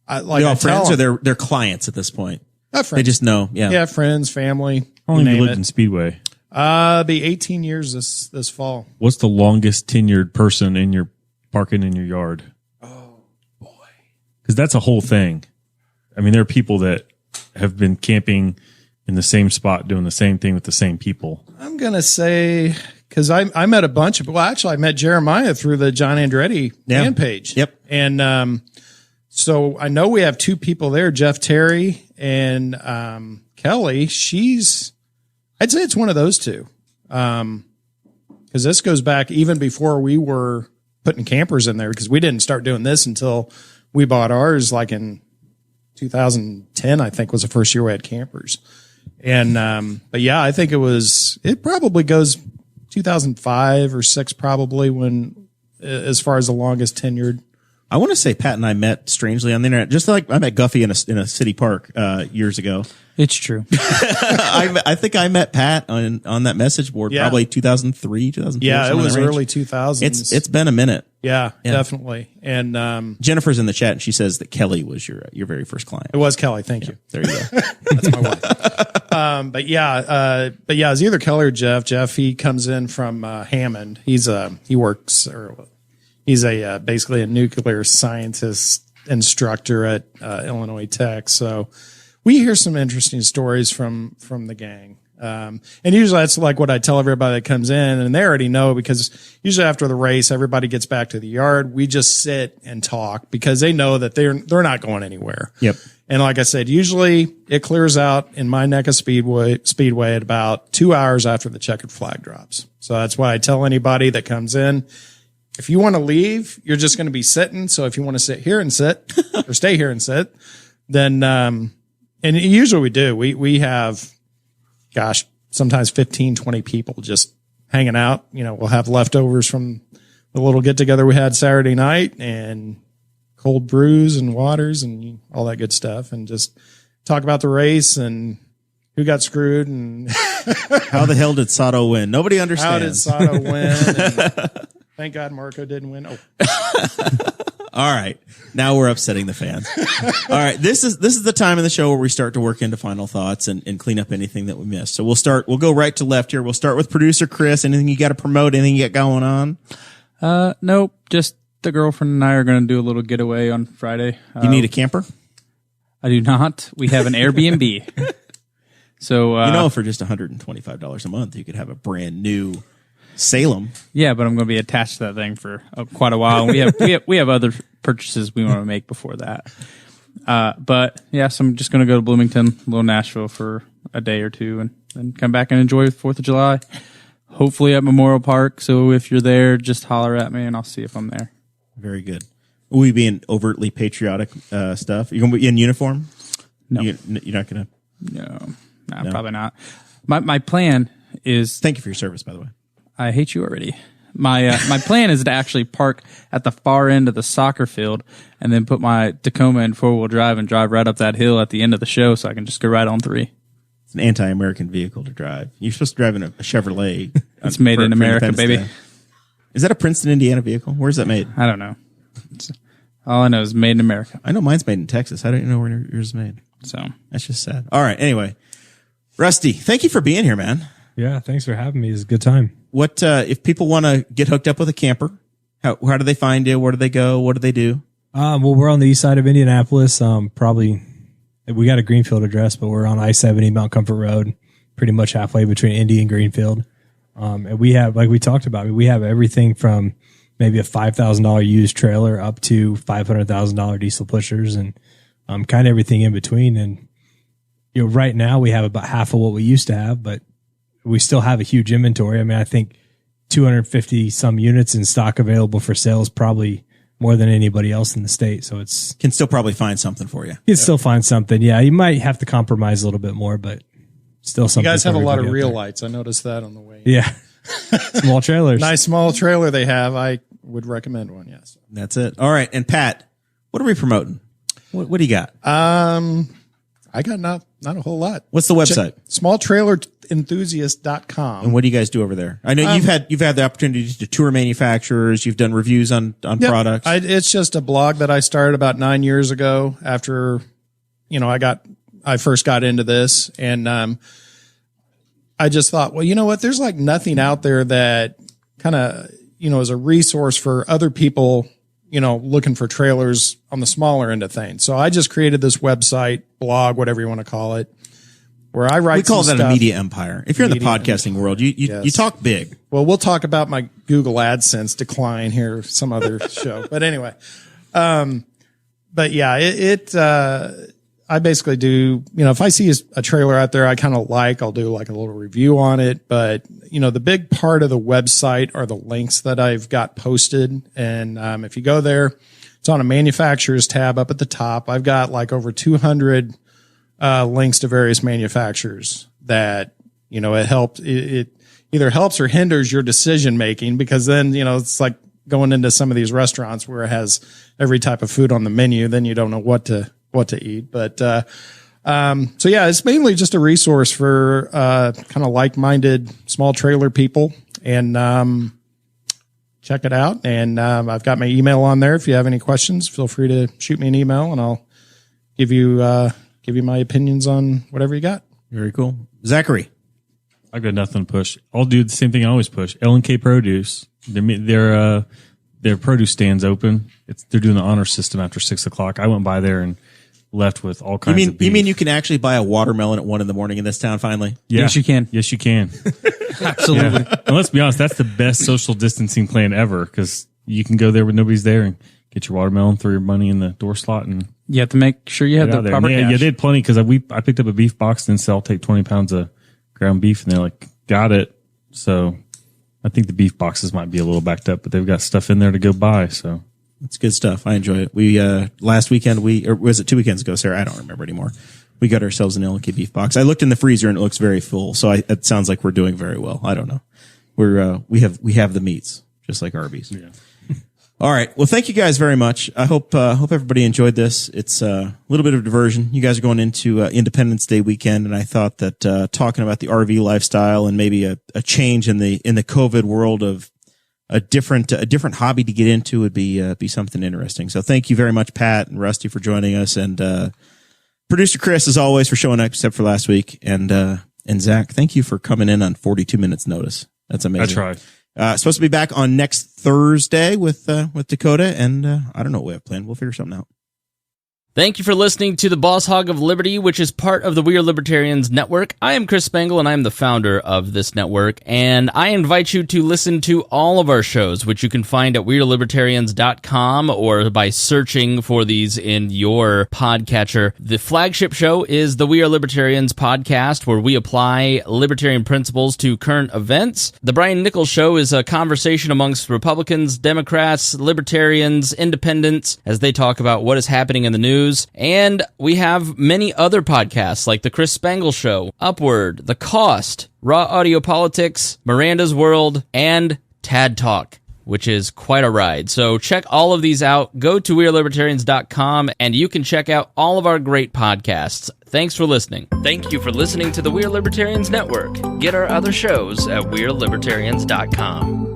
S2: friends or they're clients at this point.
S6: Friends.
S2: They just know,
S6: yeah, friends, family.
S4: How long have you lived in Speedway?
S6: Be 18 years this fall.
S4: What's the longest tenured person in your parking in your yard?
S6: Oh boy,
S4: because that's a whole thing. I mean, there are people that have been camping in the same spot, doing the same thing with the same people.
S6: I'm gonna say because I met a bunch of. Well, actually, I met Jeremiah through the John Andretti fan page.
S2: Yep,
S6: and so I know we have 2 people there, Jeff Terry and Kelly. I'd say it's one of those 2. Because this goes back even before we were putting campers in there, because we didn't start doing this until we bought ours like in 2010, I think, was the first year we had campers. And, but yeah, I think it probably goes 2005 or 6 probably when, as far as the longest tenured.
S2: I want to say Pat and I met strangely on the internet, just like I met Guffey in a city park, years ago.
S5: It's true.
S2: I think I met Pat on that message board, probably 2003, 2004.
S6: Yeah, it was early 2000s.
S2: It's been a minute.
S6: Yeah, definitely. And,
S2: Jennifer's in the chat and she says that Kelly was your very first client.
S6: It was Kelly. Thank you.
S2: There you go.
S6: That's my wife. But yeah, it's either Kelly or Jeff. Jeff, he comes in from, Hammond. He's basically a nuclear scientist instructor at, Illinois Tech. So we hear some interesting stories from the gang. And usually that's like what I tell everybody that comes in, and they already know, because usually after the race, everybody gets back to the yard. We just sit and talk because they know that they're not going anywhere.
S2: Yep.
S6: And like I said, usually it clears out in my neck of speedway at about 2 hours after the checkered flag drops. So that's why I tell anybody that comes in, if you want to leave, you're just going to be sitting. So if you want to sit here and sit or stay here and sit, then, and usually we do, we have, gosh, sometimes 15, 20 people just hanging out. You know, we'll have leftovers from the little get together we had Saturday night and cold brews and waters and all that good stuff, and just talk about the race and who got screwed and
S2: how the hell did Sato win? Nobody understands.
S6: How did Sato win? And thank God Marco didn't win. Oh.
S2: All right. Now we're upsetting the fans. All right. This is the time in the show where we start to work into final thoughts and clean up anything that we missed. So we'll go right to left here. We'll start with producer Chris. Anything you got to promote? Anything you got going on?
S5: Nope. Just the girlfriend and I are going to do a little getaway on Friday.
S2: You need a camper?
S5: I do not. We have an Airbnb. So,
S2: for just $125 a month, you could have a brand new Salem.
S5: Yeah, but I'm going to be attached to that thing for quite a while. And we have other purchases we want to make before that. But yeah, so I'm just going to go to Bloomington, little Nashville for a day or two, and then come back and enjoy the 4th of July. Hopefully at Memorial Park. So if you're there, just holler at me and I'll see if I'm there.
S2: Very good. Will we be in overtly patriotic stuff? You're going to be in uniform?
S5: No.
S2: You're not going to?
S5: No, probably not. My plan is...
S2: Thank you for your service, by the way.
S5: I hate you already. My plan is to actually park at the far end of the soccer field and then put my Tacoma in 4-wheel drive and drive right up that hill at the end of the show so I can just go right on 3.
S2: It's an anti-American vehicle to drive. You're supposed to drive in a Chevrolet.
S5: It's made in America, baby.
S2: Day. Is that a Princeton, Indiana vehicle? Where's that made?
S5: I don't know. All I know is made in America.
S2: I know mine's made in Texas. I don't know where yours is made.
S5: So
S2: that's just sad. All right. Anyway, Rusty, thank you for being here, man.
S3: Yeah, thanks for having me. It's a good time.
S2: What if people want to get hooked up with a camper? How do they find you? Where do they go? What do they do?
S3: Well, we're on the east side of Indianapolis. Probably we got a Greenfield address, but we're on I-70 Mount Comfort Road, pretty much halfway between Indy and Greenfield. And we have, like we talked about, we have everything from maybe a $5,000 used trailer up to $500,000 diesel pushers and kind of everything in between. And right now we have about half of what we used to have, but we still have a huge inventory. I mean, I think 250 some units in stock available for sale is probably more than anybody else in the state. So
S2: can still probably find something for you.
S3: You can still find something. Yeah. You might have to compromise a little bit more, but still something.
S6: You guys have a lot of real lights. I noticed that on the way.
S3: Yeah. Small trailers.
S6: Nice small trailer they have. I would recommend one. Yes.
S2: That's it. All right. And Pat, what are we promoting? What do you got?
S6: I got not a whole lot.
S2: What's the website?
S6: smalltrailerenthusiast.com.
S2: And what do you guys do over there? I know you've had the opportunity to tour manufacturers. You've done reviews on products.
S6: It's just a blog that I started about 9 years ago after, I first got into this, and I just thought, well, you know what? There's like nothing out there that kind of, is a resource for other people, looking for trailers on the smaller end of things. So I just created this website, blog, whatever you want to call it, where I write.
S2: We call that
S6: stuff.
S2: a media empire. If you're in the podcasting world, you talk big.
S6: Well, we'll talk about my Google AdSense decline here some other show. But anyway, but yeah, I basically do, if I see a trailer out there I kind of I'll do like a little review on it. But, the big part of the website are the links that I've got posted. And if you go there, It's on a manufacturers tab up at the top. I've got like over 200 links to various manufacturers that, you know, it either helps or hinders your decision making, because then, you know, it's like going into some of these restaurants where it has every type of food on the menu, then you don't know what to eat. But, so yeah, it's mainly just a resource for, kind of like-minded small trailer people, and, check it out. And, I've got my email on there. If you have any questions, feel free to shoot me an email and I'll give you my opinions on whatever you got.
S2: Very cool. Zachary.
S4: I've got nothing to push. I'll do the same thing I always push. L&K Produce. Their produce stands open. They're doing the honor system after 6:00. I went by there and left with all kinds of beef.
S2: You mean you can actually buy a watermelon at 1 a.m. in this town finally?
S4: Yeah.
S5: Yes, you can.
S4: Yes, you can.
S5: Absolutely.
S4: Yeah. And let's be honest, that's the best social distancing plan ever, because you can go there when nobody's there and get your watermelon, throw your money in the door slot, and
S5: You have to make sure you have
S4: get
S5: the
S4: out there.
S5: proper
S4: And
S5: cash.
S4: yeah, they had plenty, because I picked up a beef box and said, I'll take 20 pounds of ground beef, and they're like, got it. So I think the beef boxes might be a little backed up, but they've got stuff in there to go buy. So
S2: It's good stuff. I enjoy it. We, last weekend, or was it 2 weekends ago, Sarah? I don't remember anymore. We got ourselves an L&K beef box. I looked in the freezer and it looks very full. So it sounds like we're doing very well. I don't know. We have the meats, just like Arby's.
S4: yeah.
S2: All right. Well, thank you guys very much. I hope everybody enjoyed this. It's a little bit of diversion. You guys are going into Independence Day weekend, and I thought that talking about the RV lifestyle and maybe a change in the COVID world of a different hobby to get into would be something interesting. So thank you very much, Pat and Rusty, for joining us, and producer Chris, as always, for showing up, except for last week, and Zach, thank you for coming in on 42 minutes notice. That's amazing.
S4: I tried.
S2: Supposed to be back on next Thursday with Dakota, and I don't know what we have planned. We'll figure something out.
S1: Thank you for listening to the Boss Hog of Liberty, which is part of the We Are Libertarians Network. I am Chris Spangle, and I am the founder of this network, and I invite you to listen to all of our shows, which you can find at WeAreLibertarians.com or by searching for these in your podcatcher. The flagship show is the We Are Libertarians podcast, where we apply libertarian principles to current events. The Brian Nichols Show is a conversation amongst Republicans, Democrats, Libertarians, Independents, as they talk about what is happening in the news. And we have many other podcasts like The Chris Spangle Show, Upward, The Cost, Raw Audio Politics, Miranda's World, and Tad Talk, which is quite a ride. So check all of these out. Go to WeAreLibertarians.com and you can check out all of our great podcasts. Thanks for listening. Thank you for listening to the We Are Libertarians Network. Get our other shows at WeAreLibertarians.com.